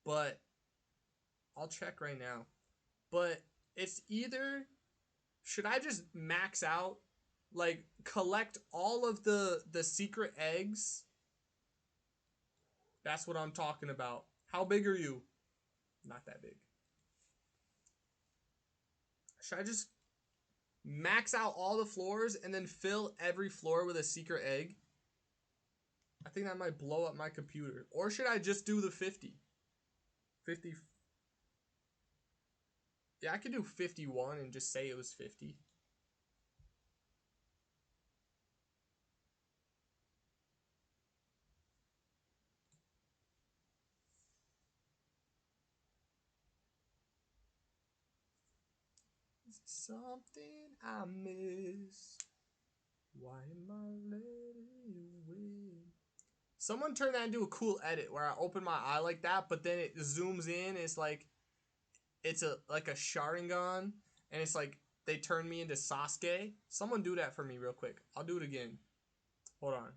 But I'll check right now. But it's either... Should I just max out? Like, collect all of the secret eggs That's what I'm talking about. How big are you? Not that big. Should I just max out all the floors and then fill every floor with a secret egg? I think that might blow up my computer. Or should I just do the 50? 50. Yeah, I could do 51 and just say it was 50. Something I miss. Why am I letting you win? Someone turned that into a cool edit where I open my eye like that, but then it zooms in. It's like it's like a Sharingan, and it's like they turn me into Sasuke. Someone do that for me real quick. I'll do it again. Hold on.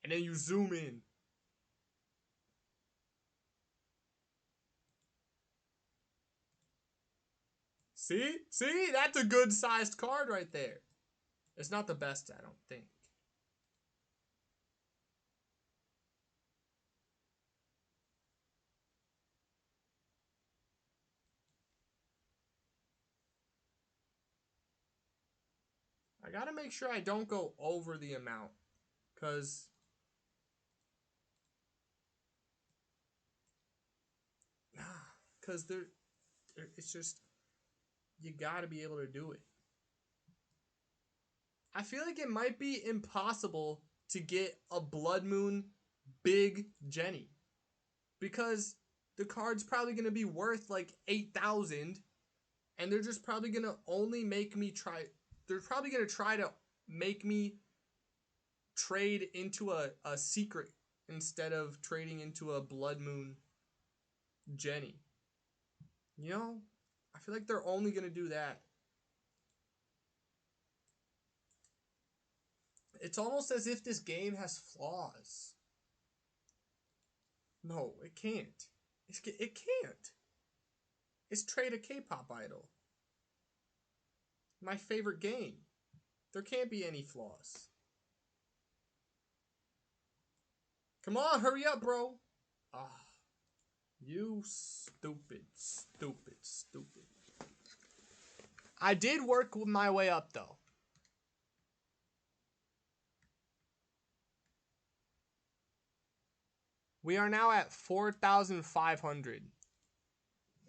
And then you zoom in. See? See? That's a good sized card right there. It's not the best, I don't think. I gotta make sure I don't go over the amount. Because it's just, you gotta be able to do it. I feel like it might be impossible to get a Blood Moon Big Jenny. Because the card's probably going to be worth like 8,000. And they're just probably going to only make me try. They're probably going to try to make me trade into a secret instead of trading into a Blood Moon Jenny. You know? I feel like they're only going to do that. It's almost as if this game has flaws. No, it can't. It can't. It's trade a K-pop idol. My favorite game. There can't be any flaws. Come on, hurry up, bro. Ah, you stupid. I did work my way up, though. We are now at 4,500.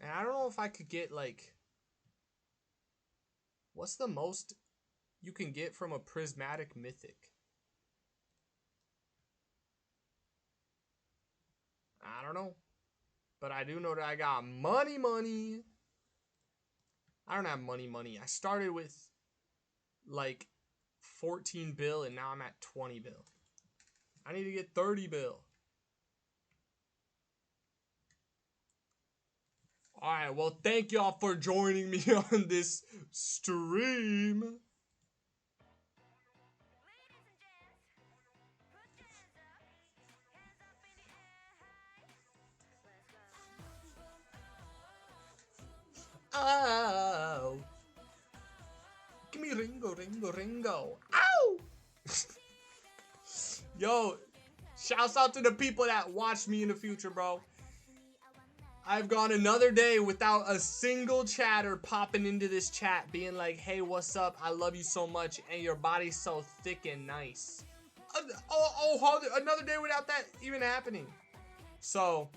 And I don't know if I could get, like... What's the most you can get from a prismatic mythic? I don't know. But I do know that I got money. I don't have money. I started with, like, 14 bill, and now I'm at 20 bill. I need to get 30 bill. Alright, well, thank y'all for joining me on this stream. Oh. Give me Ringo. Ow! Yo, shouts out to the people that watch me in the future, bro. I've gone another day without a single chatter popping into this chat being like, hey, what's up? I love you so much, and your body's so thick and nice. Another day without that even happening. So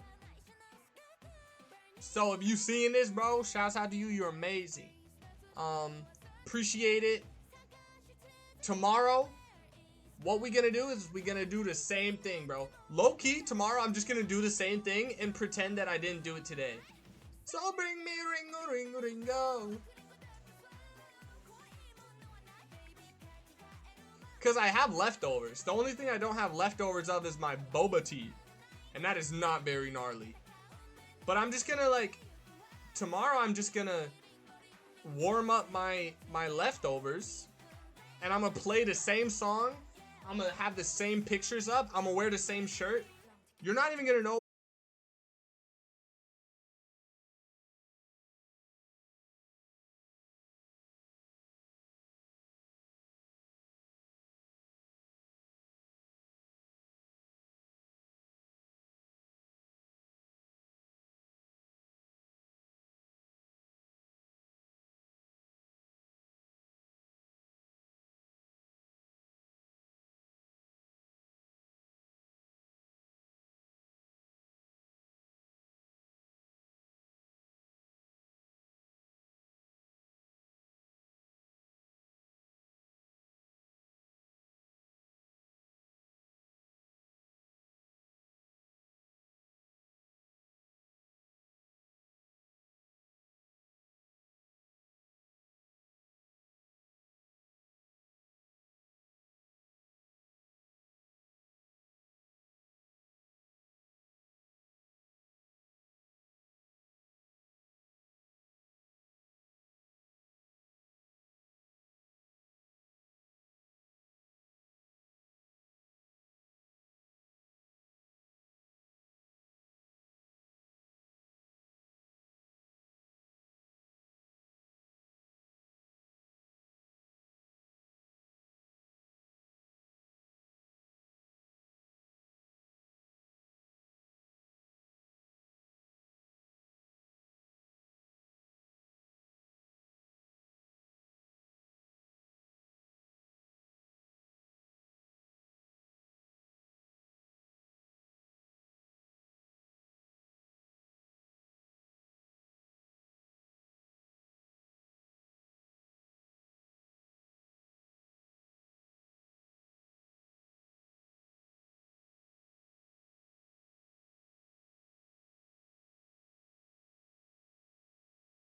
if you seeing this, bro, shouts out to you. You're amazing. Appreciate it. Tomorrow, what we gonna do is we gonna do the same thing, bro. Low-key, tomorrow I'm just gonna do the same thing and pretend that I didn't do it today. So bring me Ringo. Because I have leftovers. The only thing I don't have leftovers of is my boba tea. And that is not very gnarly. But I'm just gonna, like, tomorrow I'm just gonna warm up my leftovers. And I'm gonna play the same song. I'm gonna have the same pictures up. I'm gonna wear the same shirt. You're not even gonna know